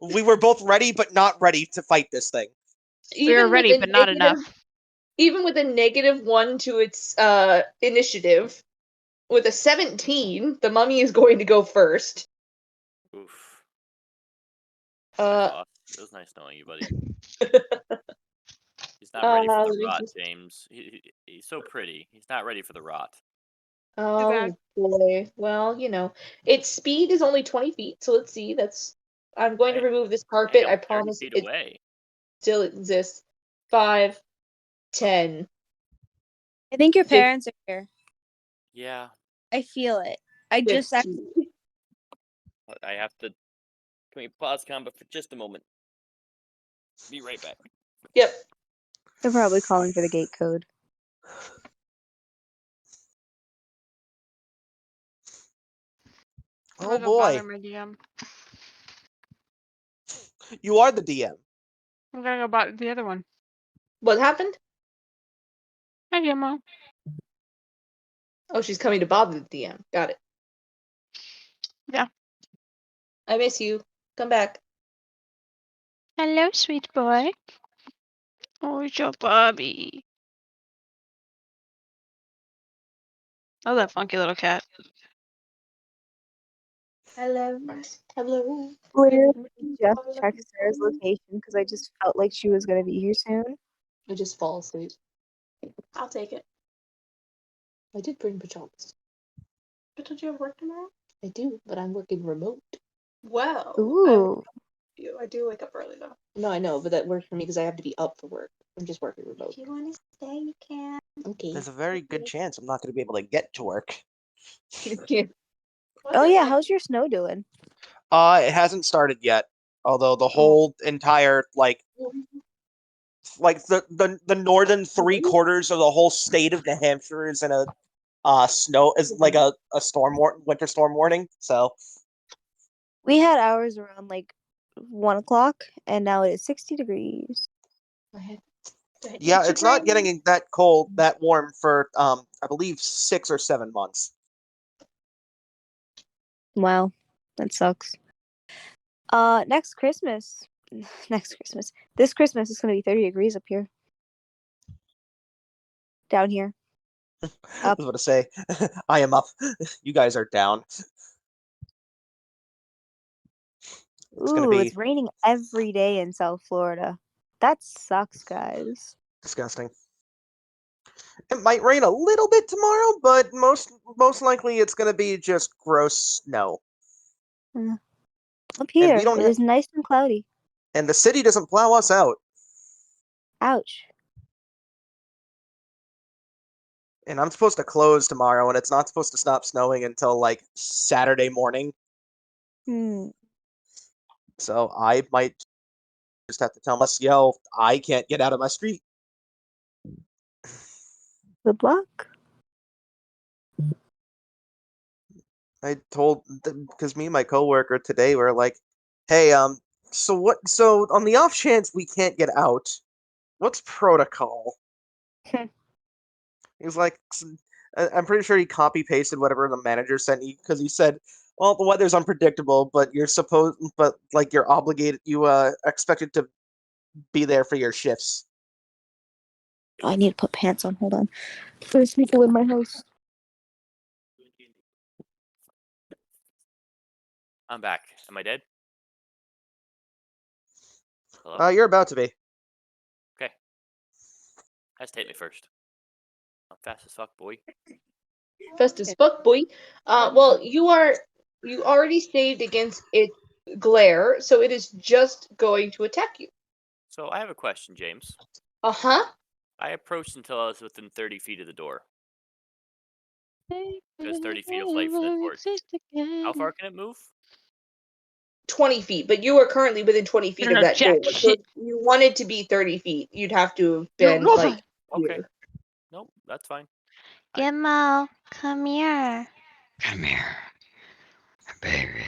We were both ready, but not ready to fight this thing. We were even with ready, a but not enough. even with a -1 to its initiative, with a 17, the mummy is going to go first. Oof. Uh, Voss. It was nice knowing you, buddy. He's not ready for let the me rot, just- James. He's so pretty. He's not ready for the rot. oh bad. boy. Well, its speed is only 20 feet, so let's see. I'm going to Hey, remove this Hey, carpet. I I'm 30 promise feet it away. still exists. 5, 10. I think your Fif- parents are here. Yeah, I feel it. I just 15. but I have to. Can we pause combat for just a moment? Be right back. Yep. they're probably calling for the gate code. I'm Oh gonna go bother boy. my DM. You are the DM. I'm gonna go bother the other one. What happened? Hi, Demo. Oh, she's coming to bother the DM. Got it. Yeah. I miss you. Come back. Hello, sweet boy. Oh, it's your Bobby. Oh, that funky little cat. Hello. Hello. Literally just checked Sarah's location because I just felt like she was gonna be here soon. I just fall asleep. I'll take it. I did bring pajamas. But don't you have work tomorrow? I do, but I'm working remote. Well, Ooh. I do wake up early though. No, I know, but that works for me because I have to be up for work. I'm just working remote. If you want to stay, you can. Okay. There's a very good chance I'm not going to be able to get to work. Oh yeah, how's your snow doing? It hasn't started yet. Although the whole entire like the northern 3/4 of the whole state of New Hampshire is in a snow is like a winter storm warning. So We had ours around like 1 o'clock, and now it is 60 degrees. yeah, it's not getting that cold, that warm for I believe 6 or 7 months. Wow, that sucks. Next Christmas. This Christmas is gonna be 30 degrees up here. Down here. I was about to say, I am up. You guys are down. It's gonna Ooh, be it's raining every day in South Florida. That sucks, guys. disgusting. It might rain a little bit tomorrow, but most likely it's gonna be just gross snow. Up here, we don't it is nice and cloudy. And the city doesn't plow us out. Ouch. And I'm supposed to close tomorrow, and it's not supposed to stop snowing until like Saturday morning. So I might just have to tell us, yo, I can't get out of my street. Good luck. I told because me and my coworker today were like, hey, so on the off chance we can't get out, what's protocol? He was like, I'm pretty sure he copy pasted whatever the manager sent you because he said, Well, the weather's unpredictable, but you're obligated. You expected to be there for your shifts. Oh, I need to put pants on. Hold on. There's people in my house. I'm back. Am I dead? Hello? You're about to be. Okay. Has to hit me first. I'm fast as fuck, boy. Fast as fuck, boy. Well, you already saved against its glare, so it is just going to attack you. So I have a question, James. Uh-huh. I approached until I was within 30 feet of the door. There's 30 feet of flight from the torch. How far can it move? 20 feet, but you are currently within 20 feet of No, that jack door. So shit. if you wanted to be 30 feet, you'd have to have You're been, Nova. like, Okay. here. Nope, that's fine. Gimmo, come here. Come here, baby.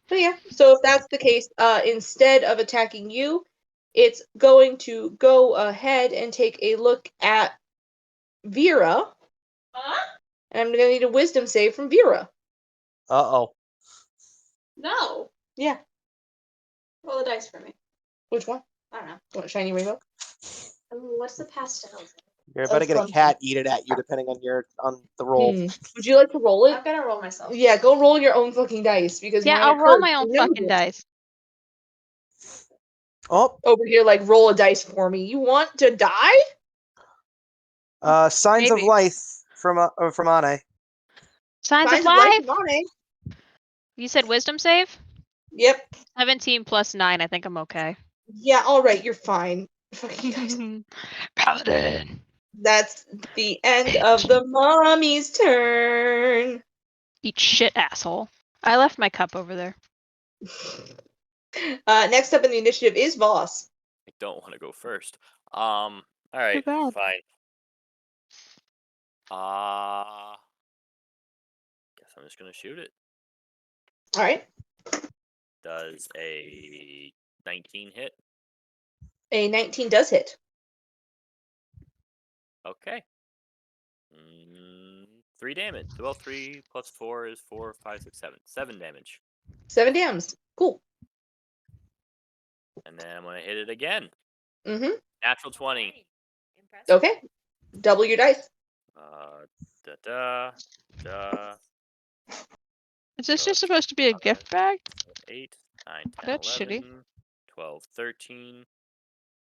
So yeah, so if that's the case, instead of attacking you, it's going to go ahead and take a look at Vera. And I'm gonna need a wisdom save from Vera. Uh-oh. No. Yeah. Roll a dice for me. Which one? I don't know. What, shiny rainbow? What's the pastel? You're about to get a clumsy. cat eat it at you, depending on the roll. Would you like to roll it? I'm gonna roll myself. Yeah, go roll your own fucking dice because Yeah, mine I'll are roll cursed. my own You know fucking this. dice. Oh, Over here, like roll a dice for me. You want to die? signs of Maybe. life from Ane. Signs of Signs of life, life. Monte. You said wisdom save? Yep. 17 plus 9. I think I'm okay. Yeah. All right. You're fine. Fucking dice. Paladin. That's the end of the mommy's turn. Eat shit, asshole. I left my cup over there. Next up in the initiative is Voss. I don't want to go first. All right, bad. fine. Guess I'm just gonna shoot it. All right. Does a 19 hit? A 19 does hit. Okay. 3 damage. Well, 3 plus 4 is 4, 5, 6, 7. 7 damage. 7 damage. Cool. And then I'm gonna hit it again. Mm-hmm. Natural 20. Okay. Double your dice. Da da da. Is this just supposed to be a gift bag? 8, 9, 10, That's 11, shitty. 12, 13,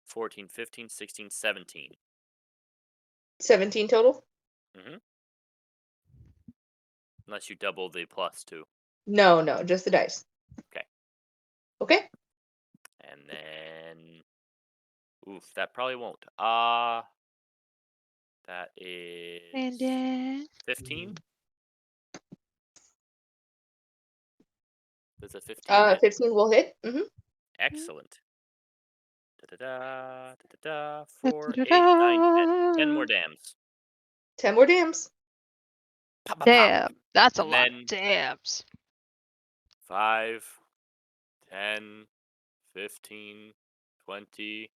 14, 15, 16, 17. 17 total? Unless you double the plus 2. No, just the dice. Okay. Okay. And then... Oof, that probably won't. That is... And then 15? Does a 15 hit? 15 will hit. Mm-hmm. Excellent. Da-da-da, da-da-da, 4, 8, 9, 10. 10 more dams. 10 more dams. Pop, pop, pop. damn, that's a And lot then- of dams. 5, 10, 15, 20,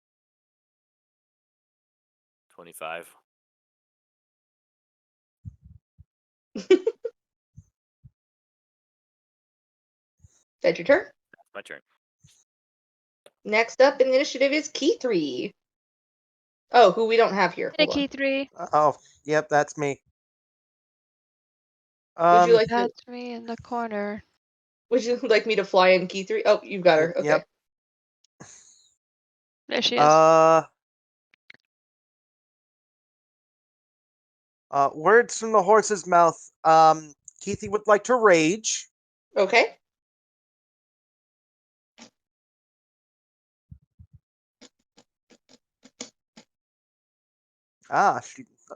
25. That's your turn. That's my turn. Next up in the initiative is Key 3. Oh, who we don't have here. Hey, Hold key on. 3. Oh, yep, that's me. Would you like to? That's me in the corner. Would you like me to fly in Key 3? Oh, you've got her. Okay. Yep. There she is. Words from the horse's mouth. Keithy would like to rage. Okay.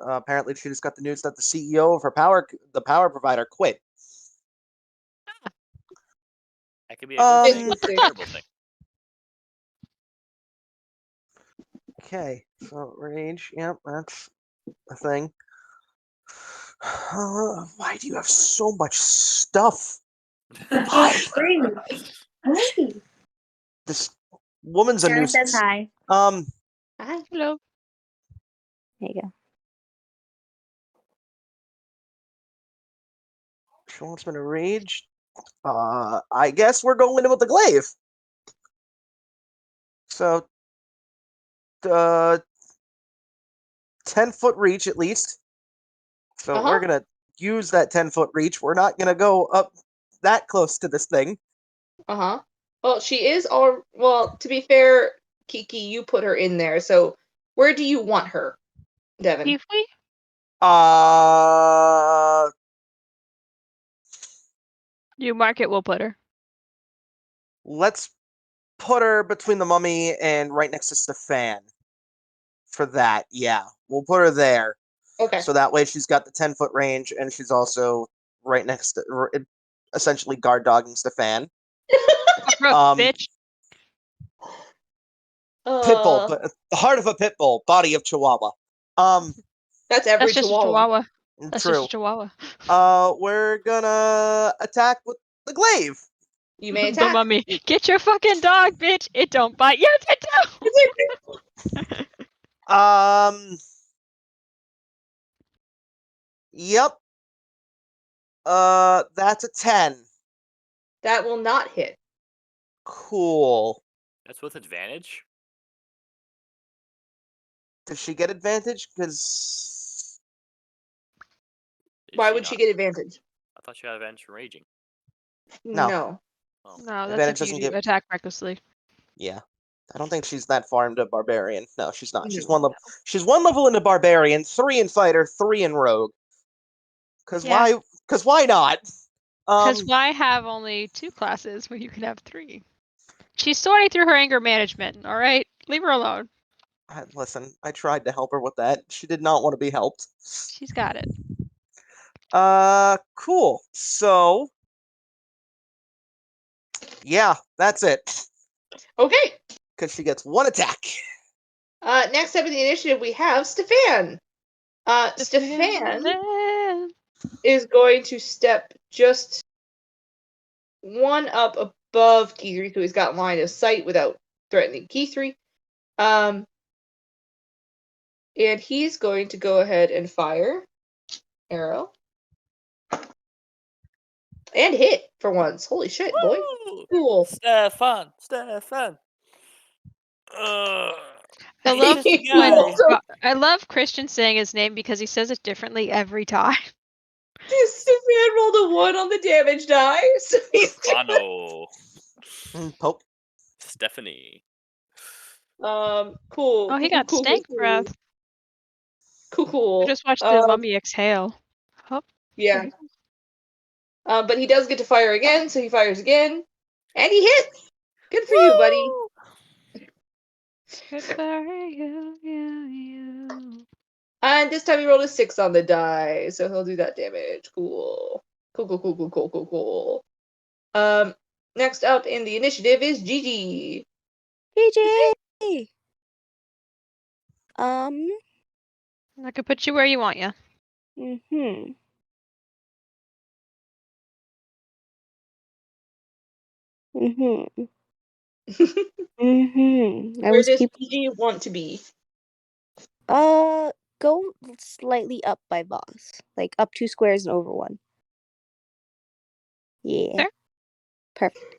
Apparently she just got the news that the CEO of the power provider, quit. That could be a good thing or a Interesting. terrible thing. Okay, so rage. Yep, that's a thing. Why do you have so much stuff? Why? Hey, This woman's a Sarah nuisance. says hi. Hi. Hello. There you go. She wants me to rage. I guess we're going in with the glaive. So, 10-foot reach at least. So we're Uh-huh. gonna use that 10-foot reach. We're not gonna go up that close to this thing. Uh-huh. Well, she is all well, to be fair, Kiki, you put her in there, so where do you want her, Devin? If we Uh, you mark it, we'll put her. let's put her between the mummy and right next to Stefan. For that, yeah, we'll put her there. Okay. So that way she's got the 10-foot range, and she's also right next to, essentially guard dogging Stefan. Bitch. Pitbull, the heart of a pitbull, body of Chihuahua. That's every That's just a chihuahua. chihuahua. That's True. just a chihuahua. We're gonna attack with the glaive. You may The attack. mummy. Get your fucking dog, bitch. It don't bite. Yes, it don't. Yep. That's a 10. That will not hit. Cool. That's with advantage? Does she get advantage? Because Why would she get advantage? I thought she had advantage from raging. No. Oh. No, Advantage that's if doesn't you give- attack recklessly. yeah, I don't think she's that far into barbarian. No, she's not. She's No. one level. She's 1 level into barbarian, 3 in fighter, 3 in rogue. Because Yeah. why? Because why not? Because why have only 2 classes when you can have 3? She's sorting through her anger management, alright? Leave her alone. Listen, I tried to help her with that. She did not want to be helped. She's got it. Cool. So, yeah, that's it. Okay. Because she gets 1 attack. Next up in the initiative, we have Stefan. Stefan is going to step just 1 up above Key 3, so he's got line of sight without threatening Key 3. And he's going to go ahead and fire arrow. And hit for once. Holy shit, boy. Woo! Cool. Stefan. I love Just a when guy. I love Christian saying his name because he says it differently every time. Stefan rolled a 1 on the damage die, so he's Fano. Poke. Stephanie. cool. Oh, he got stank breath. Cool. Just watch the mummy exhale. Oh. Yeah. But he does get to fire again, so he fires again. And he hits! Good for you, buddy. Good for you. And this time he rolled a 6 on the die, so he'll do that damage. Cool. Cool. Next up in the initiative is Gigi. PJ. I could put you where you want, yeah. Mhm. Mhm. Mhm. Where does Gigi want to be? Go slightly up by boss, like up 2 squares and over 1. Yeah. There. Perfect.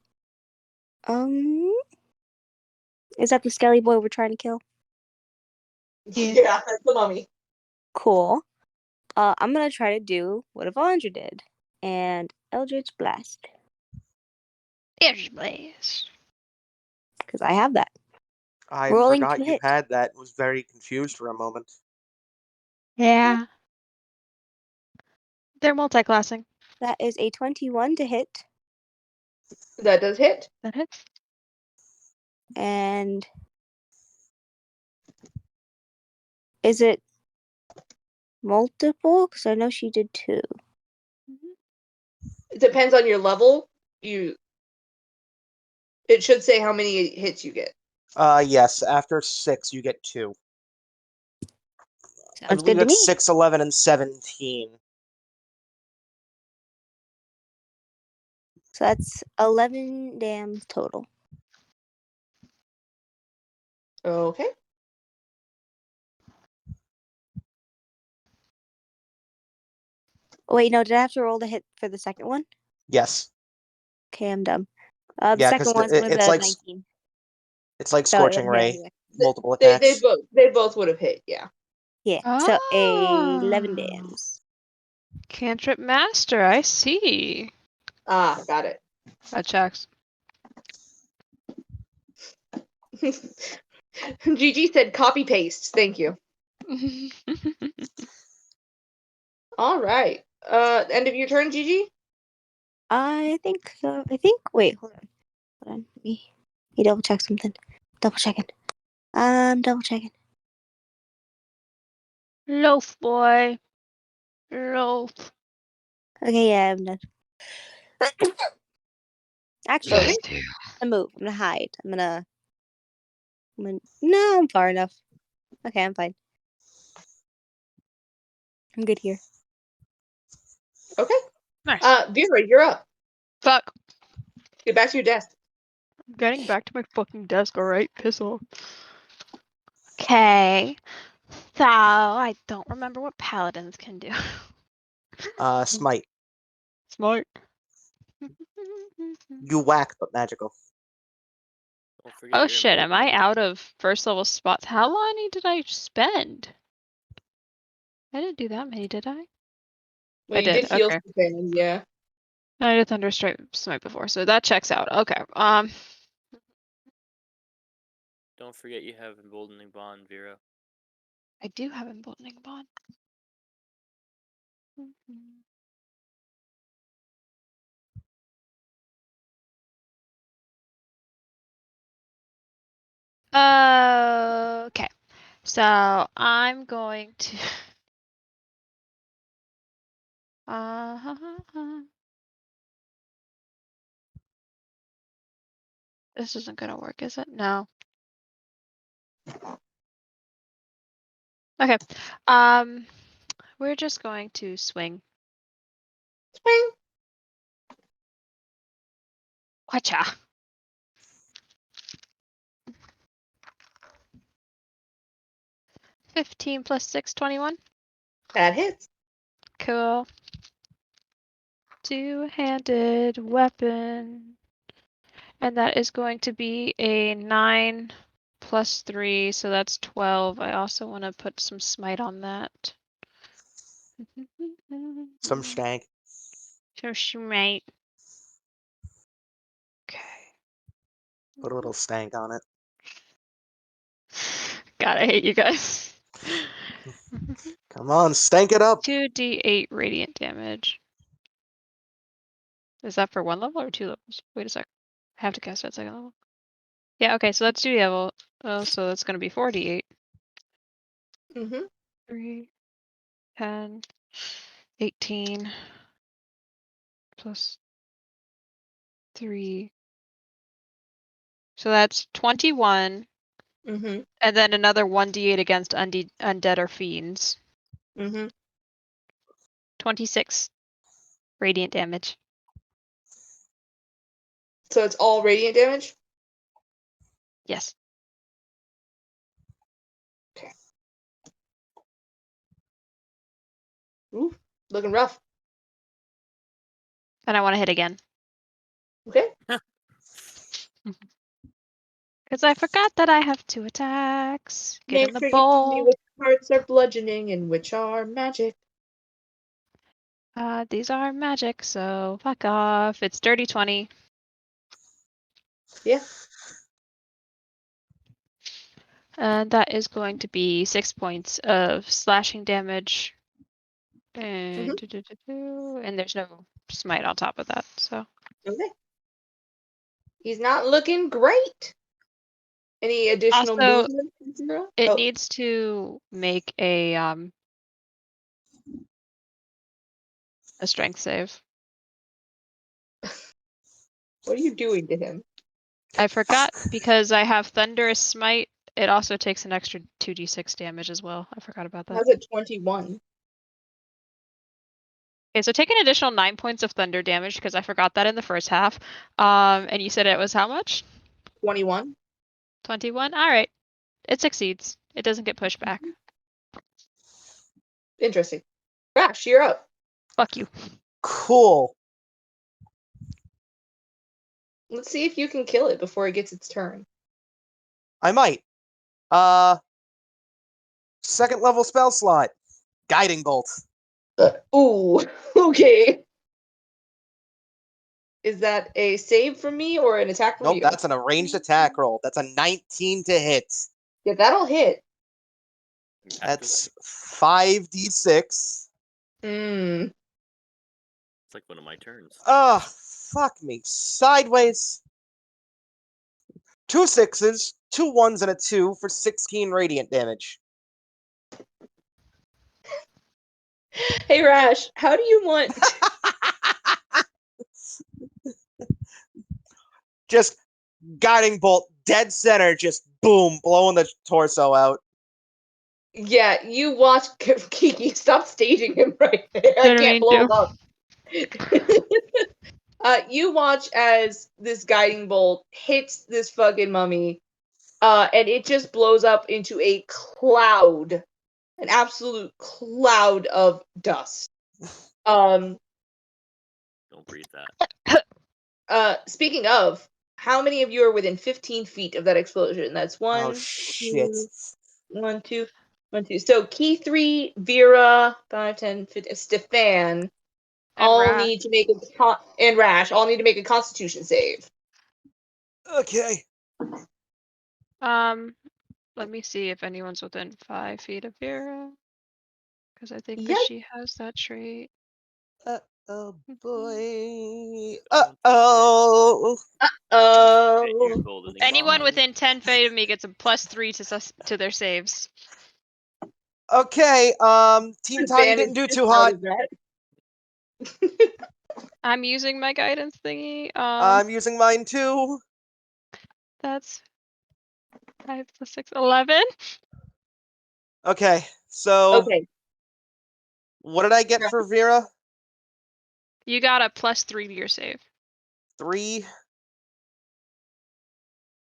Is that the skelly boy we're trying to kill? Yeah, that's the mummy. Cool. I'm gonna try to do what Avandra did, and Eldritch Blast, Eldritch Blast. because I have that. I Rolling forgot to you hit. had that. Was very confused for a moment. Yeah. They're multi-classing. That is a 21 to hit, That does hit. That hits. and is it multiple? Because I know she did 2. It depends on your level. It should say how many hits you get. Yes. After 6, you get 2. I Sounds believe good to it's me. 6, 11, and 17. So that's 11 dams total. Okay. Oh, wait, no, did I have to roll the hit for the second one? Yes. Okay, I'm dumb. The Yeah, second 'cause one was it's like 19. it's like So, Scorching yeah, Ray, yeah. multiple They attacks. both would have hit. Yeah. Yeah. Oh. So 11 dams. Cantrip master, I see. Ah, got it. That checks. GG said copy paste. Thank you. All right. End of your turn, GG. I think so. Wait, hold on. Hold on. Let me double check something. Double checking. Double checking. Loaf boy. Loaf. Okay, yeah, I'm done. Actually, Okay. I'm gonna move. I'm gonna hide. No, I'm far enough. Okay, I'm fine. I'm good here. Okay. Nice. Vera, you're up. Fuck. Get back to your desk. I'm getting back to my fucking desk, alright? Piss off. Okay. So, I don't remember what paladins can do. Smite. Smart. You whack, but magical. Don't forget Oh your shit, am I emboldening. out of first level spots? How long did I spend? I didn't do that many, did I? Well, I you did, did heal okay. some things, yeah. I did Thunder Smite before, so that checks out. Okay. Don't forget you have emboldening bond, Vera. I do have Emboldening Bond. Okay. So I'm going to this isn't gonna work, is it? No. Okay. We're just going to swing. Swing. Whatcha? $15 plus 6, 21. That hits. Cool. Two-handed weapon. And that is going to be a 9 plus 3, so that's 12. I also want to put some smite on that. Some stank. So smite. Okay. Put a little stank on it. God, I hate you guys. Come on, stank it up. 2d8 radiant damage. Is that for 1 level or 2 levels? Wait a sec. I have to cast that 2nd level. Yeah, okay, so that's 2 level. So that's going to be 4d8. Mm-hmm. 3, 10, 18, plus 3. So that's 21. Mm-hmm. And then another 1d8 against undead or fiends. Mm-hmm. 26 radiant damage. So it's all radiant damage? Yes. Okay. Ooh, looking rough. And I want to hit again. Okay. Because I forgot that I have 2 attacks. Get Make in the sure you tell me bowl. which parts are bludgeoning and which are magic. These are magic, so fuck off. It's dirty 20. Yeah. And that is going to be 6 points of slashing damage. And, and there's no smite on top of that, so. Okay. He's not looking great. Any additional Also, movement? Zero? it Oh, needs to make a strength save. what are you doing to him? I forgot because I have Thunderous Smite. It also takes an extra 2d6 damage as well. I forgot about that. How's it 21? Okay, so take an additional 9 points of thunder damage because I forgot that in the first half. And you said it was how much? 21? 21? All right. It succeeds. It doesn't get pushed back. Interesting. Rash, you're up. Fuck you. Cool. Let's see if you can kill it before it gets its turn. I might. Second level spell slot. Guiding Bolt. Ooh, okay. Is that a save from me or an attack from Nope, you? that's an arranged attack roll. That's a 19 to hit. Yeah, that'll hit. That's 5d6. Mm. It's like one of my turns. Ugh, fuck me. Sideways. 2 6s, 2 1s, and a 2 for 16 radiant damage. Hey, Rash, how do you want... Just guiding bolt, dead center, just boom, blowing the torso out. Yeah, you watch Kiki. Stop staging him right there. I Didn't can't mean blow to. him up. You watch as this guiding bolt hits this fucking mummy, and it just blows up into a cloud, an absolute cloud of dust. Don't breathe that. Speaking of, how many of you are within 15 feet of that explosion? That's Oh, one, shit. two, 1, 2, 1, 2. So Key 3, Vera, 5, 10, 15, Stefan, all Rash. need to make and Rash all need to make a Constitution save. Okay. Let me see if anyone's within 5 feet of Vera. Because I think Yep. that she has that trait. Oh boy. Don't Uh-oh. Oh. golden Anyone bond. within 10 feet of me gets a +3 to their saves. Okay, Team Tiny didn't do too hot. I'm using my guidance thingy. I'm using mine too. That's 5 + 6, 11. Okay, so Okay. what did I get for Vera? You got a +3 to your save. 3,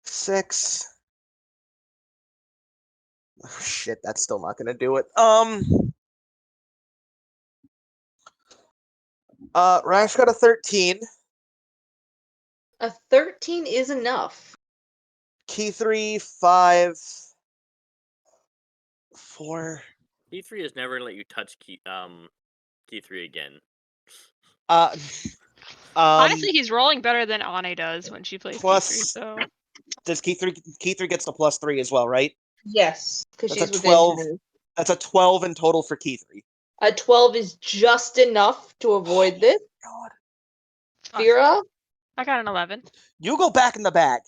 6. Oh, shit, that's still not gonna do it. Rash got a 13. A 13 is enough. Key 3, 5, 4. Key 3 is never gonna let you touch Key 3 again. Honestly, he's rolling better than Ane does when she plays plus- Key 3, so... Does Key 3 gets the +3 as well, right? Yes, because That's she's a within 12. 10. That's a 12 in total for Key 3. A 12 is just enough to avoid this. God. Fuck. Vera, I got an 11. You go back in the bag.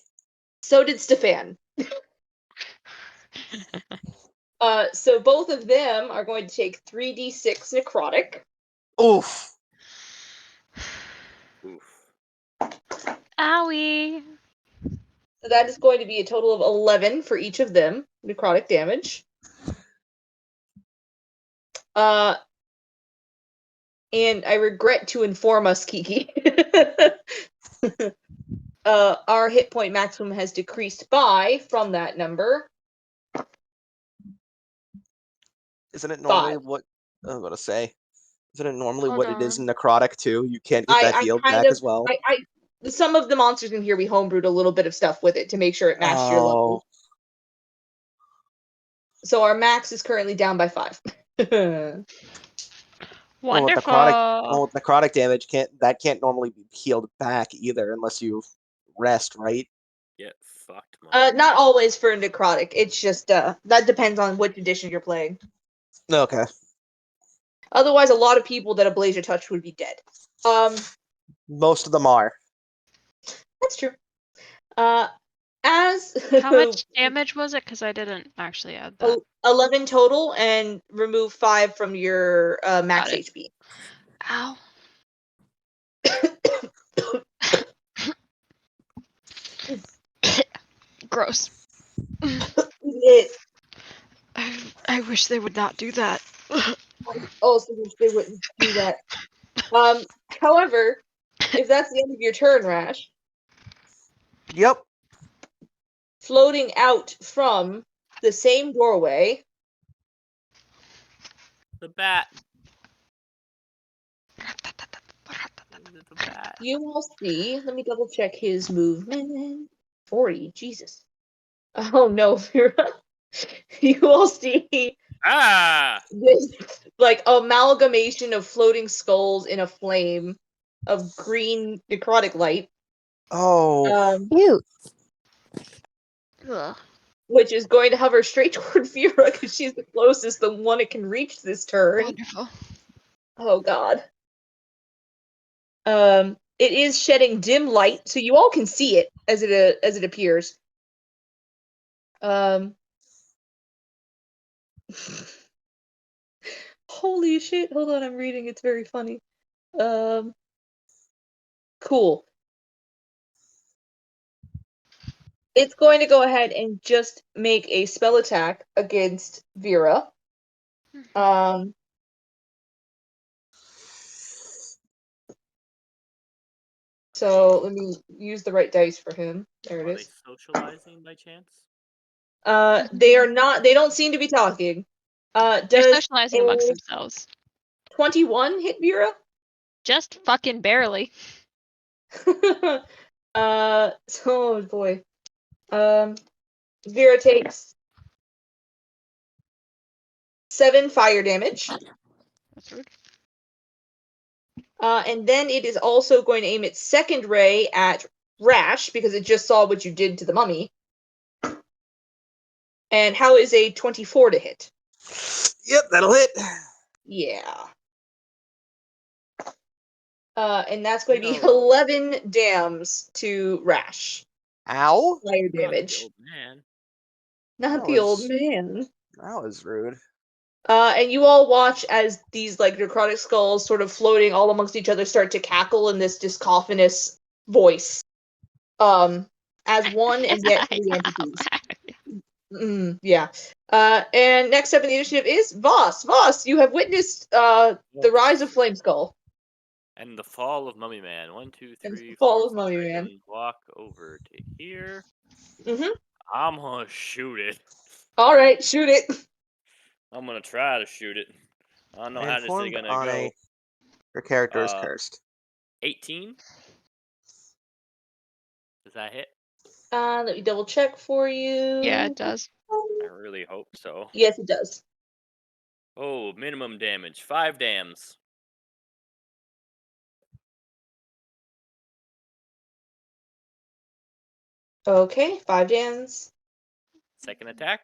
so did Stefan. So both of them are going to take 3d6 necrotic. Oof. Oof. Owie! So that is going to be a total of 11 for each of them, necrotic damage. And I regret to inform us, Kiki. Our hit point maximum has decreased from that number. Isn't it normally 5. what I was gonna say? Isn't it normally Hold what it is in on. necrotic too? You can't get that healed back as well. Some of the monsters in here, we homebrewed a little bit of stuff with it to make sure it matched your level. So our max is currently down by 5. Wonderful! Well, with necrotic damage, can't normally be healed back either unless you rest, right? Get fucked, man. Not always for necrotic. It's just that depends on which edition you're playing. Okay. Otherwise, a lot of people that Ablasia touched would be dead. Most of them are. That's true. As How much damage was it? Because I didn't actually add that. 11 total, and remove 5 from your max Got it. HP. Ow. Gross. I wish they would not do that. I also wish they wouldn't do that. However, if that's the end of your turn, Rash, Yep. floating out from the same doorway, The bat. is it so bad? You will see. Let me double check his movement. 40. Jesus. Oh no, Vera. You will see Ah! this like amalgamation of floating skulls in a flame of green necrotic light. Oh, Cute. Ugh. Which is going to hover straight toward Vera because she's the closest, the one it can reach this turn. Wonderful. Oh god. It is shedding dim light, so you all can see it as it appears. Holy shit! Hold on, I'm reading. It's very funny. Cool. It's going to go ahead and just make a spell attack against Vera. So let me use the right dice for him. There it Are they is. socializing by chance? They are not. They don't seem to be talking. They're Does socializing amongst a themselves. 21 hit Vera? Just fucking barely. Oh boy. Vera takes 7 fire damage. That's rude. And then it is also going to aim its second ray at Rash because it just saw what you did to the mummy. And how is a 24 to hit? yep, that'll hit. Yeah. And that's going to be No. 11 dams to Rash. Ow. Fire Not the damage. old man. Not That the old was- man. That was rude. And you all watch as these like necrotic skulls sort of floating all amongst each other start to cackle in this cacophonous voice. As one and yet three entities. Yeah. And next up in the initiative is Voss. Voss, you have witnessed the rise of Flame Skull. And the fall of Mummy Man. 1, 2, And 3, fall 4, of Mummy 5, Man. and walk over to here. Mm-hmm. I'm gonna shoot it. All right, shoot it. I'm gonna try to shoot it. I don't know I how this is informed gonna Anne go. her character is cursed. 18. Does that hit? Let me double check for you. Yeah, it does. I really hope so. Yes, it does. Oh, minimum damage. 5 dams. Okay, 5 dams. Second attack.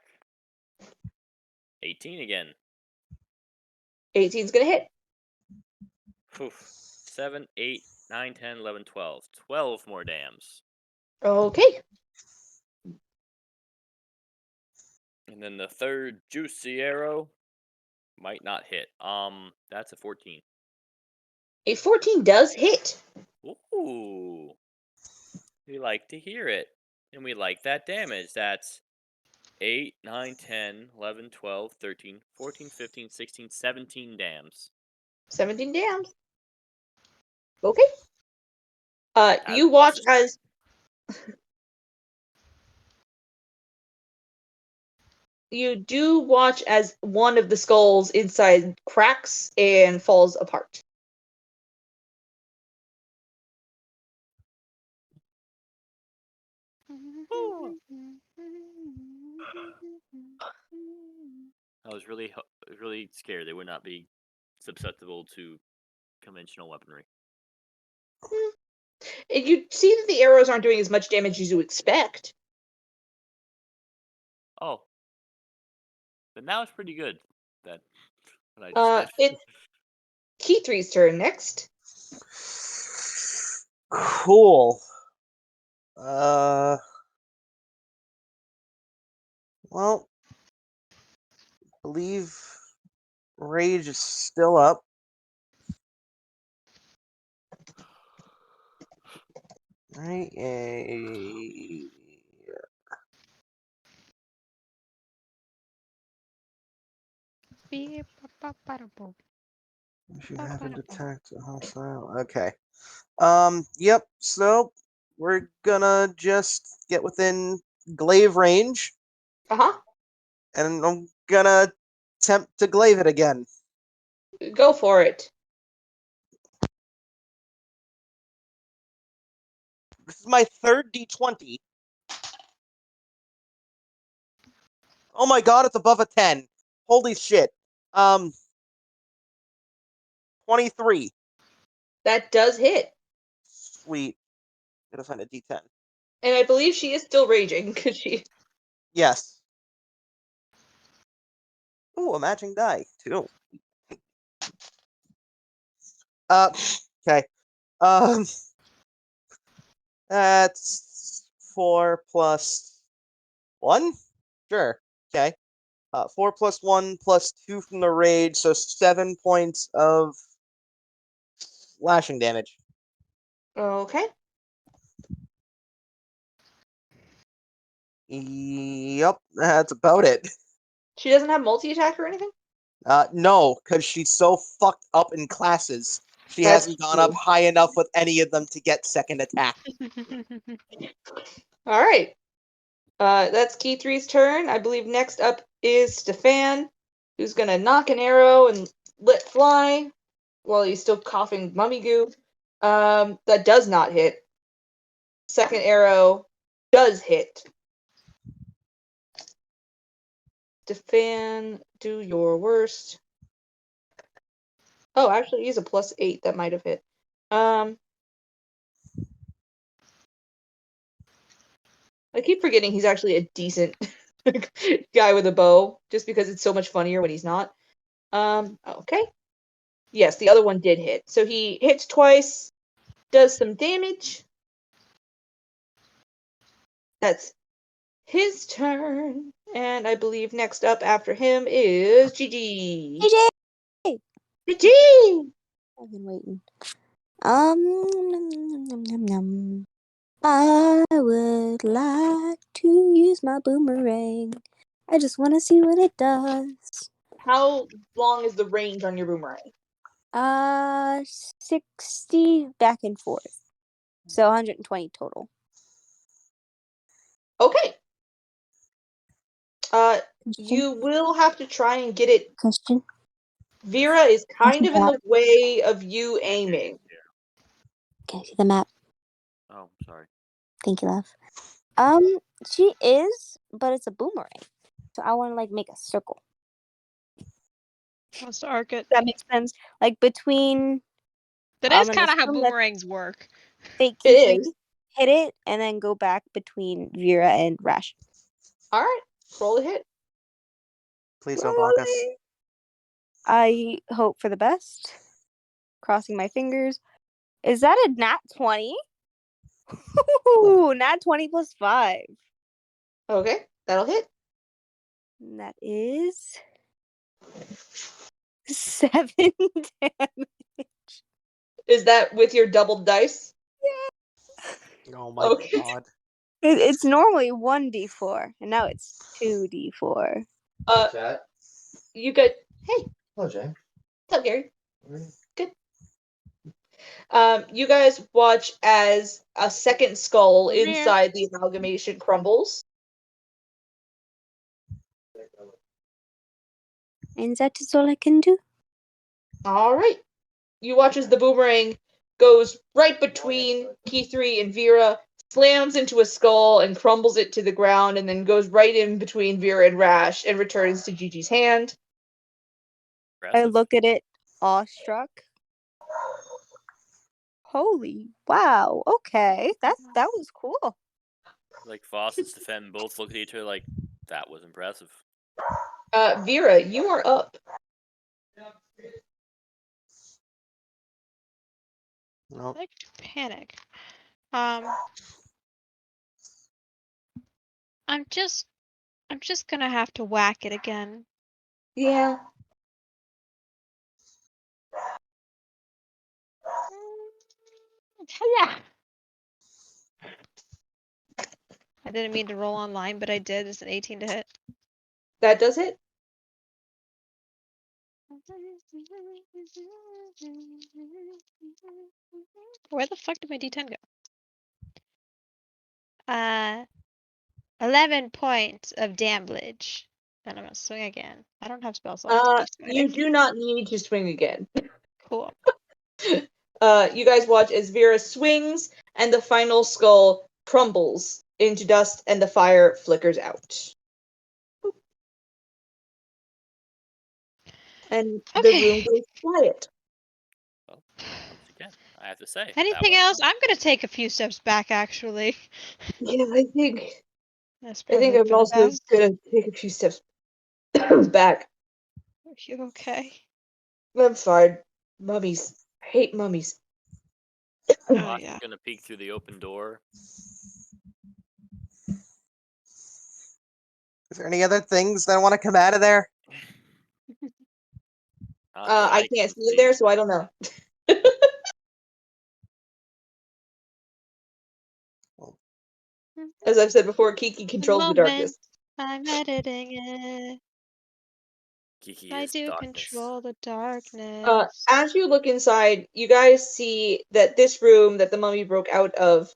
18 again. 18's gonna hit. Oof. 7, 8, 9, 10, 11, 12. 12 more dams. Okay. And then the third juicy arrow might not hit. That's a 14. A 14 does hit. Ooh. We like to hear it. And we like that damage. That's 8, 9, 10, 11, 12, 13, 14, 15, 16, 17 dams. 17 dams. Okay. That's You watch awesome. as you do watch as one of the skulls inside cracks and falls apart. I was really scared they would not be susceptible to conventional weaponry. And you see that the arrows aren't doing as much damage as you expect. Oh. But now it's pretty good. That what I just did. It's Keythree's turn next. Cool. Well, believe Rage is still up. Right? If you haven't attacked a hostile. Okay. Yep. So we're gonna just get within glaive range, Uh-huh. and I'm gonna attempt to glaive it again. Go for it. This is my third D20. Oh my god, it's above a 10. Holy shit. 23. That does hit. Sweet. Gotta find a D10. And I believe she is still raging, because she... Yes. Ooh, a matching die, too. Okay. That's 4 plus 1? Sure. Okay. 4 plus 1 plus 2 from the rage, so 7 points of slashing damage. Okay. Yep, that's about it. She doesn't have multi-attack or anything? No, because she's so fucked up in classes. She That's hasn't gone up true. high enough with any of them to get second attack. Alright. That's Key 3's turn. I believe next up is Stefan, who's gonna knock an arrow and let fly while he's still coughing mummy goo. That does not hit. Second arrow does hit. Stefan, do your worst. Oh, actually, he's a +8. That might have hit. I keep forgetting he's actually a decent guy with a bow, just because it's so much funnier when he's not. Okay. Yes, the other one did hit. So he hits twice, does some damage. That's his turn. And I believe next up after him is GG. AJ! GG! I've been waiting. Nom, nom, nom, nom. I would like to use my boomerang. I just want to see what it does. How long is the range on your boomerang? 60 back and forth. So 120 total. Okay. Question? You will have to try and get it. Question? Vera is kind of in map. the way of you aiming. Can I see the map? Oh, sorry. Thank you, love. She is, but it's a boomerang. So I want to like make a circle. Wants to arc it. That makes sense. Like between. That is I'm kind gonna of how assume that boomerangs work. Fake It Key3, is. hit it, and then go back between Vera and Rash. Alright, roll a hit. Please don't block us. I hope for the best. Crossing my fingers. Is that a nat 20? Ooh, nat 20 plus 5. Okay, that'll hit. And that is 7 damage. Is that with your doubled dice? Oh my Okay. god. It's normally 1d4, and now it's 2d4. Chat. You got. Hey, Hello, Jay. what's up, Gary? Good. You guys watch as a second skull Come here. inside the amalgamation crumbles. And that is all I can do. Alright. You watch as the boomerang goes right between Key 3 and Vera, slams into a skull and crumbles it to the ground, and then goes right in between Vera and Rash and returns to Gigi's hand. I Impressive. look at it, awestruck. Holy wow! Okay, that was cool. Like Foss and Stefan both look at each other like, that was impressive. Vera, you are up. Nope. I like to panic. I'm just gonna have to whack it again. Yeah. Yeah. I didn't mean to roll online, but I did. It's an 18 to hit. That does it. Where the fuck did my D10 go? 11 points of damage. And I'm gonna swing again. I don't have spell slots. You do not need to swing again. Cool. You guys watch as Vera swings and the final skull crumbles into dust, and the fire flickers out. And the room Okay. goes quiet. Well, once again, I have to say. Anything else? I'm gonna take a few steps back, actually. Yeah, I think That's I'm probably for the also best. gonna take a few steps back. Are you okay? I'm fine. Mummies. I hate mummies. Oh, Boss yeah. is gonna peek through the open door. Is there any other things that want to come out of there? Not that I can't can see in there, so I don't know. As I've said before, Kiki controls the darkness. I'm editing it. Kiki I is do darkness. control the darkness. As you look inside, you guys see that this room that the mummy broke out of,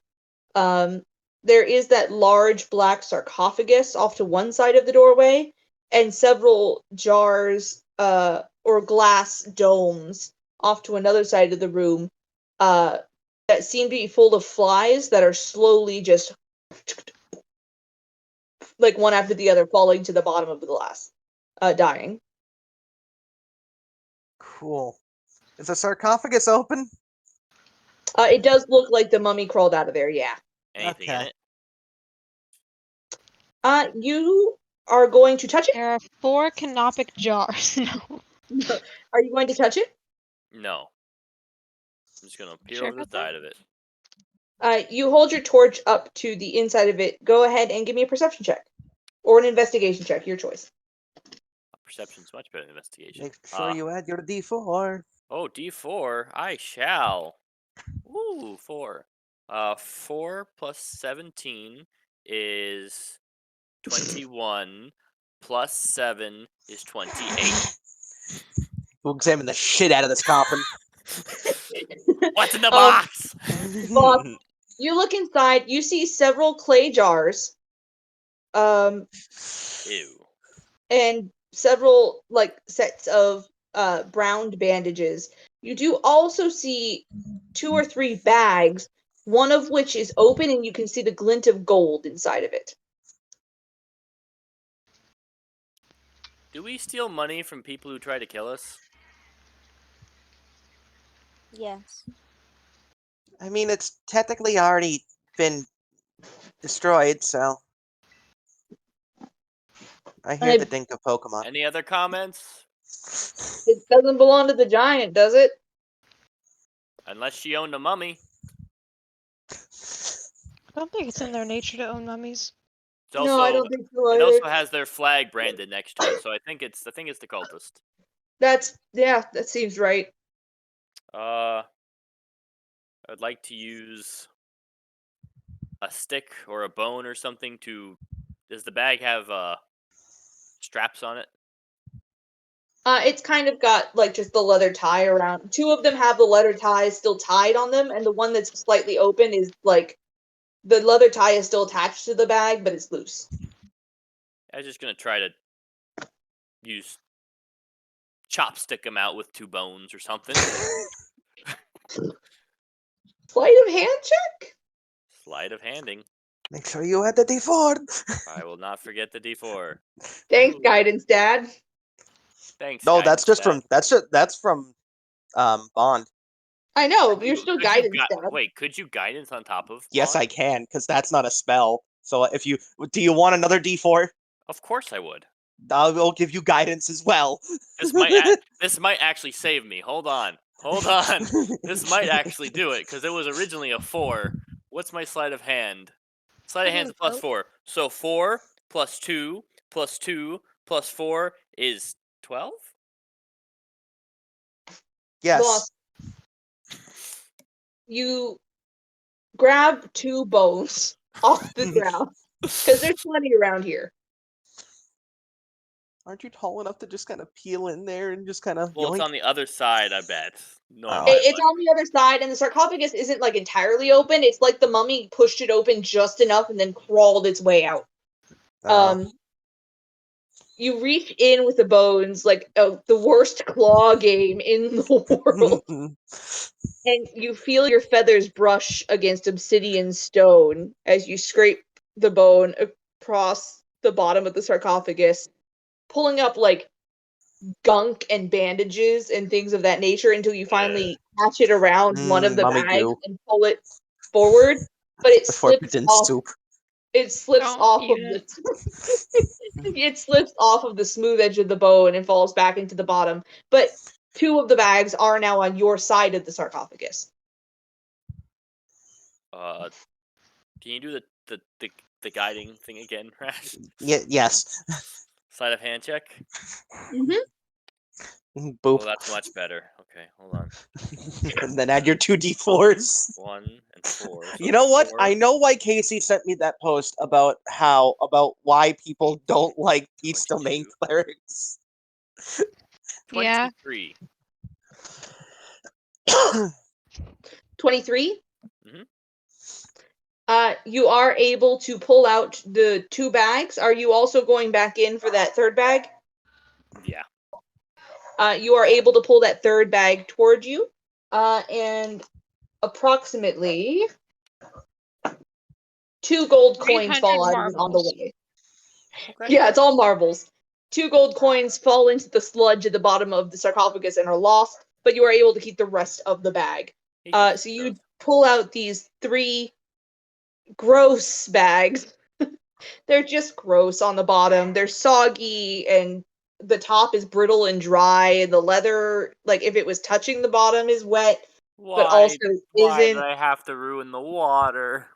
there is that large black sarcophagus off to one side of the doorway, and several jars or glass domes off to another side of the room that seem to be full of flies that are slowly just like one after the other falling to the bottom of the glass, dying. Cool. Is the sarcophagus open? It does look like the mummy crawled out of there, yeah. Anything in Okay. it? You are going to touch it? There are 4 canopic jars. No. Are you going to touch it? No. I'm just gonna peer Sure over the about that? side of it. You hold your torch up to the inside of it. Go ahead and give me a perception check. Or an investigation check, your choice. Perception's much better than investigation. Make sure you add your D4. Oh, D4. I shall. Ooh, 4. 4 plus 17 is 21. Plus 7 is 28. We'll examine the shit out of this coffin. What's in the box? Boss, you look inside, you see several clay jars. Ew. And several like sets of browned bandages. You do also see 2 or 3 bags, one of which is open and you can see the glint of gold inside of it. Do we steal money from people who try to kill us? Yes. I mean, it's technically already been destroyed, so. I hear the dink of Pokemon. Any other comments? It doesn't belong to the giant, does it? Unless she owned a mummy. I don't think it's in their nature to own mummies. It's also, No, I don't think so. it also has their flag branded next to it, so I think it's the cultist. That seems right. I'd like to use a stick or a bone or something to. Does the bag have straps on it? It's kind of got like just the leather tie around. 2 of them have the leather ties still tied on them, and the one that's slightly open is like the leather tie is still attached to the bag, but it's loose. I was just gonna try to use chopstick them out with 2 bones or something. Sleight of hand check? Sleight of handing. Make sure you add the D4. I will not forget the D4. Thanks, Ooh. Guidance Dad. Thanks. No, that's Guidance just Dad. from Bond. I know, but you're still Could you Guidance Dad. Wait, could you guidance on top of? Yes, Bond? I can, because that's not a spell. So do you want another D4? Of course I would. I'll give you guidance as well. This might actually save me. Hold on. This might actually do it because it was originally a 4. What's my sleight of hand? Sleight of hand's a plus 4. So 4 plus 2 plus 2 plus 4 is 12? Yes. Boss, you grab 2 bones off the ground because there's plenty around here. Aren't you tall enough to just kind of peel in there and just kind of? Well, yoink? it's on the other side, I bet. No, It's on the other side, and the sarcophagus isn't like entirely open. It's like the mummy pushed it open just enough and then crawled its way out. You reach in with the bones like the worst claw game in the world. And you feel your feathers brush against obsidian stone as you scrape the bone across the bottom of the sarcophagus, pulling up like gunk and bandages and things of that nature until you finally catch it around one of the Mummy bags goo. and pull it forward, but it The slips forbidden off. soup. It slips Don't off eat of it. it slips off of the smooth edge of the bone and falls back into the bottom. But two of the bags are now on your side of the sarcophagus. Can you do the guiding thing again, Rash? Yes. Sleight of hand check. Mm-hmm. Boop. Oh, that's much better. Okay, hold on. And then add your 2d4s. 1 and 4. So You know what? 4. I know why Casey sent me that post about why people don't like Peace Domain 22. clerics. Yeah. 23. 23. Mhm. You are able to pull out the two bags. Are you also going back in for that third bag? Yeah. You are able to pull that third bag toward you, and approximately 2 gold coins 300 fall out of it on the marbles. way. Okay. Yeah, it's all marbles. 2 gold coins fall into the sludge at the bottom of the sarcophagus and are lost, but you are able to keep the rest of the bag. He can So keep you those. pull out these 3 gross bags. They're just gross on the bottom. They're soggy and the top is brittle and dry, and the leather, like if it was touching the bottom, is wet, but also Why did isn't. I have to ruin the water?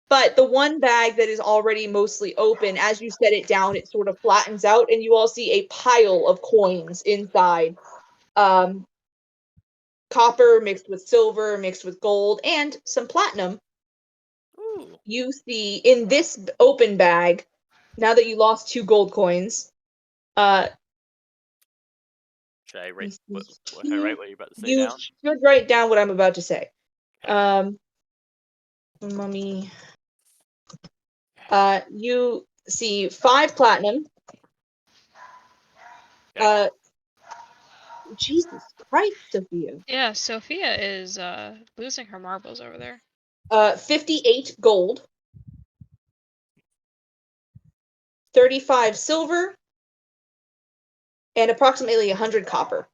But the one bag that is already mostly open, as you set it down, it sort of flattens out, and you all see a pile of coins inside. Copper mixed with silver, mixed with gold, and some platinum. Ooh. You see in this open bag, now that you lost 2 gold coins, Should I write let me what, see what should I here. write what you're about to say You down? should write down what I'm about to say. Okay. Mummy. You see 5 platinum. Okay. Jesus Christ, Sophia. Yeah, Sophia is losing her marbles over there. 58 gold. 35 silver. And approximately 100 copper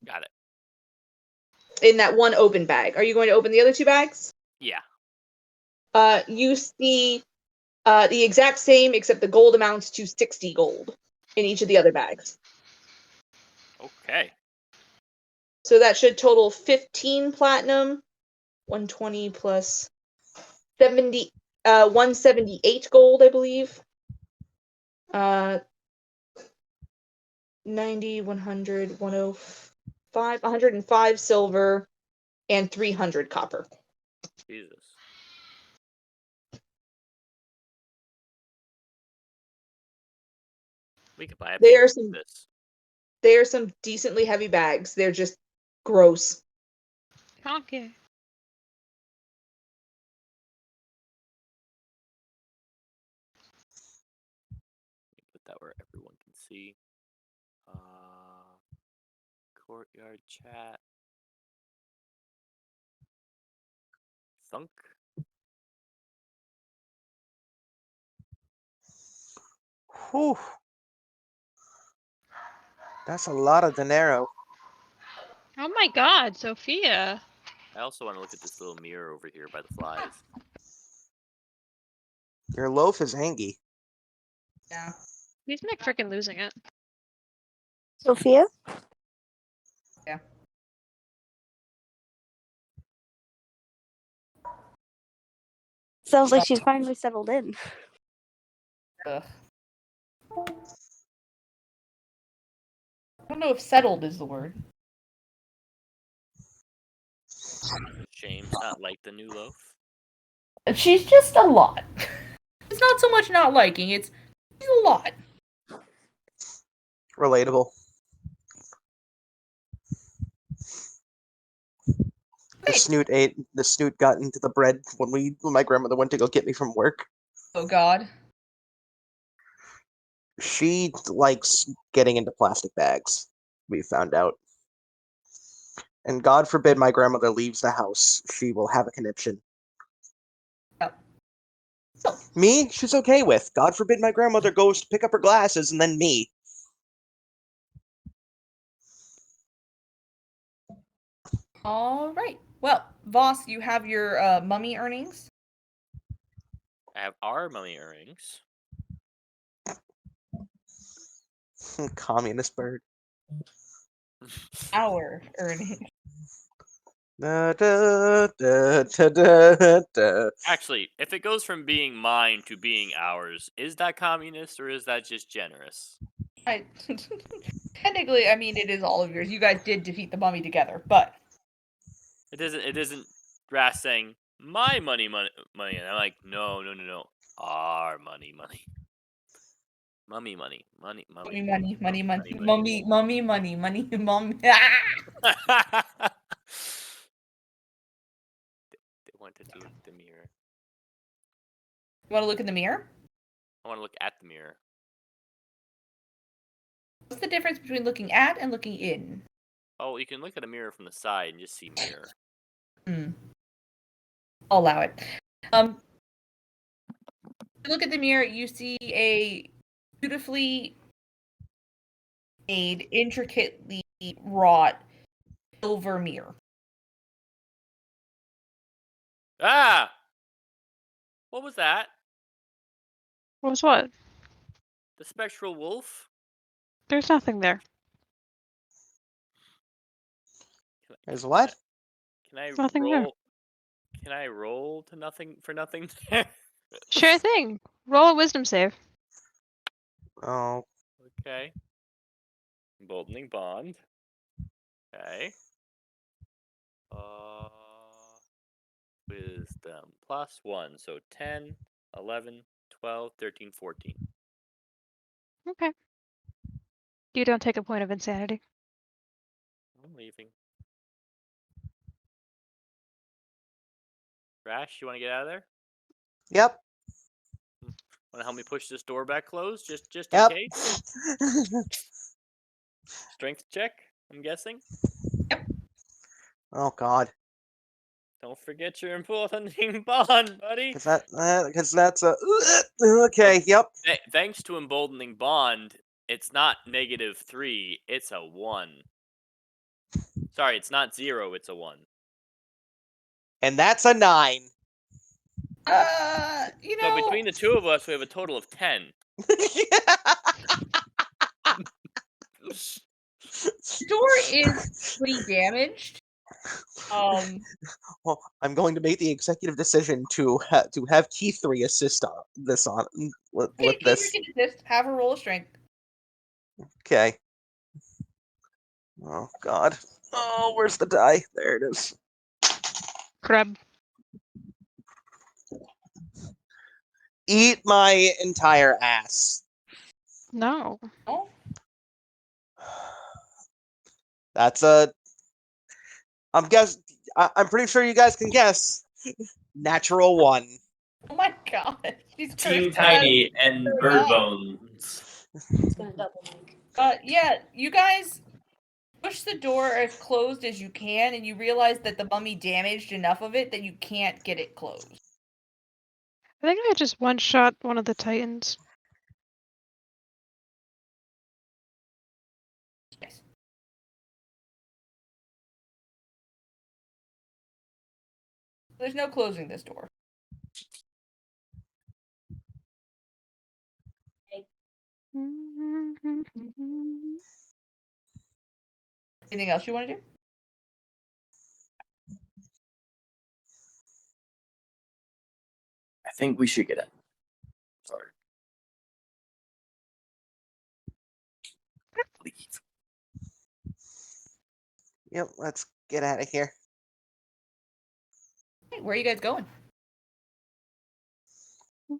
Got it. in that one open bag. Are you going to open the other 2 bags? Yeah. You see the exact same, except the gold amounts to 60 gold in each of the other bags. Okay. So that should total 15 platinum, 120 plus 70, 178 gold, I believe. 90, 100, 105, 105 silver, and 300 copper. Jesus. We could buy a They painting are of some this. they are some decently heavy bags. They're just gross. Okay. Put that where everyone can see. Courtyard chat. Thunk. Whew. That's a lot of dinero. Oh my god, Sophia. I also want to look at this little mirror over here by the flies. Your loaf is hangy. Yeah. He's Mick freaking losing it. Sophia? Yeah. Sounds like she's finally settled in. Ugh. I don't know if settled is the word. Shame's not like the new loaf. She's just a lot. It's not so much not liking, it's a lot. Relatable. The snoot got into the bread when my grandmother went to go get me from work. Oh god. She likes getting into plastic bags, we found out. And God forbid my grandmother leaves the house, she will have a conniption. Oh. So, Me, she's okay with. God forbid my grandmother goes to pick up her glasses and then me. all right. Well, Voss, you have your mummy earnings. I have our mummy earnings. Communist bird. Our earnings. Da, da, da, da, da, da. Actually, if it goes from being mine to being ours, is that communist or is that just generous? Technically, I mean, it is all of yours. You guys did defeat the mummy together, but It isn't Rast saying my money, and I'm like, no. Our money. Mummy money. mummy, Money. money, mummy, money. Ah! They wanted to look at the mirror. You want to look in the mirror? I want to look at the mirror. What's the difference between looking at and looking in? Oh, you can look at a mirror from the side and just see mirror. I'll allow it. You look at the mirror, you see a beautifully made, intricately wrought silver mirror. Ah! What was that? What was what? The spectral wolf? There's nothing there. There's what? Can I Nothing there. roll? Can I roll to nothing for nothing there? Sure thing. Roll a wisdom save. Oh, Okay. Emboldening bond. Okay. Wisdom plus 1. So 10, 11, 12, 13, 14. Okay. You don't take a point of insanity. I'm leaving. Rash, you want to get out of there? yep. Want to help me push this door back closed? Just in Yep. case? Strength check, I'm guessing? Oh God. Don't forget your emboldening bond, buddy. Because that's a okay. Yep. Thanks to emboldening bond, it's not -3, it's a 1. Sorry, it's not 0, it's a 1. And that's a 9. You So know, between the two of us, we have a total of 10. the door is pretty damaged. Well, I'm going to make the executive decision to have Key3 assist on this with Keith this. can assist. Have a roll of strength. Okay. Oh God. Oh, where's the die? There it is. Crab. Eat my entire ass. No. Oh, That's I'm pretty sure you guys can guess. Natural 1. oh my God! She's Team cursed Tiny us. and so Bird young. Bones. It's gonna double make. Yeah, you guys push the door as closed as you can, and you realize that the mummy damaged enough of it that you can't get it closed. I think I just one-shot one of the Titans. Yes. There's no closing this door. Anything else you want to do? I think we should get it. Sorry. Please. Yep. Let's get out of here. Hey, where are you guys going? Yep.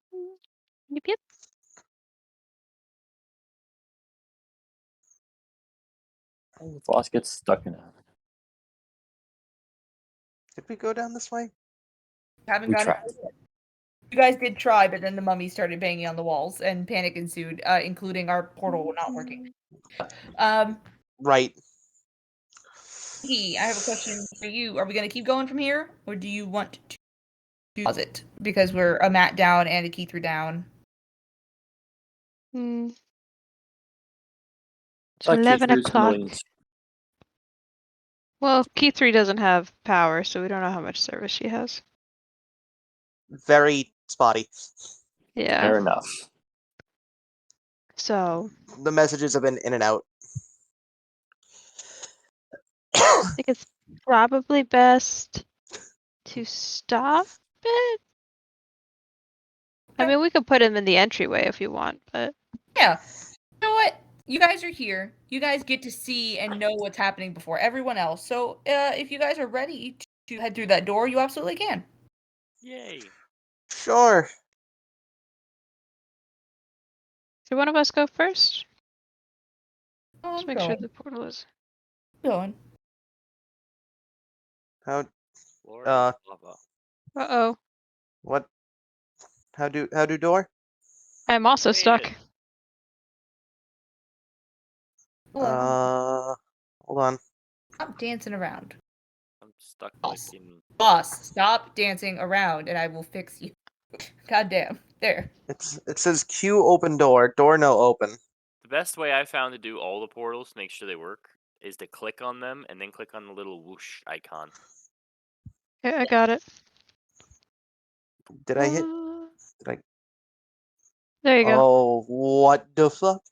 The boss gets stuck in it. Did we go down this way? Haven't We got tried. it yet. You guys did try, but then the mummy started banging on the walls, and panic ensued, including our portal not working. Right. I have a question for you. Are we going to keep going from here, or do you want to pause it? Because we're a mat down and a Keithra down. It's Keith 11 is o'clock. annoying. Well, Key3 doesn't have power, so we don't know how much service she has. Very spotty. Yeah. Fair enough. So The messages have been in and out. I think it's probably best to stop it. I mean, we could put him in the entryway if you want, but Yeah. You know what? You guys are here. You guys get to see and know what's happening before everyone else. So, if you guys are ready to head through that door, you absolutely can. Yay. Sure. so one of us go first. Oh, Let's I'm make going. sure the portal is. Going. How? Floor is Uh, lava. Uh-oh. What? How do door? I'm also Made stuck. it. Hold on. Stop dancing around. I'm stuck Boss. like in. Boss, stop dancing around and I will fix you. God damn. There. It says Q open door. Door no open. The best way I found to do all the portals to make sure they work is to click on them and then click on the little whoosh icon. Okay, I got it. Did I hit? Did I? There you go. Oh, what the fuck?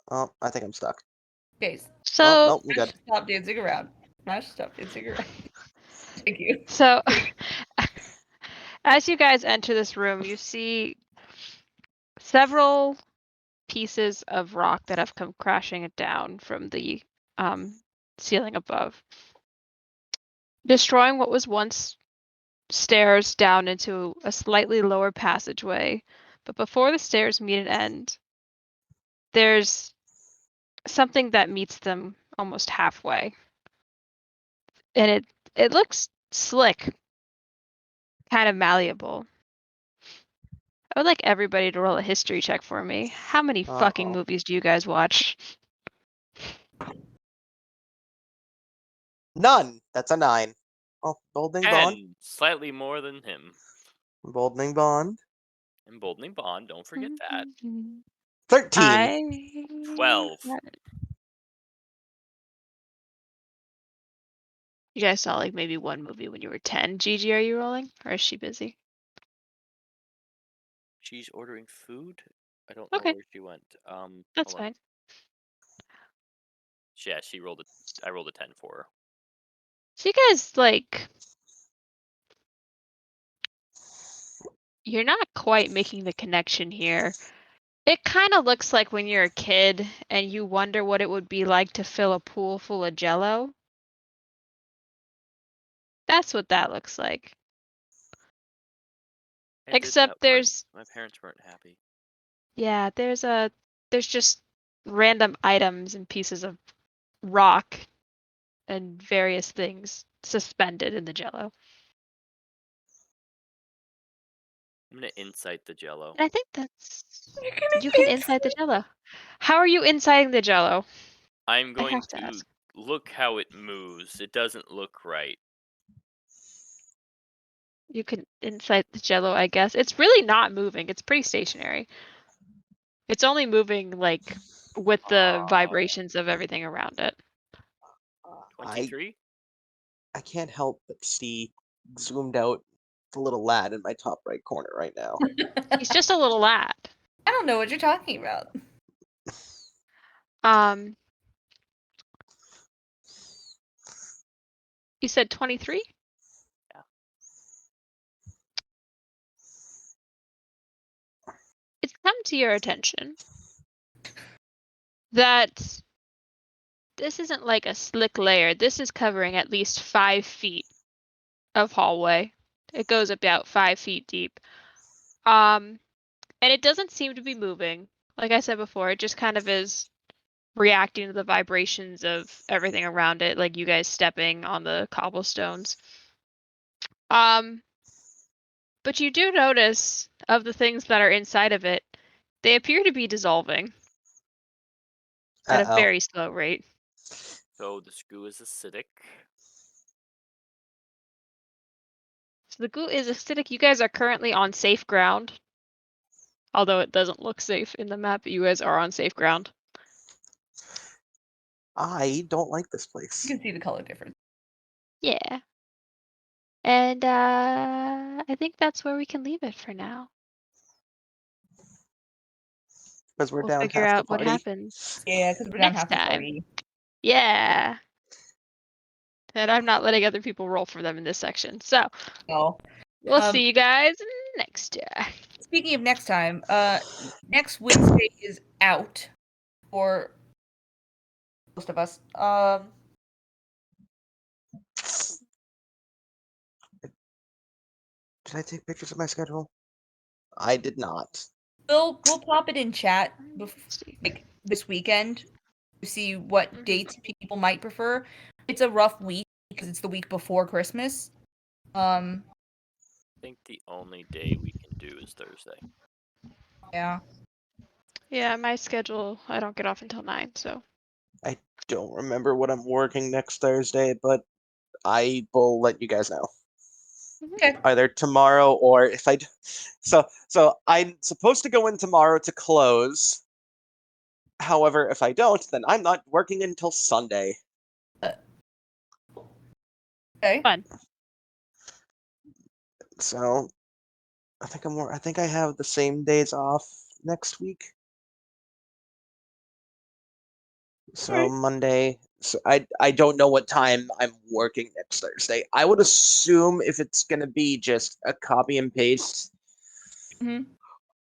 Oh, I think I'm stuck. Okay. So, Oh, nope, I'm good. Stop dancing around. Smash, stop dancing around. Thank you. so as you guys enter this room, you see several pieces of rock that have come crashing down from the ceiling above, destroying what was once stairs down into a slightly lower passageway. But before the stairs meet an end, there's something that meets them almost halfway. And it looks slick, kind of malleable. I would like everybody to roll a history check for me. How many fucking movies do you guys watch? None. That's a 9. Oh, Boldening Bond. And slightly more than him. Boldening Bond. Emboldening Bond, don't forget that. 13. 12. You guys saw like maybe one movie when you were 10. Gigi, are you rolling? Or is she busy? She's ordering food? I don't know Okay. where she went. That's hold on. fine. Yeah, she rolled I rolled a 10 for her. So you guys like you're not quite making the connection here. It kind of looks like when you're a kid and you wonder what it would be like to fill a pool full of jello. That's what that looks like. I did Except that there's once. My parents weren't happy. yeah, there's just random items and pieces of rock and various things suspended in the jello. I'm gonna incite the jello. And I think that's you can incite the jello. How are you inciting the jello? I'm going have to to ask. look how it moves. It doesn't look right. You can incite the jello, I guess. It's really not moving. It's pretty stationary. It's only moving like with the vibrations of everything around it. 23? I can't help but see zoomed out the little lad in my top right corner right now. He's just a little lad. I don't know what you're talking about. You said 23? Yeah. It's come to your attention that this isn't like a slick layer. This is covering at least 5 feet of hallway. It goes about 5 feet deep. And it doesn't seem to be moving. Like I said before, it just kind of is reacting to the vibrations of everything around it, like you guys stepping on the cobblestones. But you do notice, of the things that are inside of it, they appear to be dissolving at a Uh-oh. very slow rate. So the goo is acidic. So the goo is acidic. You guys are currently on safe ground. Although it doesn't look safe in the map, you guys are on safe ground. I don't like this You place. can see the color difference. Yeah. And I think that's where we can leave it for now. Because we're We'll down figure half the out what party. happens Yeah, because we're down next half the time. party. Yeah. And I'm not letting other people roll for them in this section. So No. we'll see you guys next time. Speaking of next time, next Wednesday is out for most of us. Did I take pictures of my schedule? I did not. We'll plop it in chat See. like this weekend to see what dates people might prefer. It's a rough week because it's the week before Christmas. I think the only day we can do is Thursday. Yeah. Yeah, my schedule, I don't get off until 9, so. I don't remember what I'm working next Thursday, but I will let you guys know. Okay. Either tomorrow or if I. So I'm supposed to go in tomorrow to close. However, if I don't, then I'm not working until Sunday. Okay. Fun. So I think I have the same days off next week. So Monday. So I don't know what time I'm working next Thursday. I would assume if it's gonna be just a copy and paste,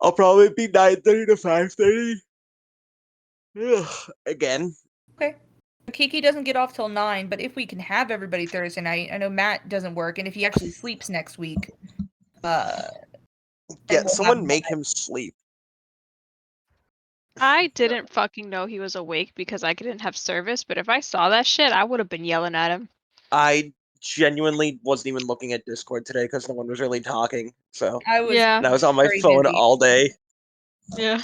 I'll probably be 9:30 to 5:30. Again. Okay. Kiki doesn't get off till 9, but if we can have everybody Thursday night, I know Matt doesn't work, and if he actually sleeps next week, then Yeah, we'll someone have make him sleep. I didn't fucking know he was awake because I didn't have service, but if I saw that shit, I would have been yelling at him. I genuinely wasn't even looking at Discord today because no one was really talking. So I was Yeah. and I was on my very phone busy. all day. Yeah.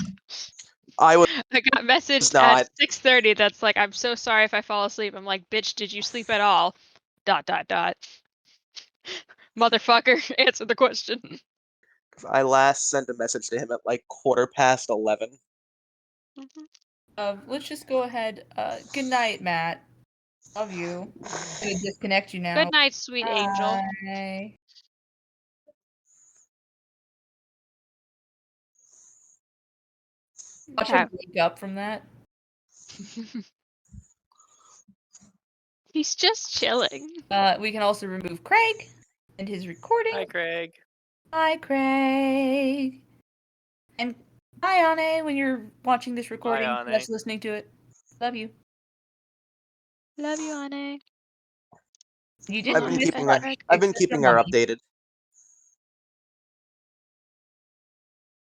I was I got messaged not. at 6:30 that's like, I'm so sorry if I fall asleep. I'm like, bitch, did you sleep at all? ... Motherfucker, answer the question. I last sent a message to him at like 11:15. Let's just go ahead. Good night, Matt. Love you. I'm gonna disconnect you now. Good night, sweet angel. Bye. Watch Okay. him wake up from that. He's just chilling. We can also remove Craig and his recording. Hi, Craig. Hi, Craig. And hi, Anne, when you're watching this recording. Anne. That's listening to it. Love you. Love you, Anne. You I've didn't been miss keeping much. her. I've been except your keeping her mummy. updated.